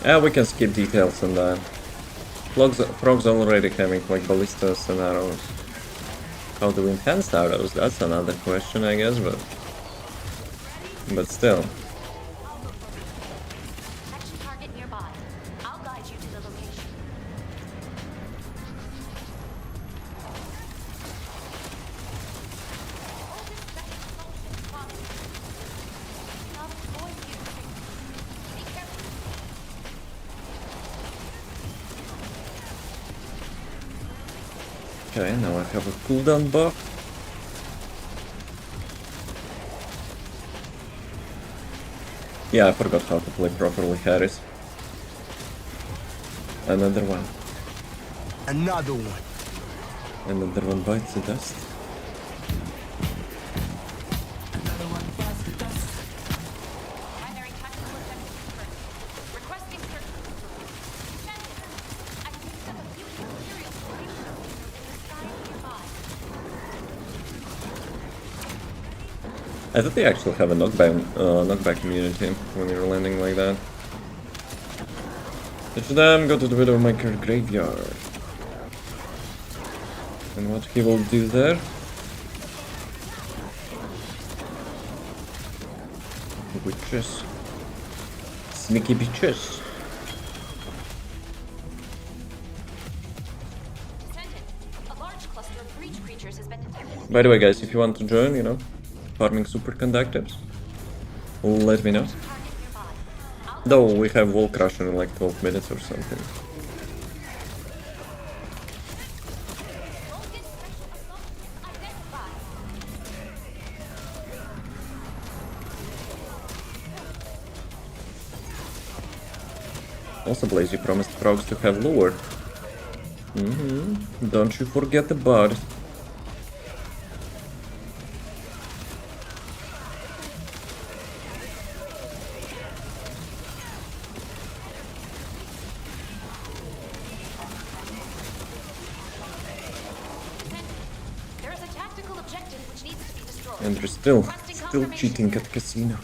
Yeah, we can skip details on that. Frogs already having like ballistas and arrows. How do we enhance arrows? That's another question, I guess, but still. Action target nearby. I'll guide you to the location. Be careful. Okay, now I have a cooldown buff. Yeah, I forgot how to play properly, Harris. Another one. Another one. Another one bites the dust. Primary tactical objective confirmed. Requesting search. I picked up a few material stations in the sky nearby. I thought they actually have a knockback immunity when you're landing like that. Ditch them, go to the Widowmaker graveyard. And what he will do there? Witches. Sneaky bitches. Descendant, a large cluster of breach creatures has been detected. By the way, guys, if you want to join, you know, farming superconductors, let me know. Target nearby. I'll Though we have Wall Crusher in like 12 minutes or something. Focus special assault identified. Also, Blaze, you promised frogs to have lure. Don't you forget about it. There is a tactical objective which needs to be destroyed. And they're still Confirmation. cheating at casino.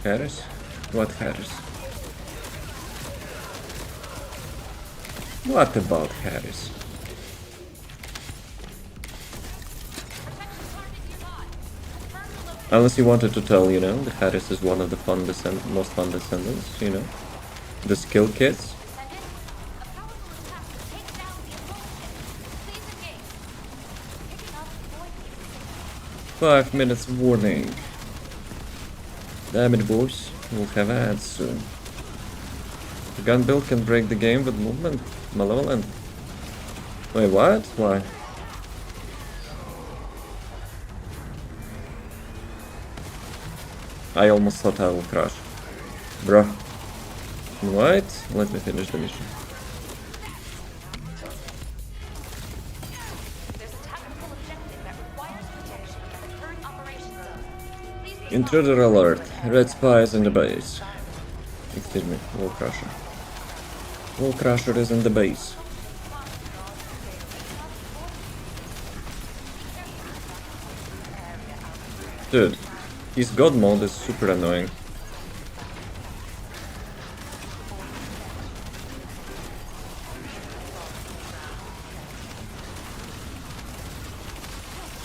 Harris? What Harris? What about Harris? Unless you wanted to tell, you know, that Harris is one of the most fun descendants, you know? The skill kits? Descendant, a powerful attack will take down the assault ship. Please engage. Picking up void mutant signal. 5 minutes warning. Damn it, boys. We'll have ads soon. The gun build can break the game with movement. Malevolent. Wait, what? Why? I almost thought I will crash. Bruh. Right, let me finish the mission. There's a tactical objective that requires protection in the current operation zone. Please respond. Intruder alert. Red spies in the base. Excuse me, Wall Crusher. Wall Crusher is in the base. Dude, his god mode is super annoying.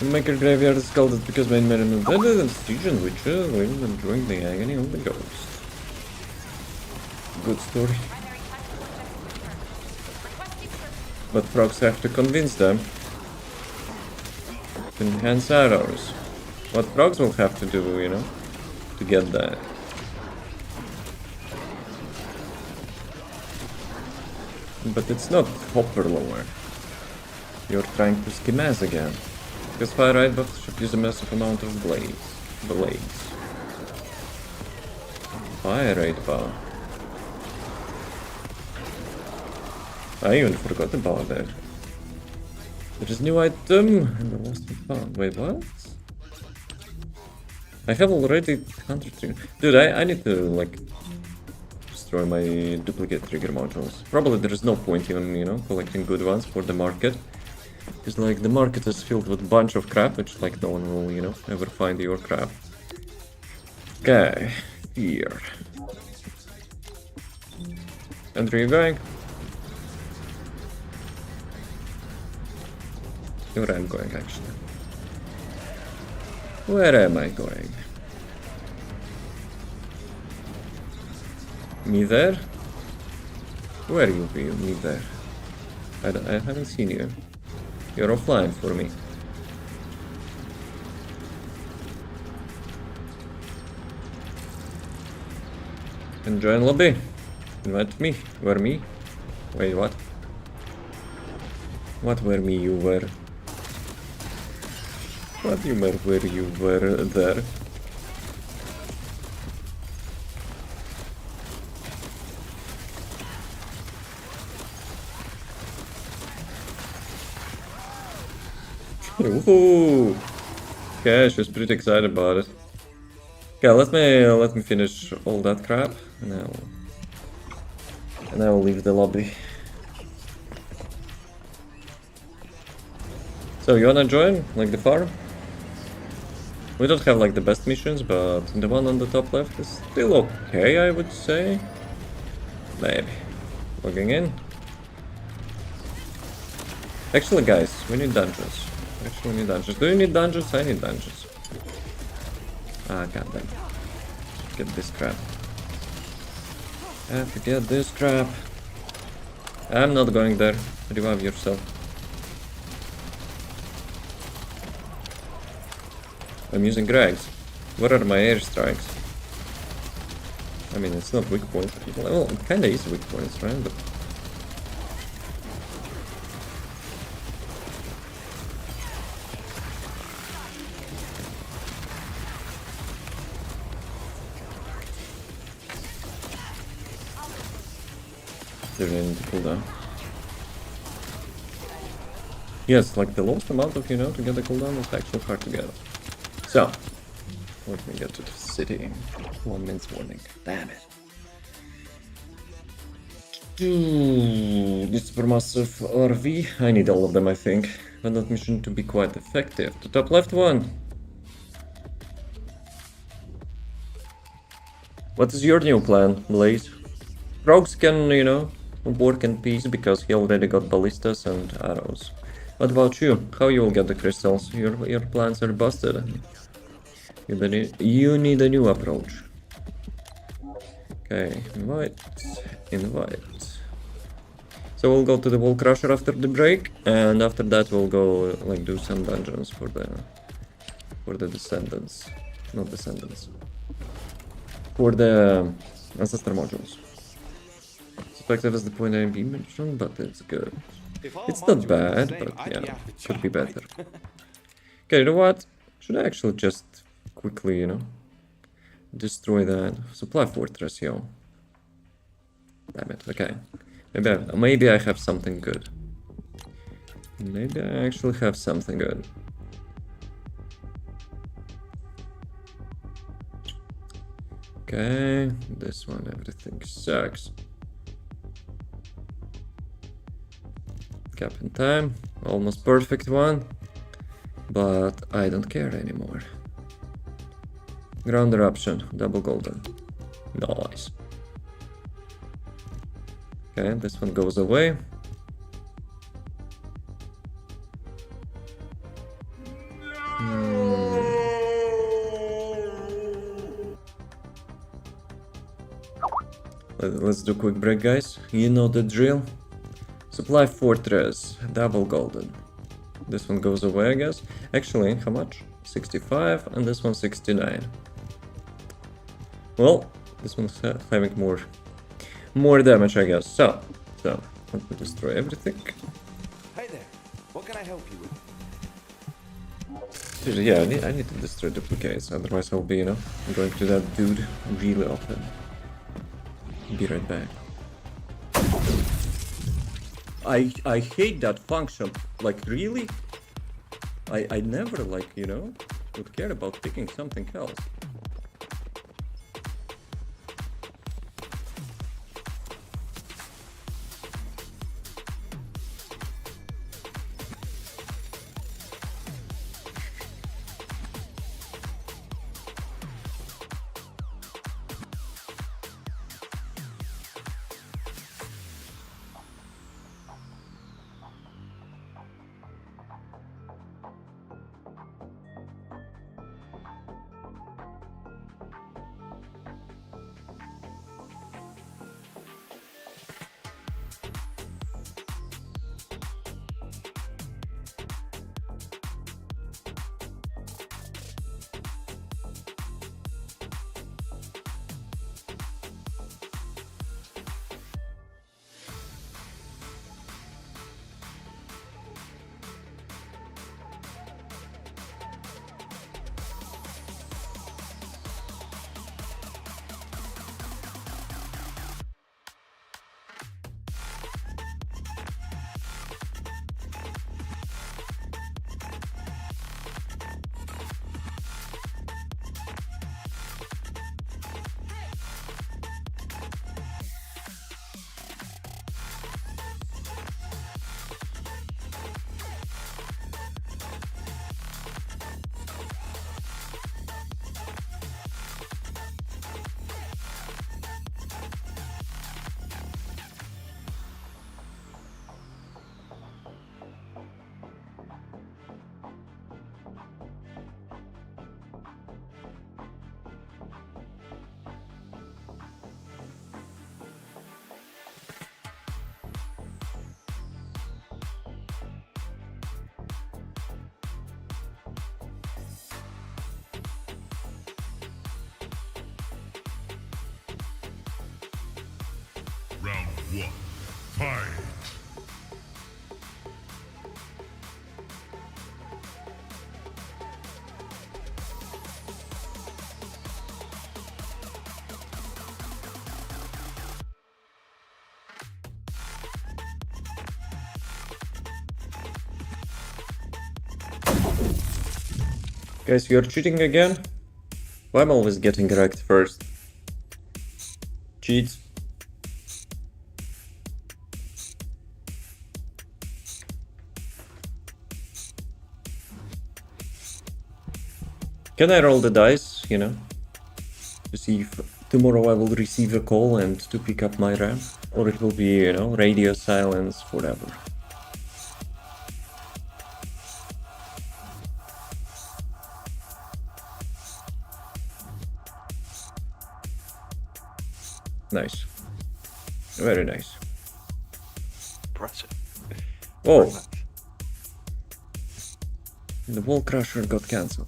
Maker Graveyard is called it because main menu is dead and siege and witches will enjoying the agony of the ghost. Good story. Primary tactical objective confirmed. Requesting search. But procs have to convince them to enhance arrows. What procs will have to do, you know, to get that. But it's not hopper lower. You're trying to schemaz again. Because fire right buffs should use a massive amount of blades. Fire rate bar. I even forgot about that. There is new item and the lost and found. Wait, what? I have already 100 Dude, I need to like destroy my duplicate trigger modules. Probably there is no point even, you know, collecting good ones for the market. Because like the market is filled with a bunch of crap, which like no one will, you know, ever find your crap. Okay, here. And where are you going? Where I'm going actually. Where am I going? Me there? Where you be? Me there? I haven't seen you. You're offline for me. And join lobby. Invite me. Where me? Wait, what? What where me you were? What do you mean where you were there? Woohoo! Okay, she was pretty excited about it. Okay, let me finish all that crap, and I will leave the lobby. So you wanna join, like the farm? We don't have like the best missions, but the one on the top left is still okay, I would say. Maybe. Logging in. Actually, guys, we need dungeons. Actually, we need dungeons. Do you need dungeons? I need dungeons. Ah, goddamn. Get this crap. I have to get this crap. I'm not going there. Revive yourself. I'm using Greg's. What are my airstrikes? I mean, it's not weak points. Well, it kinda is weak points, right? But during the cooldown. Yes, like the lowest amount of, to get the cooldown is actually hard to get. So, let me get to the city. 1 minute's warning. Damn it. This supermassive RV. I need all of them, I think. But that mission to be quite effective. The top left one. What is your new plan, Blaze? Rogues can, work in peace because he already got ballistas and arrows. What about you? How you will get the crystals? Your plans are busted. You need a new approach. Okay, invite. So we'll go to the Wall Crusher after the break, and after that we'll go do some dungeons for the Descendants, not Descendants. For the Ancestor modules. Perspective is the point I mentioned, but it's good. It's not bad, but yeah, could be better. Okay, you know what? Should I actually just quickly, destroy that supply fortress, yo? Damn it. Okay, maybe I have something good. Maybe I actually have something good. Okay, this one, everything sucks. Cap in time, almost perfect one, but I don't care anymore. Ground eruption, double golden. Nice. Okay, this one goes away. Let's do a quick break, guys. You know the drill. Supply fortress, double golden. This one goes away, I guess. Actually, how much? 65, and this one 69. Well, this one's having more damage, I guess. So let me destroy everything. Hey there, what can I help you with? Yeah, I need to destroy duplicates, otherwise I'll be, going to that dude really often. Be right back. I hate that function. Like, really? I never, would care about picking something else. Round 1. Fight! Guys, you're cheating again? Why am I always getting wrecked first? Cheats. Can I roll the dice, you know? To see if tomorrow I will receive a call and to pick up my RAM? Or it will be, you know, radio silence, whatever. Nice. Very nice. Impressive. Oh, Very much. the Wall Crusher got cancelled.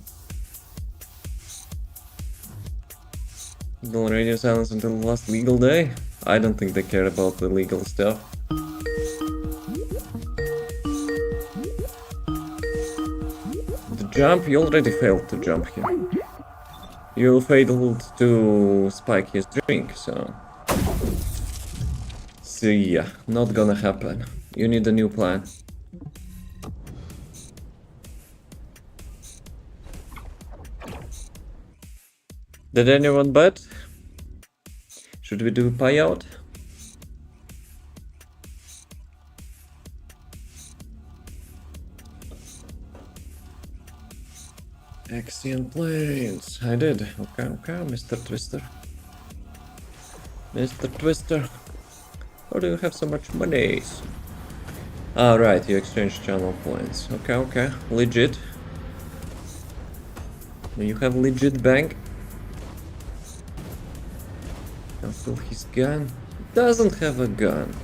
Legal radio silence until the last legal day? I don't think they care about the legal stuff. The jump? You already failed to jump here. You failed to spike his drink, so... See ya. Not gonna happen. You need a new plan. Did anyone bet? Should we do payout? Axion planes. I did. Okay, Mr. Twister. Mr. Twister. How do you have so much money? Ah, right, you exchange channel points. Okay. Legit. You have legit bank. Cancel his gun. Doesn't have a gun.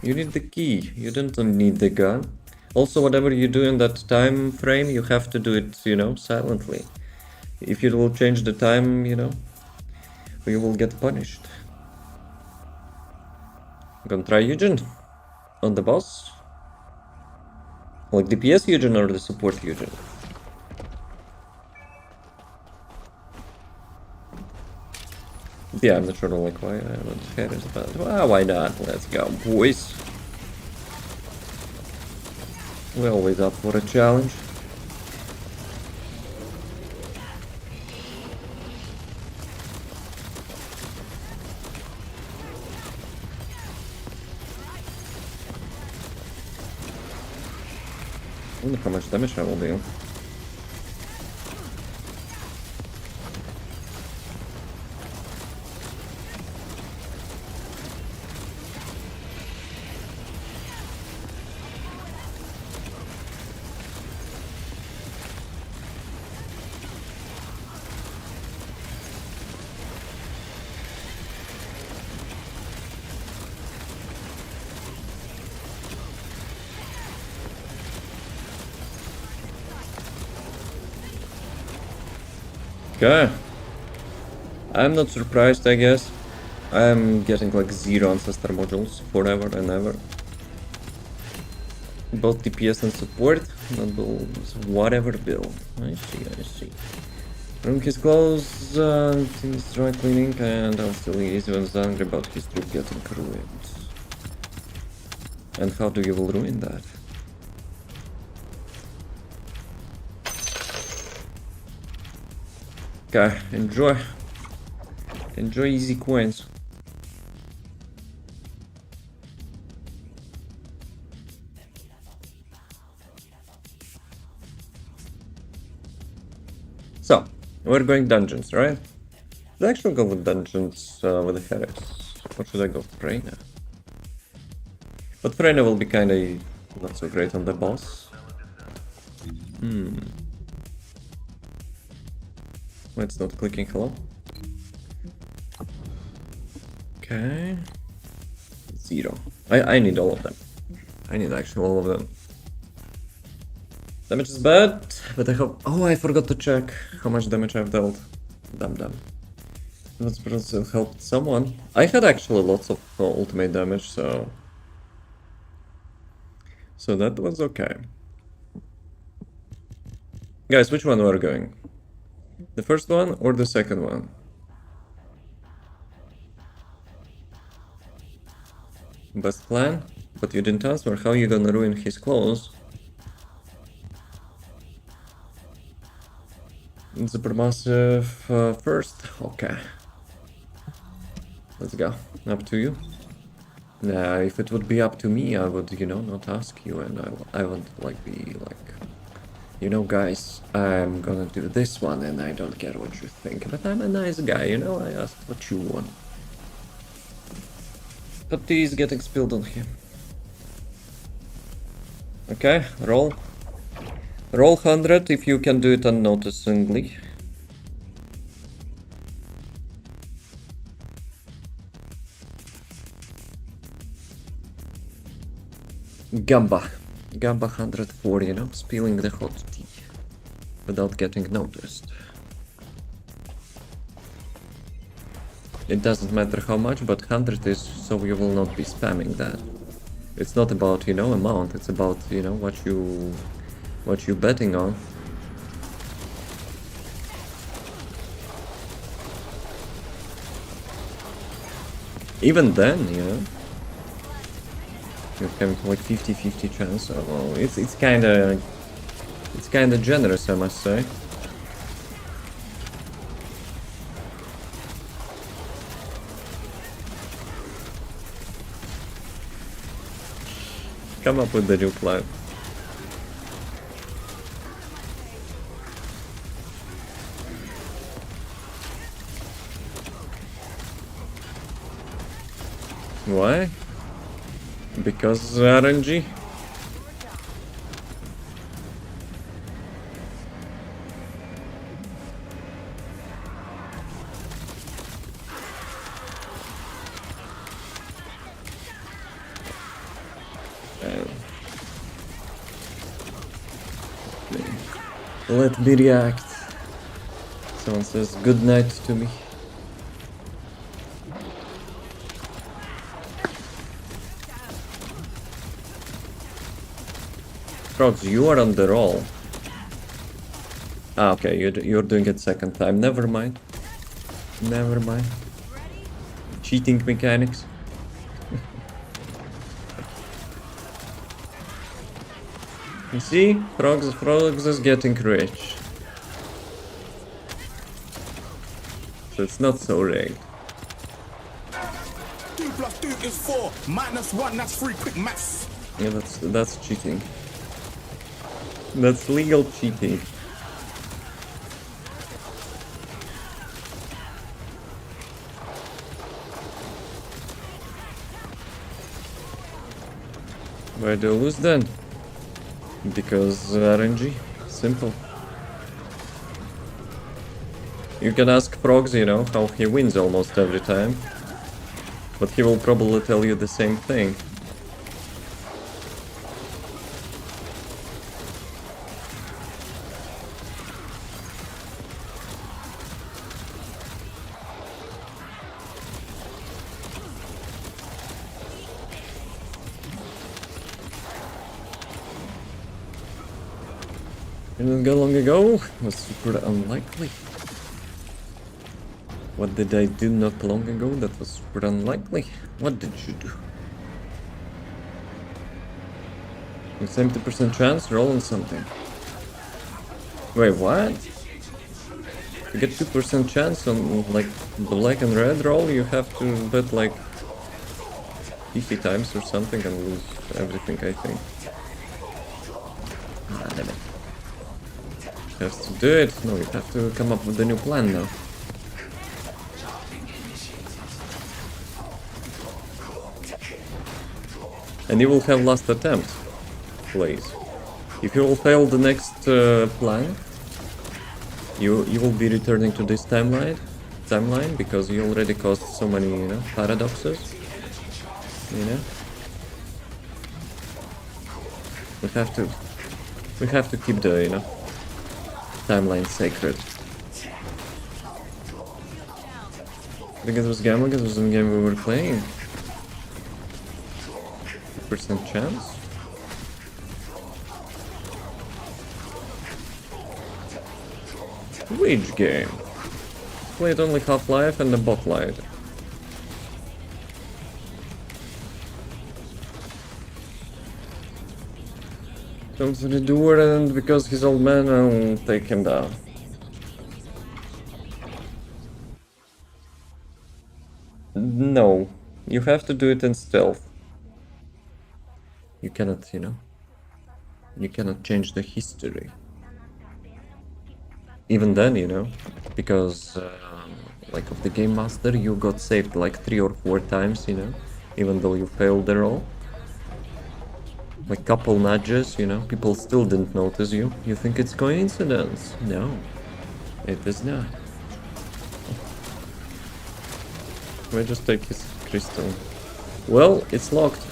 You need the key. You don't need the gun. Also, whatever you do in that time frame, you have to do it, you know, silently. If you will change the time, you know, you will get punished. Gonna try Eugen on the boss. Like DPS Eugen or the support Eugen? Yeah, I'm not sure like why I haven't had it, but why not? Let's go, boys. We're always up for a challenge. I wonder how much damage I will deal. Okay. I'm not surprised, I guess. I'm getting like 0 ancestor modules forever and ever. Both DPS and support, not builds, whatever build. I see. Room is closed, he's dry cleaning, and I'll still easy was angry about his troop getting ruined. And how do you will ruin that? Okay, enjoy. Enjoy easy coins. So, we're going dungeons, right? Let's actually go with dungeons with the Heres. Or should I go for Freyna? But Freyna will be kinda not so great on the boss. Why it's not clicking hello? Okay. 0. I need all of them. I need actually all of them. Damage is bad, but I hope... Oh, I forgot to check how much damage I've dealt. Damn. That's helped someone. I had actually lots of ultimate damage, so... So that was okay. Guys, which one we're going? The first one or the second one? Best plan? But you didn't answer. How you gonna ruin his clothes? Supermassive first. Okay. Let's go. Up to you. If it would be up to me, I would, you know, not ask you, and I would like be like, you know, guys, I'm gonna do this one, and I don't care what you think, but I'm a nice guy, you know. I asked what you want. But tea is getting spilled on him. Okay, roll. Roll 100 if you can do it unnoticingly. Gamba. Gamba 140, you know, spilling the hot tea without getting noticed. It doesn't matter how much, but 100 is so you will not be spamming that. It's not about, you know, amount, it's about, you know, what you betting on. Even then, you know, you're having like 50-50 chance. So, well, it's kinda generous, I must say. Come up with the new plan. Why? Because RNG? Let me react. Someone says good night to me. Frogs, you are on the roll. Ah, okay, you're doing it second time. Never mind. Never mind. Cheating mechanics. You see, Frogs is getting rich. So it's not so rigged. 2 plus 2 is 4. Minus 1, that's 3. Quick maths. Yeah, that's cheating. That's legal cheating. Why do you lose then? Because RNG. Simple. You can ask Frogs, you know, how he wins almost every time. But he will probably tell you the same thing. Didn't go long ago. Was super unlikely. What did I do not long ago that was super unlikely? What did you do? With 70% chance, roll on something. Wait, what? To get 2% chance on like black and red roll, you have to bet like 50 times or something and lose everything, I think. Ah, damn it. You have to do it. No, you have to come up with a new plan now. And you will have last attempt, please. If you will fail the next plan, you will be returning to this timeline because you already caused so many, you know, paradoxes. You know, we have to keep the, you know, timeline sacred. I think it was Gamma, it was in the game we were playing. Percent chance. Which game? Played only Half-Life and the bot light. Comes to the door and because he's old man, I'll take him down. you have to do it in stealth. You cannot, you know, you cannot change the history. Even then, you know, because like of the game master, you got saved like 3 or 4 times, you know, even though you failed the roll. Like couple nudges, you know, people still didn't notice you. You think it's coincidence? No, it is not. Can I just take his crystal? Well, it's locked.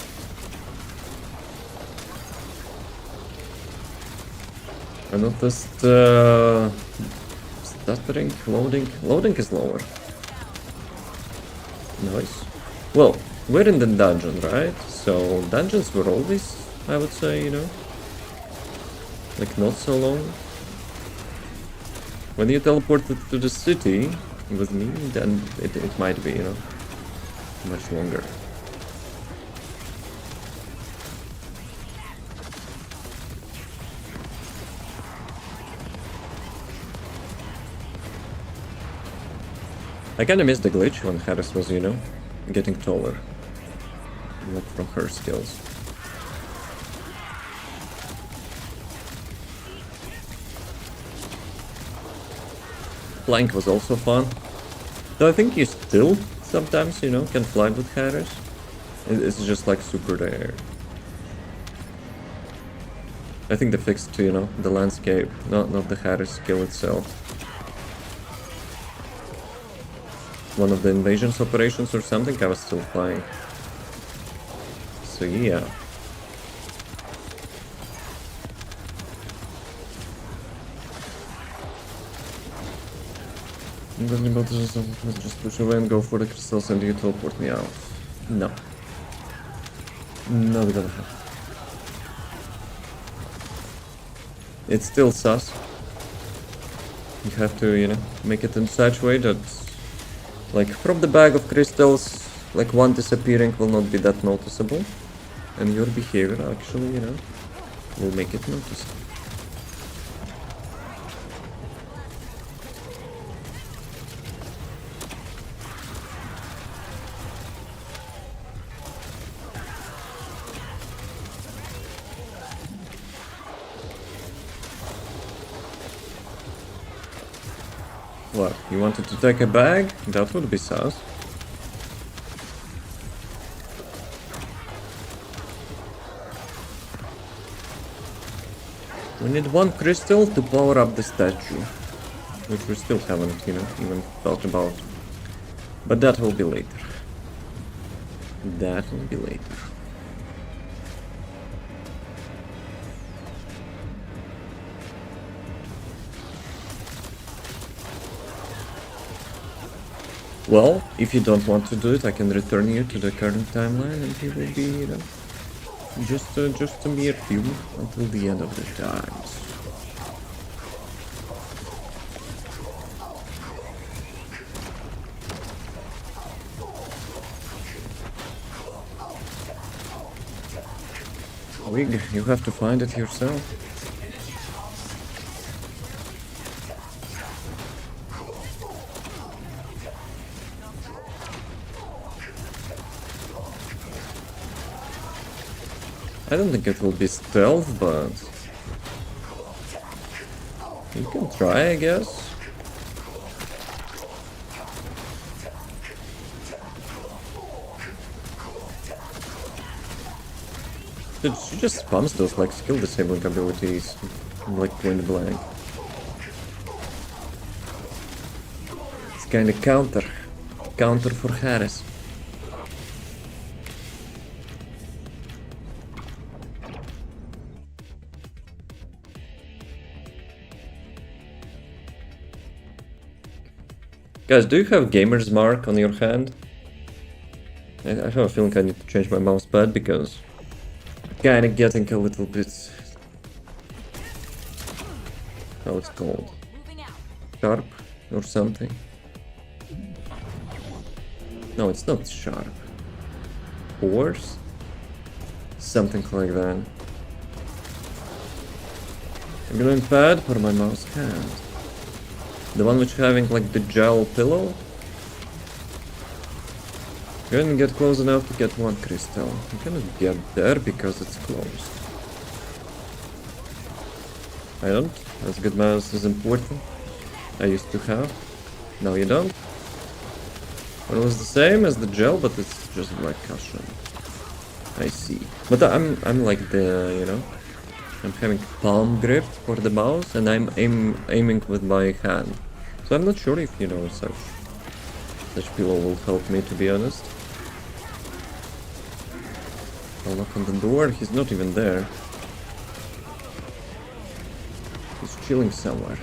I noticed stuttering, loading. Loading is lower. Nice. Well, we're in the dungeon, right? So dungeons were always, I would say, you know, like not so long. When you teleported to the city with me, then it might be, you know, much longer. I kinda missed the glitch when Harris was, you know, getting taller. Not from her skills. Flying was also fun. Though I think you still sometimes, you know, can fly with Harris. It's just like super rare. I think they fixed, you know, the landscape, not the Harris skill itself. One of the invasions operations or something, I was still flying. So yeah. Just push away and go for the crystals and you teleport me out. No. Not gonna happen. It's still sus. You have to, you know, make it in such a way that, like, from the bag of crystals, like, one disappearing will not be that noticeable. And your behavior, actually, you know, will make it noticeable. What, you wanted to take a bag? That would be sus. We need one crystal to power up the statue, which we still haven't, you know, even thought about. But that will be later. That will be later. Well, if you don't want to do it, I can return you to the current timeline and you will be, you know, just a mere few until the end of the times. Wig, you have to find it yourself. I don't think it will be stealth, but you can try, I guess. Dude, she just spams those like skill disabling abilities, like point blank. It's kinda counter for Harris. Guys, do you have gamer's mark on your hand? I have a feeling I need to change my mouse pad because I'm kinda getting a little bit... how it's called? Sharp or something? No, it's not sharp. Hoarse? Something like that. A glowing pad for my mouse hand. The one which having like the gel pillow? Couldn't get close enough to get one crystal. You cannot get there because it's closed. I don't. As good mouse is important. I used to have. Now you don't. It was the same as the gel, but it's just black cushion. I see. But I'm like the, you know, I'm having palm grip for the mouse and I'm aiming with my hand. So I'm not sure if, you know, such pillow will help me, to be honest. I'll knock on the door. He's not even there. He's chilling somewhere.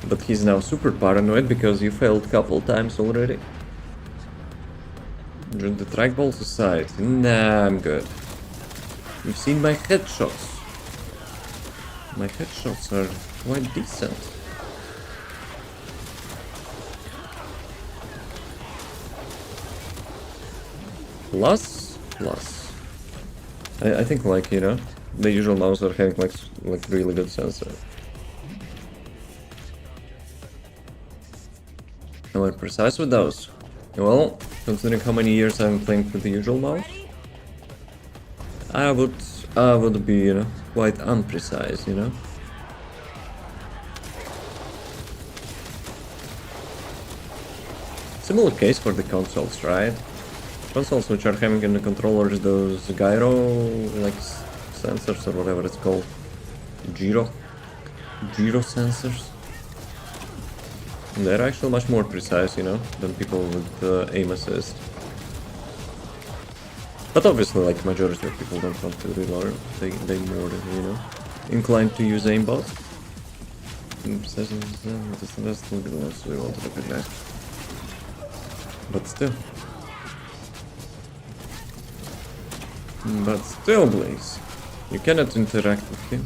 But he's now super paranoid because you failed a couple times already. Turn the trackballs aside. Nah, I'm good. You've seen my headshots. My headshots are quite decent. Plus. I think, like, you know, the usual mouse are having like really good sensor. Am I precise with those? Well, considering how many years I'm playing with the usual mouse, I would be, you know, quite unprecise, you know. Similar case for the consoles, right? Consoles which are having in the controllers those gyro, like, sensors or whatever it's called. Gyro sensors. They're actually much more precise, you know, than people with aim assist. But obviously, like, majority of people don't want to reload. They more, you know, inclined to use aimbot. That's still good enough, so we want to recognize. But still. Blaze, you cannot interact with him.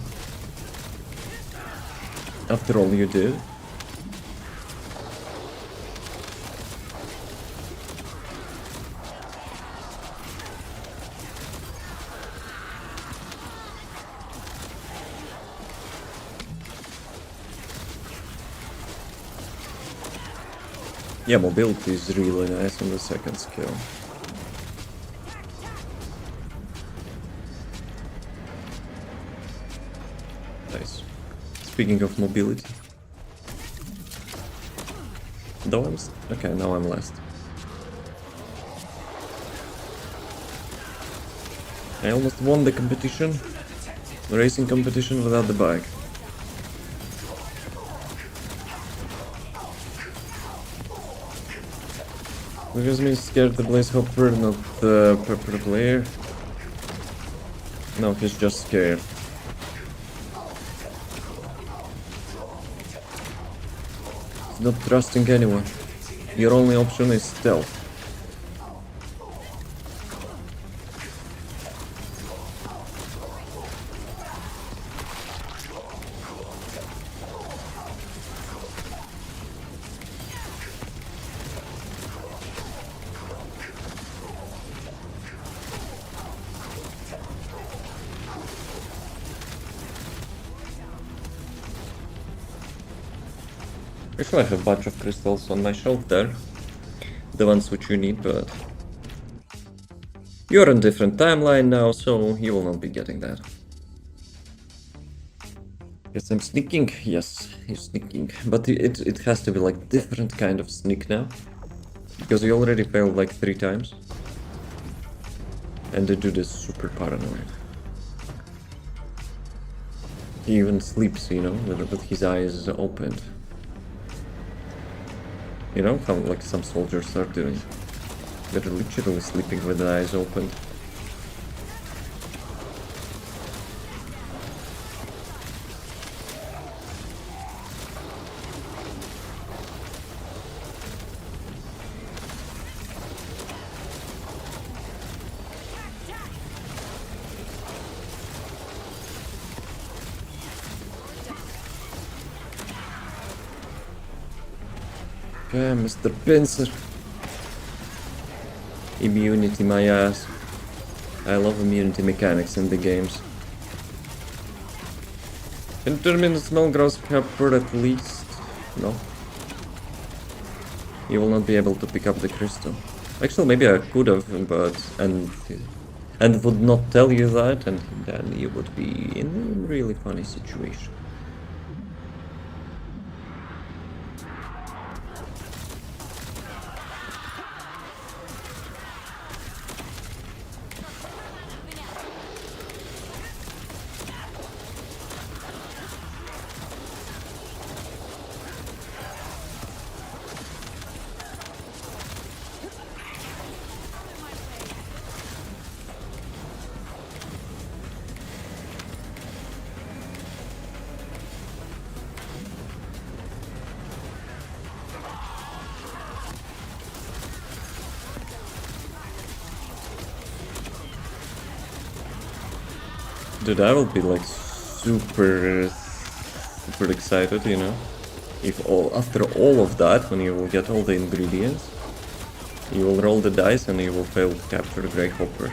After all you did. Yeah, mobility is really nice on the second skill. Nice. Speaking of mobility. Okay, now I'm last. I almost won the competition. The racing competition without the bike. Because me scared the Blaze Hopper, not the purple player. No, he's just scared. He's not trusting anyone. Your only option is stealth. Actually, I have a bunch of crystals on my shelf there. The ones which you need, but... You're on a different timeline now, so you will not be getting that. Yes, I'm sneaking. Yes, he's sneaking. But it has to be like different kind of sneak now. Because he already failed like 3 times. And the dude is super paranoid. He even sleeps, you know, with his eyes opened. You know how like some soldiers are doing? They're literally sleeping with their eyes open. Okay, Mr. Pincer. Immunity, my ass. I love immunity mechanics in the games. Intermittent smell gross pepper at least. No. You will not be able to pick up the crystal. Actually, maybe I could have, but and would not tell you that, and then you would be in a really funny situation. Dude, I will be like super excited, you know, if after all of that, when you will get all the ingredients, you will roll the dice and you will fail to capture the Grey Hopper.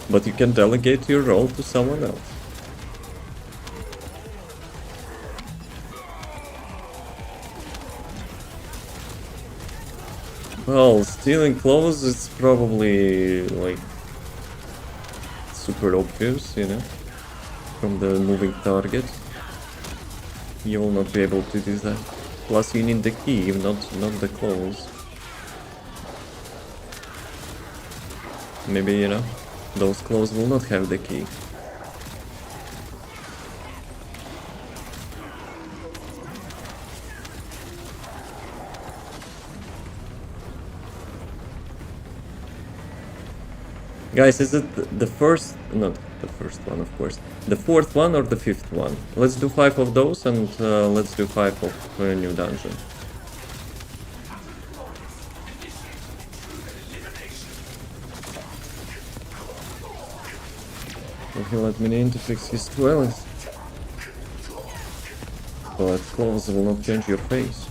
But you can delegate your role to someone else. Well, stealing clothes is probably like super obvious, you know, from the moving target. You will not be able to do that. Plus, you need the key, not the clothes. Maybe, you know, those clothes will not have the key. Guys, is it the first, not the first one, of course, the fourth one or the fifth one? Let's do 5 of those and let's do 5 of a new dungeon. Will he let me in to fix his toilet? But clothes will not change your face.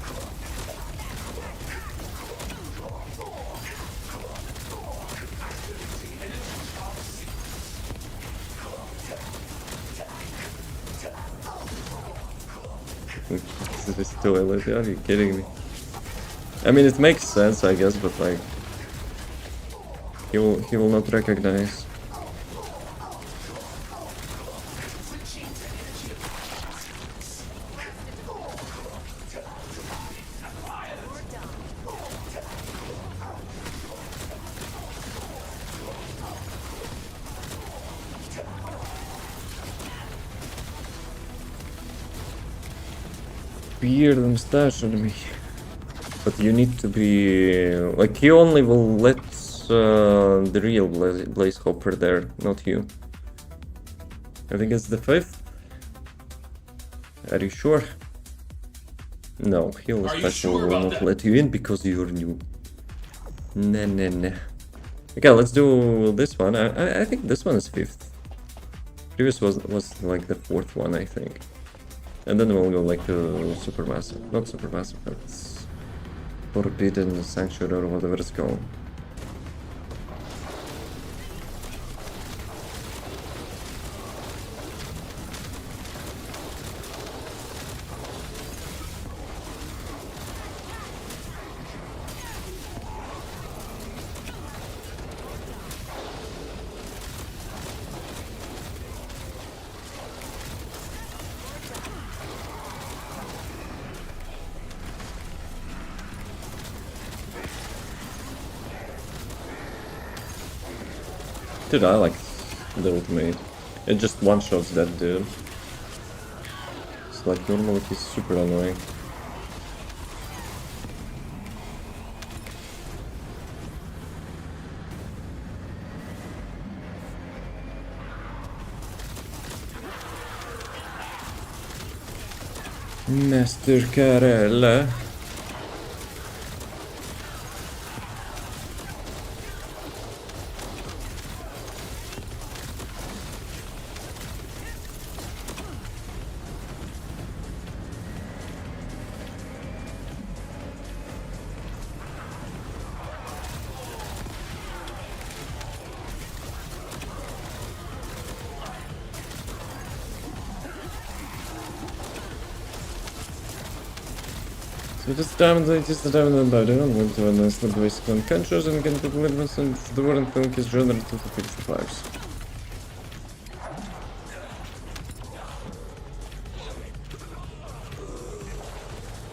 This toilet, are you kidding me? I mean, it makes sense, I guess, but like, he will not recognize. Beard and mustache on me. But you need to be like, he only will let the real Blaze Hopper there, not you. I think it's the 5th. Are you sure? No, he'll especially will not let you in because you're new. Nah. Okay, let's do this one. I think this one is 5th. Previous was like the 4th one, I think. And then we'll go like to Supermassive. Not Supermassive, but it's Forbidden Sanctuary or whatever it's called. Dude, I like the ultimate. It just one-shots that dude. It's like normally he's super annoying. Master Carella. So this time it is the time that I don't want to announce the basic unconscious and get the deliverance and the warrant film is generated to 55s.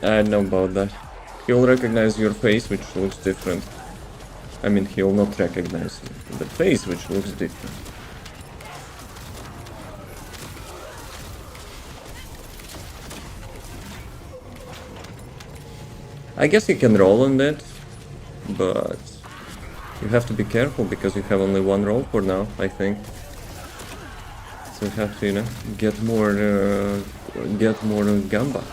I know about that. He'll recognize your face, which looks different. I mean, he'll not recognize the face, which looks different. I guess you can roll on that, but you have to be careful because you have only one roll for now, I think. So you have to, you know, get more gamba.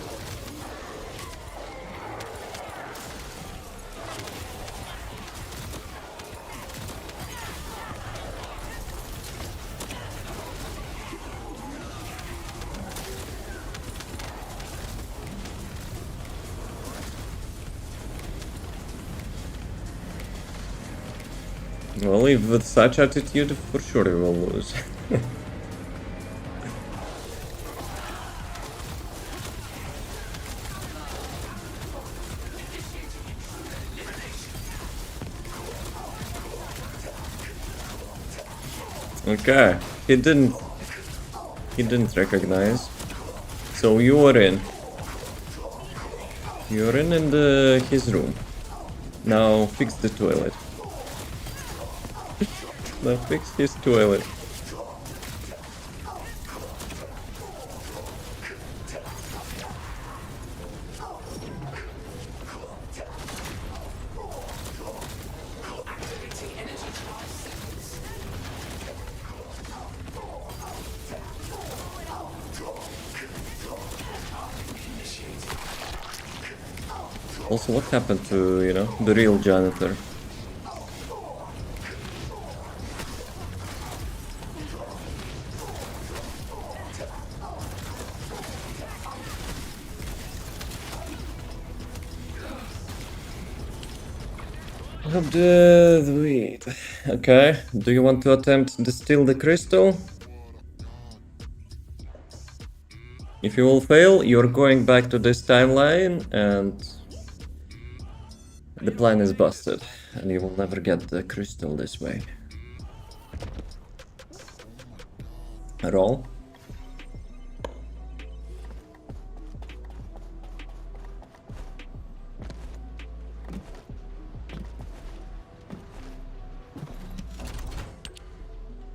Well, if with such attitude, for sure you will lose. Okay, he didn't recognize. So you are in. You're in his room. Now fix the toilet. Now fix his toilet. Also, what happened to, you know, the real janitor? Wait. Okay, do you want to attempt to steal the crystal? If you will fail, you're going back to this timeline and the plan is busted and you will never get the crystal this way. Roll.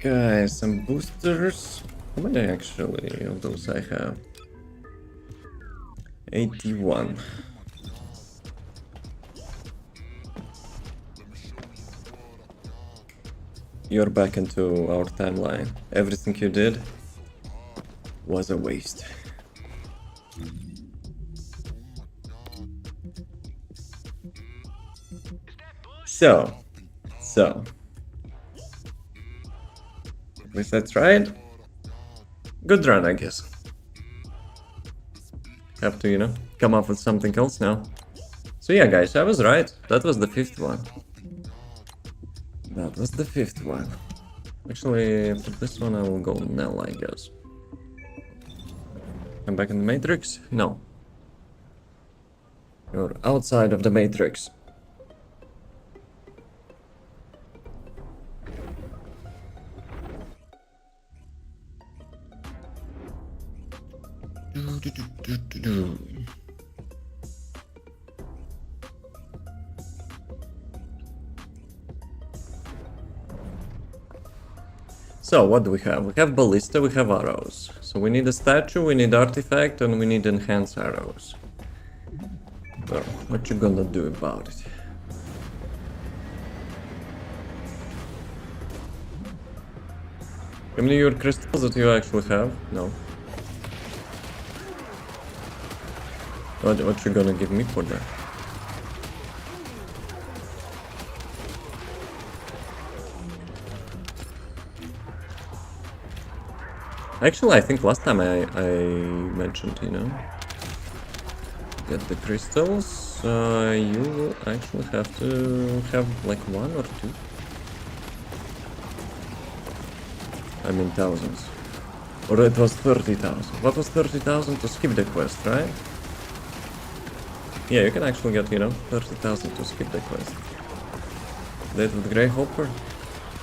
Okay, some boosters. How many actually of those I have? 81. You're back into our timeline. Everything you did was a waste. So. At least I tried. Good run, I guess. Have to, you know, come up with something else now. So yeah, guys, I was right. That was the fifth one. That was the fifth one. Actually, for this one I will go Nell, I guess. I'm back in the Matrix? No. You're outside of the Matrix. So, what do we have? We have ballista, we have arrows. So we need a statue, we need artifact, and we need enhanced arrows. Well, what you gonna do about it? How many your crystals that you actually have? No. What you gonna give me for that? Actually, I think last time I mentioned, you know, get the crystals, you will actually have to have like 1 or 2. I mean thousands. Or it was 30,000. What was 30,000 to skip the quest, right? Yeah, you can actually get, you know, 30,000 to skip the quest. That with Grey Hopper?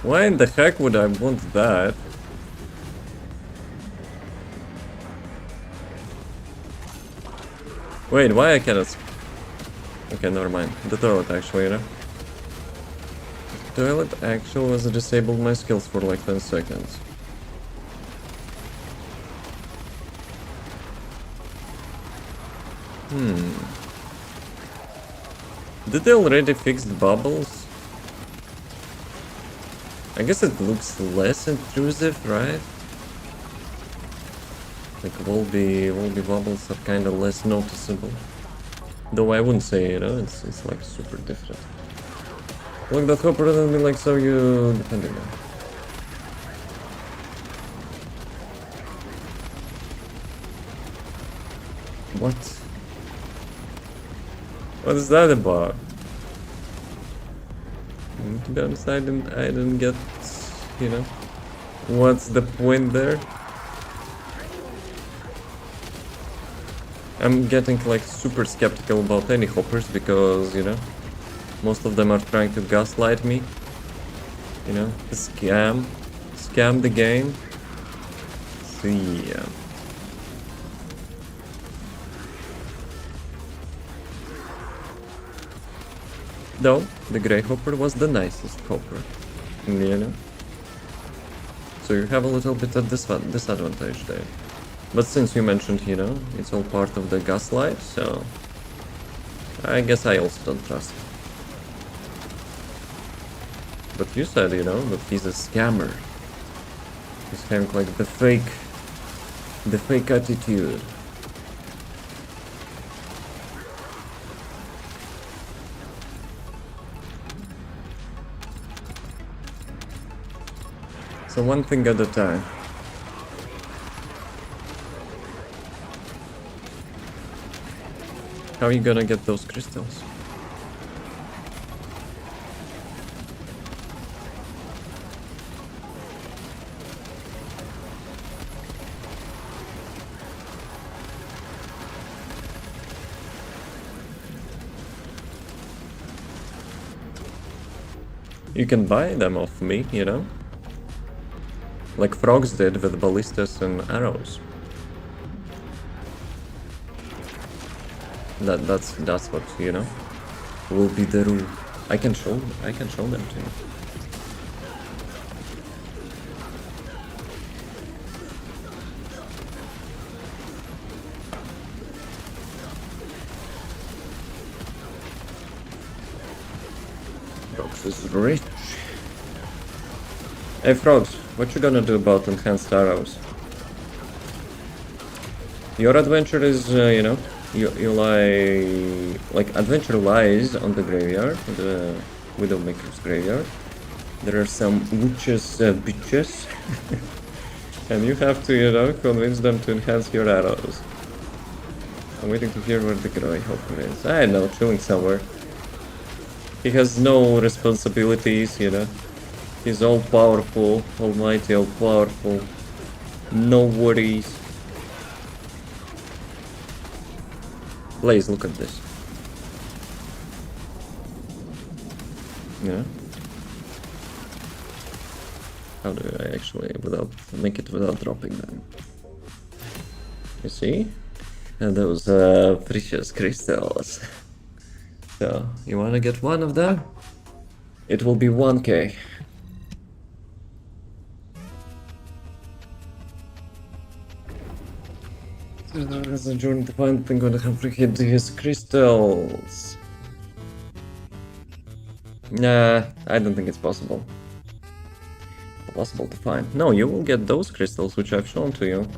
Why in the heck would I want that? Wait, why I cannot... Okay, never mind. The toilet actually, you know? The toilet actually was disabled my skills for like 10 seconds. Did they already fix the bubbles? I guess it looks less intrusive, right? Like Volby bubbles are kinda less noticeable. Though I wouldn't say, you know, it's like super different. Look, that hopper doesn't be like so you depending on. What? What is that about? To be honest, I didn't get, you know, what's the point there? I'm getting like super skeptical about any hoppers because, you know, most of them are trying to gaslight me. You know, scam the game. So yeah. Though, the Grey Hopper was the nicest hopper, you know? So you have a little bit of disadvantage there. But since you mentioned, you know, it's all part of the gaslight, so... I guess I also don't trust him. But you said, you know, that he's a scammer. He's having like the fake attitude. So one thing at a time. How are you gonna get those crystals? You can buy them off me, you know? Like frogs did with ballistas and arrows. That's what, you know, will be the rule. I can show them to you. Frogs is rich. Hey Frogs, what you gonna do about enhanced arrows? Your adventure is, you know, you lie... Like, adventure lies on the graveyard, the Widowmaker's graveyard. There are some witches, bitches. And you have to, you know, convince them to enhance your arrows. I'm waiting to hear where the Grey Hopper is. I don't know, chilling somewhere. He has no responsibilities, you know. He's all powerful, almighty, all powerful. No worries. Blaze, look at this. Yeah. How do I actually make it without dropping them? You see? And those precious crystals. So, you wanna get one of them? It will be 1k. As a journey to find thing gonna comprehend these crystals. Nah, I don't think it's possible. Possible to find. No, you will get those crystals which I've shown to you.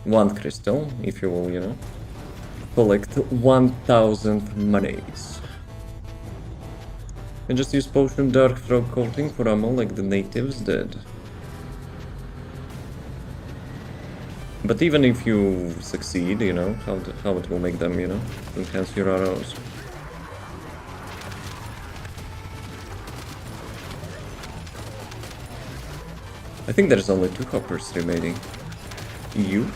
One crystal, if you will, you know, collect 1000 monies. And just use potion dark frog coating for ammo like the natives did. But even if you succeed, you know, how it will make them, you know, enhance your arrows. I think there's only 2 hoppers remaining. You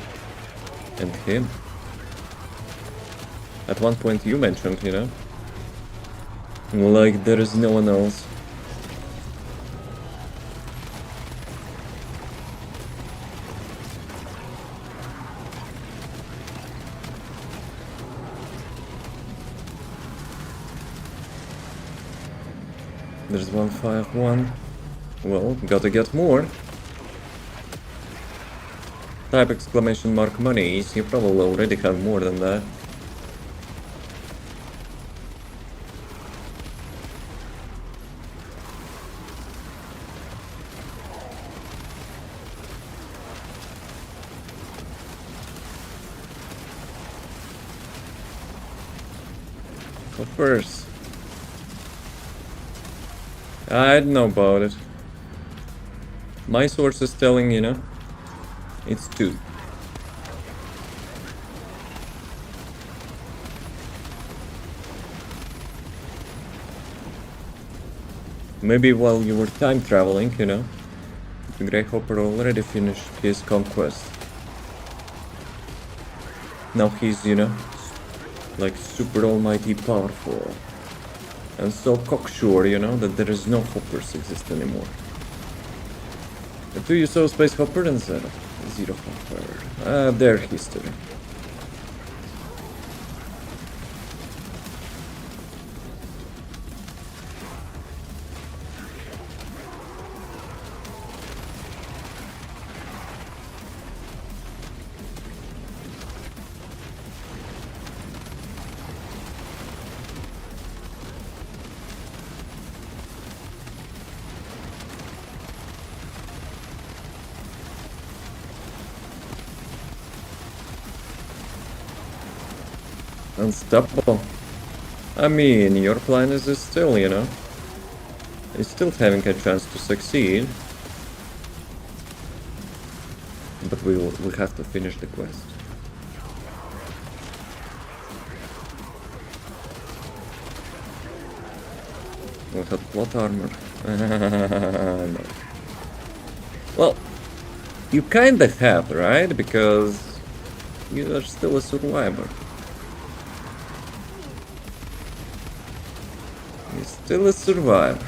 and him. At one point you mentioned, you know? Like there is no one else. There's 151. Well, gotta get more. Type exclamation mark monies. You probably already have more than that. Coppers. I don't know about it. My source is telling, you know, it's 2. Maybe while you were time traveling, you know, the Greyhopper already finished his conquest. Now he's, you know, like super almighty powerful. And so cocksure, you know, that there is no hoppers exist anymore. Do you saw Space Hopper and Zero? Zero Hopper. Their history. Unstoppable. I mean, your plan is still, you know, is still having a chance to succeed. But we have to finish the quest. We had plot armor. No. Well, you kinda have, right? Because you are still a survivor. You're still a survivor.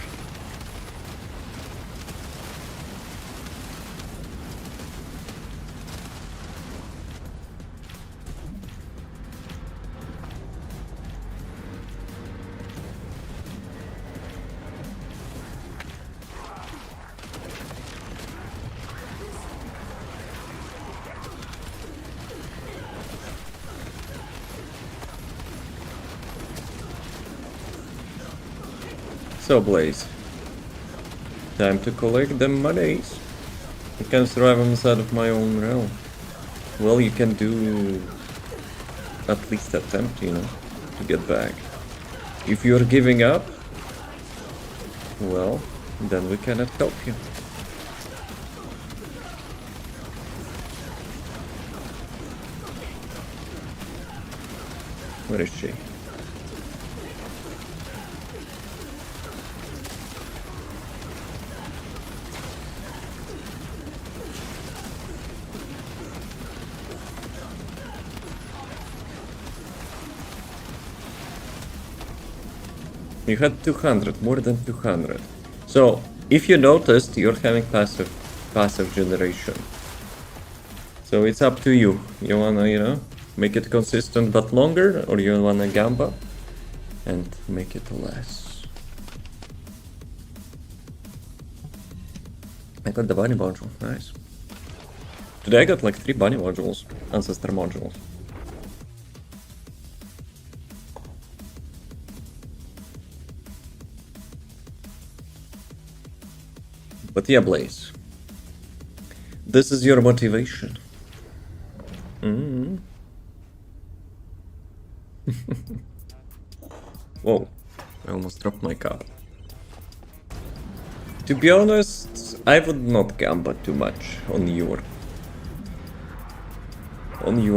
So, Blaze, time to collect the monies. I can survive inside of my own realm. Well, you can do at least attempt, you know, to get back. If you're giving up, well, then we cannot help you. Where is she? You had 200, more than 200. So, if you noticed, you're having passive generation. So it's up to you. You wanna, you know, make it consistent but longer, or you wanna gamba and make it less. I got the bunny module, nice. Today I got like 3 bunny modules, ancestor modules. But yeah, Blaze, this is your motivation. Whoa, I almost dropped my cup. To be honest, I would not gamba too much on your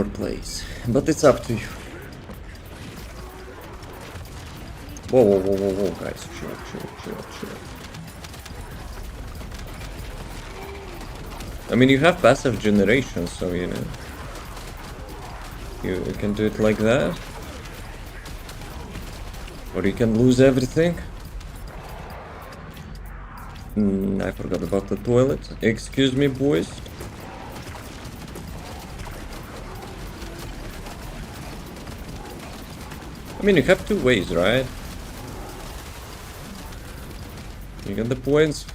place, but it's up to you. Whoa, guys, chill. I mean, you have passive generation, so, you know, you can do it like that. Or you can lose everything. I forgot about the toilet. Excuse me, boys. I mean, you have two ways, right? You get the points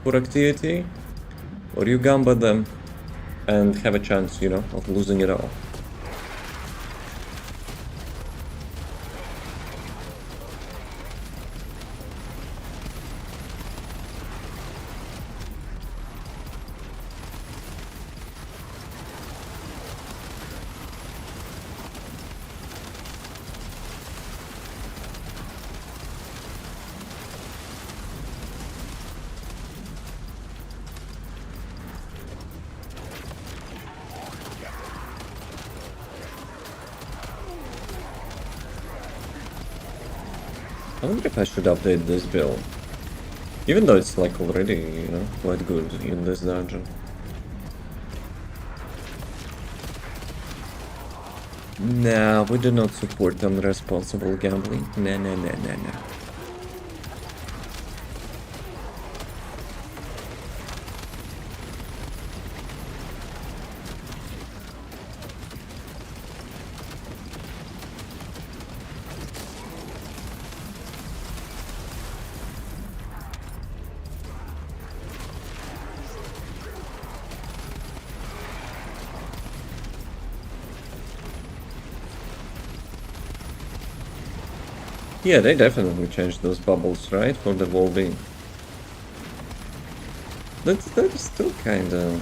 for activity, or you gamba them and have a chance, you know, of losing it all. I wonder if I should update this build. Even though it's like already, you know, quite good in this dungeon. Nah, we do not support irresponsible gambling. Nah. Yeah, they definitely changed those bubbles, right? For the well-being. That's still kinda...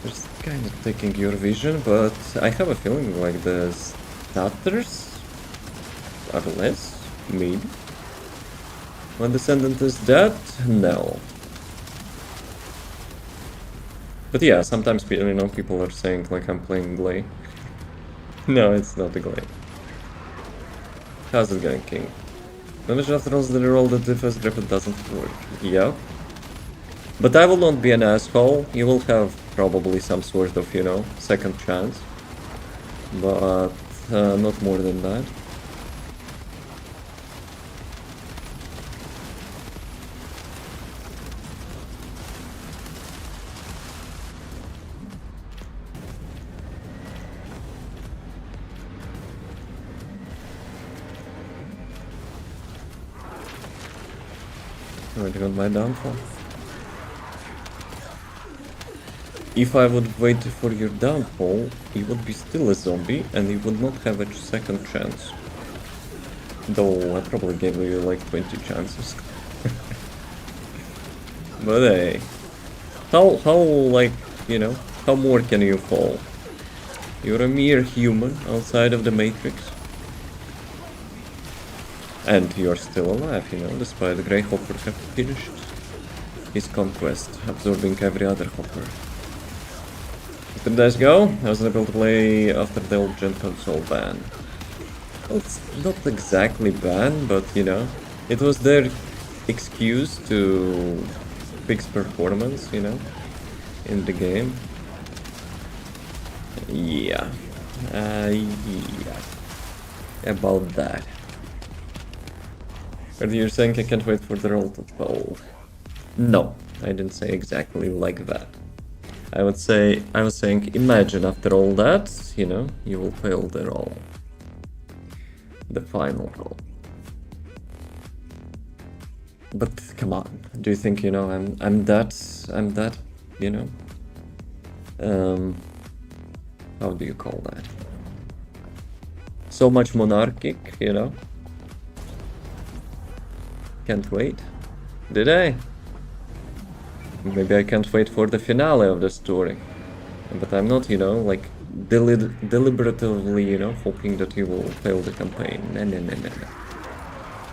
Just kinda taking your vision, but I have a feeling like the starters are less, maybe. When Descendant is dead, no. But yeah, sometimes you know, people are saying like I'm playing Glay. No, it's not the Glay. How's it going, King? Damage after rolls the roll that the first grip doesn't work. Yep. But I will not be an asshole. You will have probably some sort of, you know, second chance. But not more than that. Already got my downfall. If I would wait for your downfall, you would be still a zombie and you would not have a second chance. Though I probably gave you like 20 chances. But hey, how like, you know, how more can you fall? You're a mere human outside of the Matrix. And you're still alive, you know, despite the Grey Hopper have finished his conquest, absorbing every other Hopper. Let the dice go. I was able to play after the old gen console ban. Well, it's not exactly ban, but you know, it was their excuse to fix performance, you know, in the game. Yeah. Yeah. About that. But you're saying I can't wait for the roll to fall. No, I didn't say exactly like that. I was saying, imagine after all that, you know, you will fail the roll. The final roll. But come on, do you think, you know, I'm that, you know? How do you call that? So much monarchic, you know? Can't wait. Did I? Maybe I can't wait for the finale of the story. But I'm not, you know, like, deliberately, you know, hoping that you will fail the campaign. No.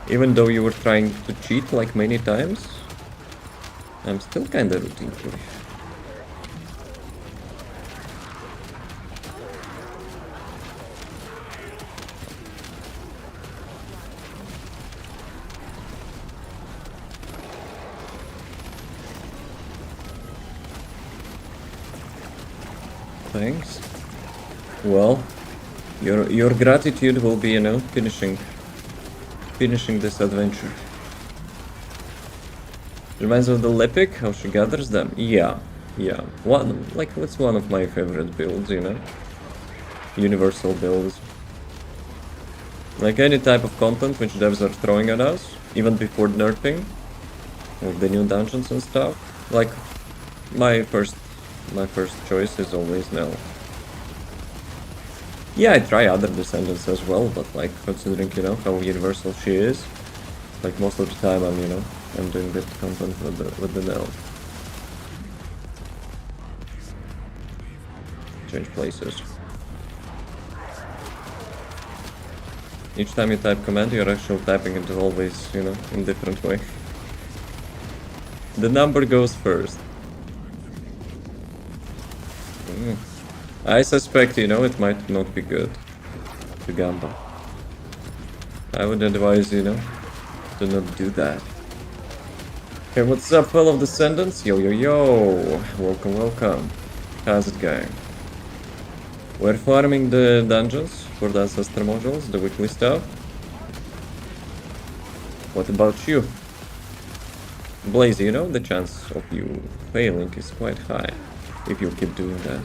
Even though you were trying to cheat like many times, I'm still kinda rooting for you. Thanks. Well, your gratitude will be, you know, finishing finishing this adventure. Reminds me of the Lepic, how she gathers them. Yeah. It's one of my favorite builds, you know? Universal builds. Like any type of content which devs are throwing at us, even before nerfing, with the new dungeons and stuff. Like, my first choice is always no. Yeah, I try other Descendants as well, but like, considering, you know, how universal she is, like most of the time I'm doing good content with the Nell. Change places. Each time you type command, your actual typing it is always, you know, in different way. The number goes first. I suspect, you know, it might not be good to Gamba. I would advise, you know, to not do that. Okay, what's up, fellow Descendants? Yo. Welcome. How's it going? We're farming the dungeons for the ancestor modules, the weekly stuff. What about you? Blaze, you know, the chance of you failing is quite high if you keep doing that.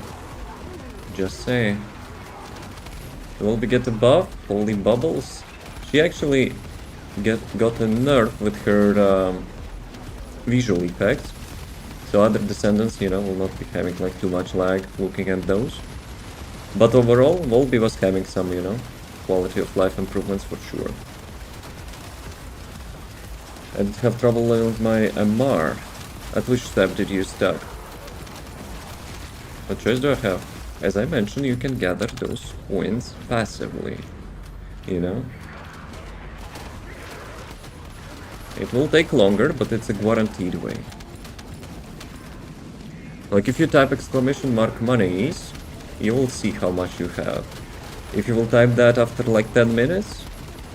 Just say. Will we get a buff? Holy Bubbles. She actually got a nerf with her visual effects. So other Descendants, you know, will not be having like too much lag looking at those. But overall, Volby was having some, you know, quality of life improvements for sure. I did have trouble leveling my MR. At which step did you stuck? What choice do I have? As I mentioned, you can gather those coins passively, you know? It will take longer, but it's a guaranteed way. Like if you type !mark monies, you will see how much you have. If you will type that after like 10 minutes,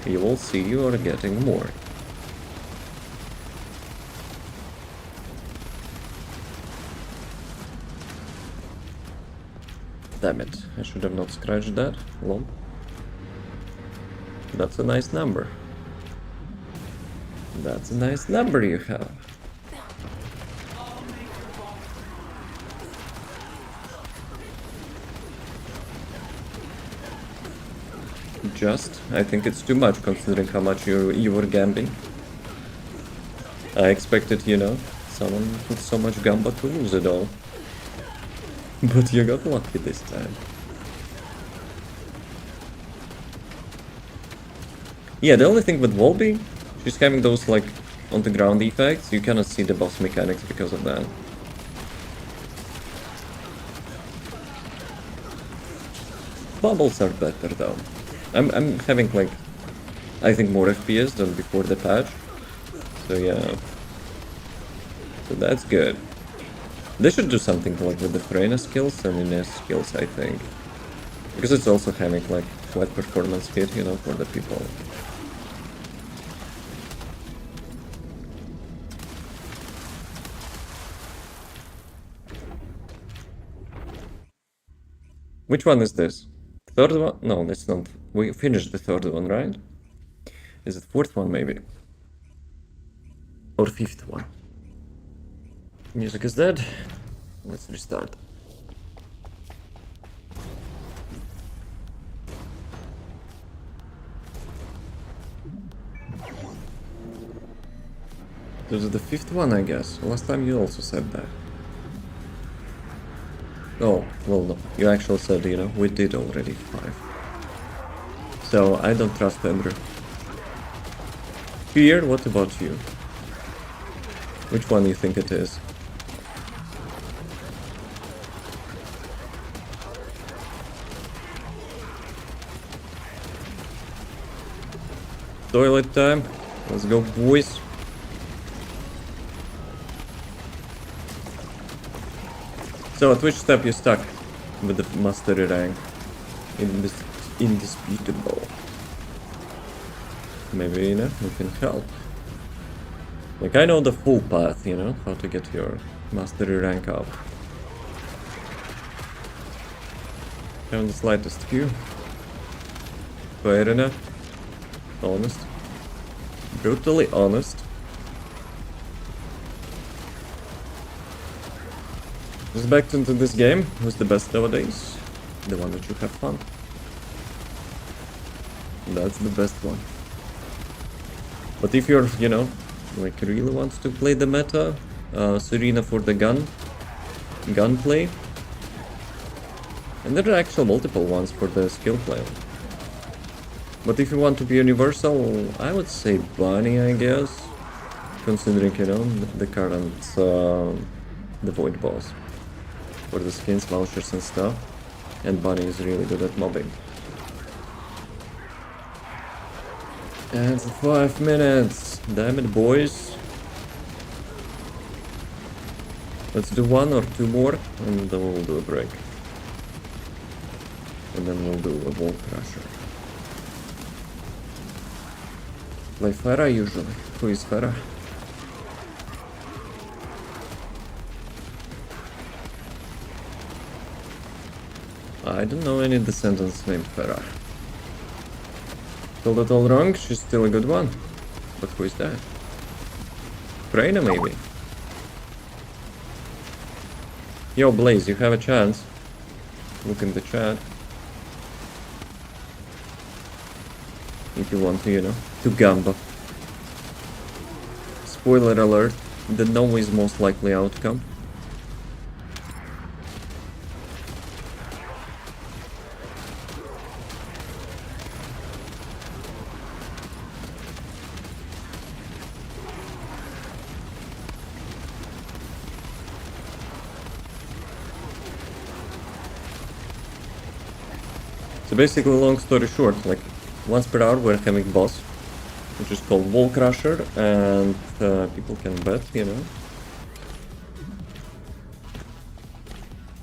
you will see you are getting more. Damn it, I should have not scratched that. Lol. That's a nice number. That's a nice number you have. I think it's too much considering how much you were gambling. I expected, you know, someone with so much gamba to lose it all. But you got lucky this time. Yeah, the only thing with Volby, she's having those like on the ground effects. You cannot see the boss mechanics because of that. Bubbles are better though. I'm having like, I think more FPS than before the patch. So yeah. So that's good. They should do something like with the Freyna skills and Ines skills, I think. Because it's also having like flat performance hit, you know, for the people. Which one is this? Third one? No, that's not. We finished the third one, right? Is it fourth one, maybe? Or fifth one? Music is dead. Let's restart. This is the fifth one, I guess. Last time you also said that. Oh, well, no. You actually said, you know, we did already 5. So, I don't trust Andrew. Fear, what about you? Which one do you think it is? Toilet time. Let's go, boys. So at which step you stuck with the mastery rank? Indisputable. Maybe, you know, we can help. Like, I know the full path, you know, how to get your mastery rank up. Haven't the slightest clue. Fair enough. Honest. brutally honest. Just back into this game. Who's the best nowadays? The one that you have fun. That's the best one. But if you're, you know, like really wants to play the meta, Serena for the gunplay. And there are actual multiple ones for the skill play. But if you want to be universal, I would say Bunny, I guess. Considering, you know, the current, the Void boss. For the skins, vouchers and stuff. And Bunny is really good at mobbing. And 5 minutes. Damn it, boys. Let's do 1 or 2 more, and then we'll do a break. And then we'll do a wall crusher. Play Farah usually. Who is Farah? I don't know any Descendants named Farah. Told it all wrong, she's still a good one. But who is that? Freyna maybe? Yo Blaze, you have a chance. Look in the chat. If you want to, you know, to Gamba. Spoiler alert, the no is most likely outcome. So basically, long story short, like once per hour we're having boss, which is called Wall Crusher, and people can bet, you know,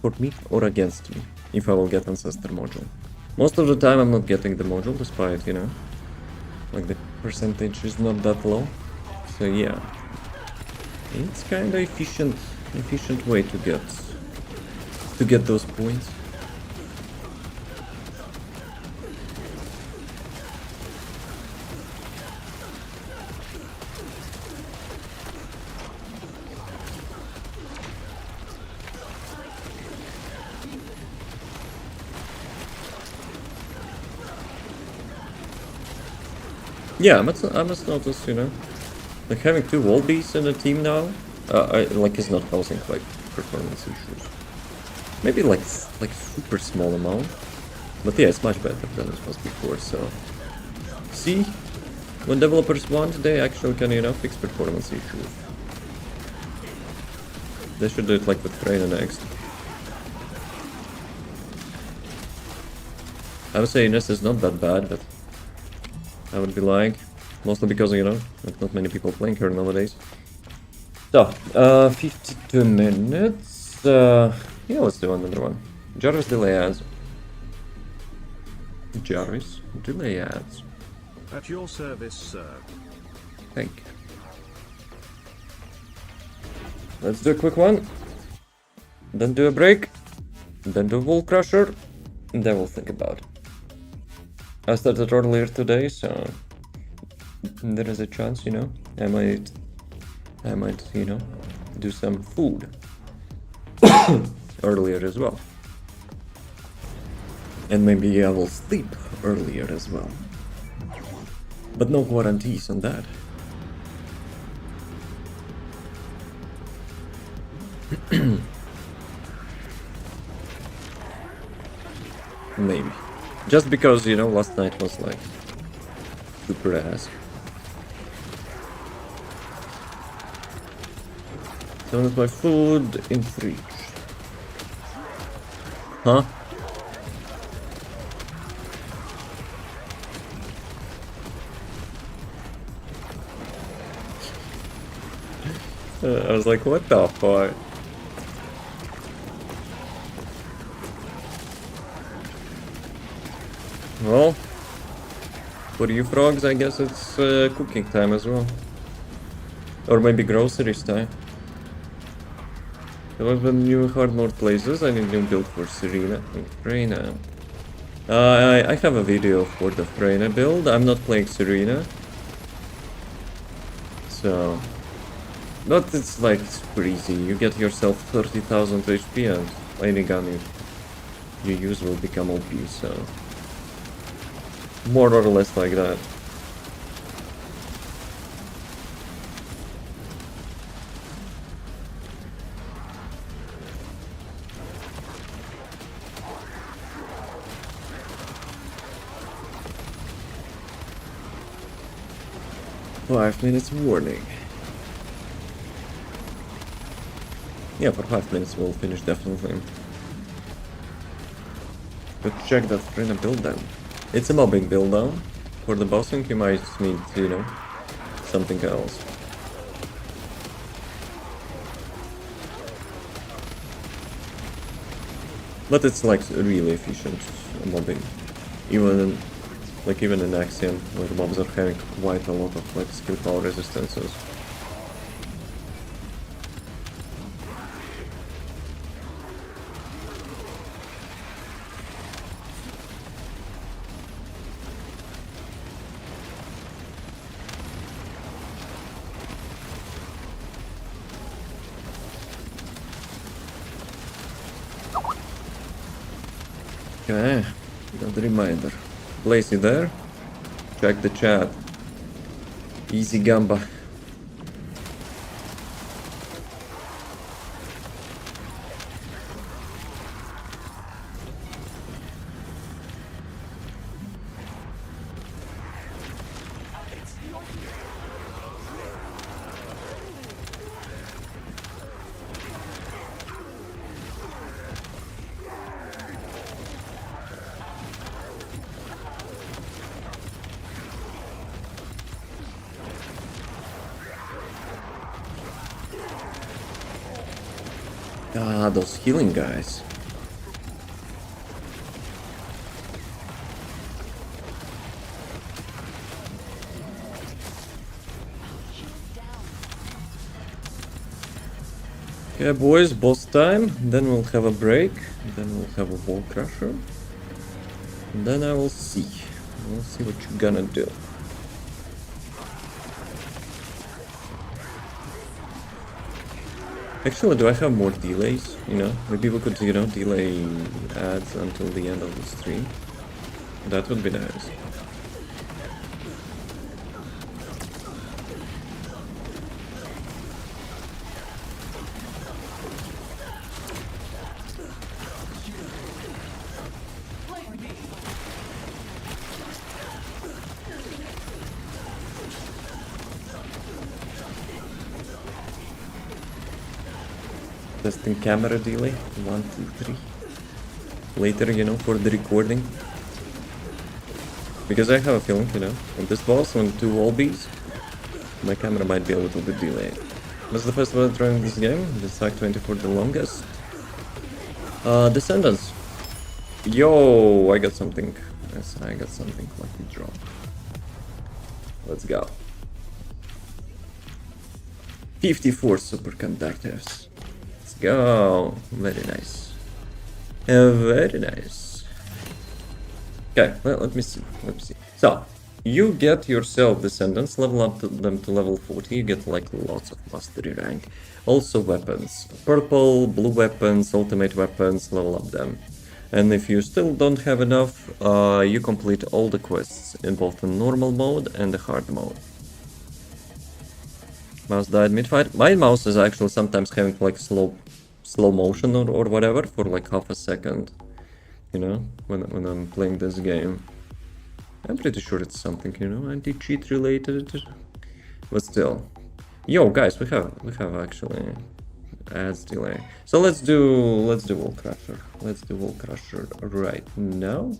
for me or against me, if I will get Ancestor module. Most of the time I'm not getting the module, despite, you know, like the percentage is not that low. So yeah, it's kind of efficient way to get those points. Yeah, I must notice, you know, like having 2 wall beasts in a team now, like is not causing like performance issues. Maybe like super small amount, but yeah, it's much better than it was before. So, see, when developers want, they actually can, you know, fix performance issues. They should do it like with Freyna next. I would say Ines is not that bad, but I would be lying, mostly because, you know, like not many people playing her nowadays. So, 52 minutes, yeah, let's do another one. Jarvis delay ads. Jarvis delay ads. At your service, sir. Thank you. Let's do a quick one, then do a break, then do a wall crusher, and then we'll think about it. I started earlier today, so there is a chance, you know, I might, you know, do some food earlier as well. And maybe I will sleep earlier as well. But no guarantees on that. Maybe. Just because, you know, last night was like super ass. So that's my food in fridge. Huh? I was like, what the fuck? Well, for you frogs, I guess it's cooking time as well. Or maybe groceries time. There was new hard mode places. I need new build for Serena and Freyna. I have a video for the Freyna build. I'm not playing Serena. So, but it's like super easy. You get yourself 30,000 HP and any gun you use will become OP. So, more or less like that. Five minutes warning. Yeah, for 5 minutes we'll finish definitely. But check that arena build down. It's a mobbing build down. For the bossing you might need, you know, something else. But it's like really efficient mobbing. Even in Axiom, where the mobs are having quite a lot of like skill power resistances. Okay, good reminder. Blaze you there? Check the chat. Easy gamba. Ah, those healing guys. Okay, boys, boss time. Then we'll have a break. Then we'll have a wall crusher. And then I will see. We'll see what you're gonna do. Actually, do I have more delays? You know, maybe we could, you know, delay ads until the end of the stream. That would be nice. Testing camera delay. 1, 2, 3. Later, you know, for the recording. Because I have a feeling, you know, on this boss, on 2 wall bees, my camera might be a little bit delayed. This is the first one trying this game. This is 24 the longest. Descendants. Yo, I got something. Yes, I got something. Lucky drop. Let's go. 54 superconductors. Let's go. Very nice. Very nice. Okay, well, let me see. So, you get yourself Descendants, level up them to level 40, you get like lots of mastery rank. Also weapons. Purple, blue weapons, ultimate weapons, level up them. And if you still don't have enough, you complete all the quests in both the normal mode and the hard mode. Mouse died mid-fight. My mouse is actually sometimes having like slow motion or whatever for like half a second. You know, when I'm playing this game. I'm pretty sure it's something, you know, anti-cheat related. But still. Yo, guys, we have actually ads delay. So let's do Wall Crusher. Let's do Wall Crusher right now.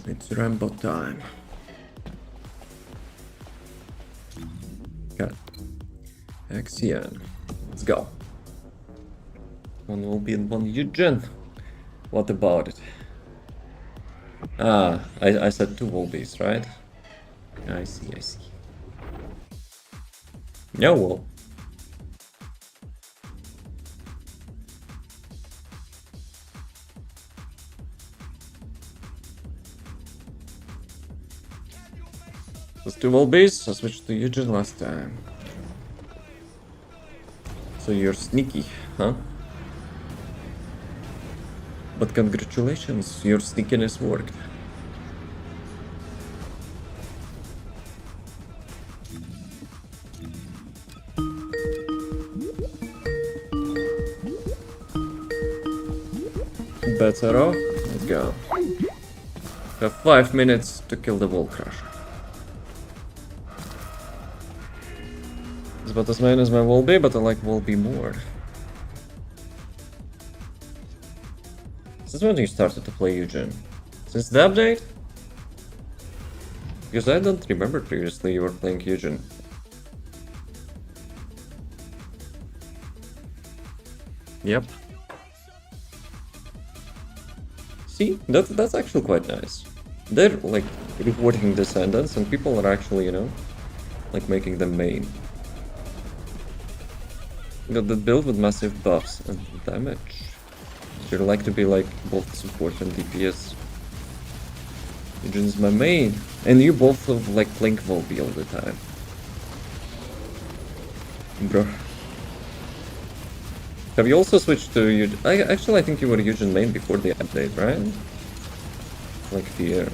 It's Rambo time. Got Axion. Let's go. One will be in one Eugen. What about it? Ah, I said 2 Wolbies, right? I see. No wall. last 2 wall base. I switched to Eugene last time. So you're sneaky, huh? But congratulations, your sneakiness worked. Bets are off. Let's go. Have 5 minutes to kill the wall crusher. It's about as main as my wall B, but I like wall B more. Since when you started to play Eugene? Since the update? Because I don't remember previously you were playing Eugene. Yep. See, that's actually quite nice. They're like rewarding Descendants and people are actually, you know, like making them main. Got the build with massive buffs and damage. You like to be like both support and DPS. Eugene's my main. And you both have like Link Volby all the time. Bro. Have you also switched to Eugene? I think you were Eugene main before the update, right? Like fear.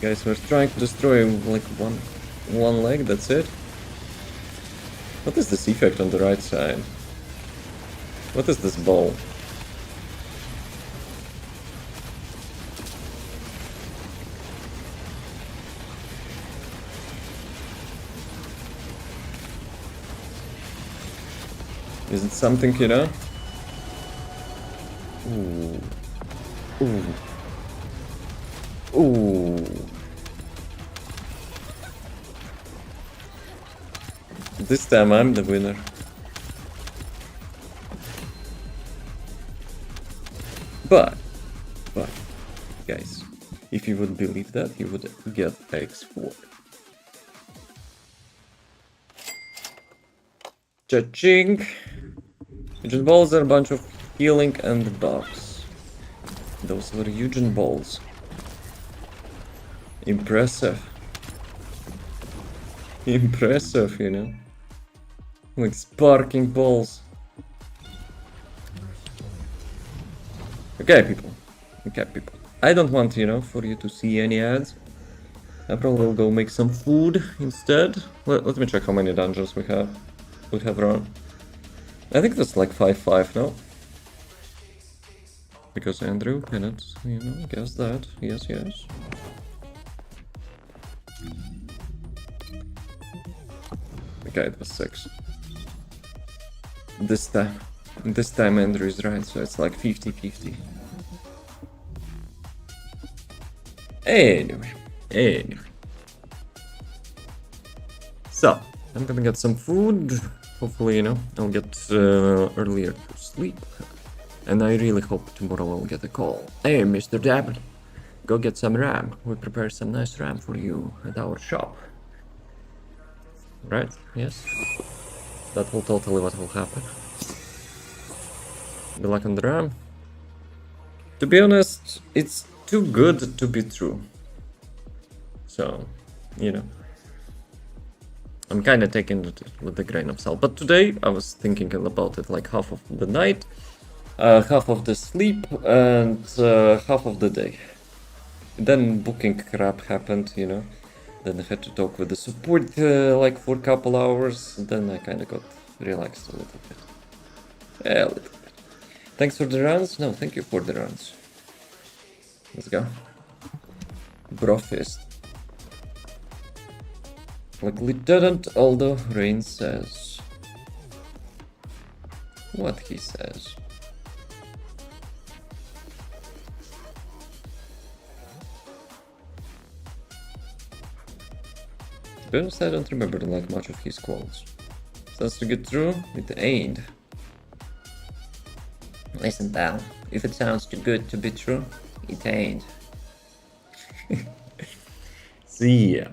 Guys, we're trying to destroy like one leg, that's it. What is this effect on the right side? What is this ball? Is it something, you know? Ooh. Ooh. Ooh. This time I'm the winner. But, guys, if you would believe that, you would get X4. Cha-ching! Eugen balls are a bunch of healing and buffs. Those were Eugen balls. Impressive. Impressive, you know? Like sparking balls. Okay, people. Okay, people. I don't want, you know, for you to see any ads. I probably will go make some food instead. Let me check how many dungeons we have run. I think that's like 5-5, no? Because Andrew cannot, you know, guess that. Yes, yes. Okay, it was 6. This time Andrew is right, so it's like 50-50. Anyway. So, I'm gonna get some food. Hopefully, you know, I'll get earlier to sleep. And I really hope tomorrow I'll get a call. Hey, Mr. Dabble, go get some RAM. We prepare some nice RAM for you at our shop. Right? Yes? That will totally what will happen. Good luck on the RAM. To be honest, it's too good to be true. So, you know. I'm kinda taking it with a grain of salt. But today, I was thinking about it like half of the night, half of the sleep, and half of the day. Then booking crap happened, you know. Then I had to talk with the support like for a couple hours. Then I kinda got relaxed a little bit. A little bit. Thanks for the runs? No, thank you for the runs. Let's go. Brofist. Like Lieutenant Aldo Rain says. What he says. To be honest, I don't remember like much of his quotes. Sounds to get through, it ain't. Listen, pal, if it sounds too good to be true, it ain't. See ya.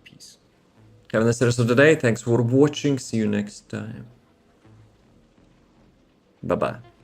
Peace. Have a nice rest of the day. Thanks for watching. See you next time. Bye-bye.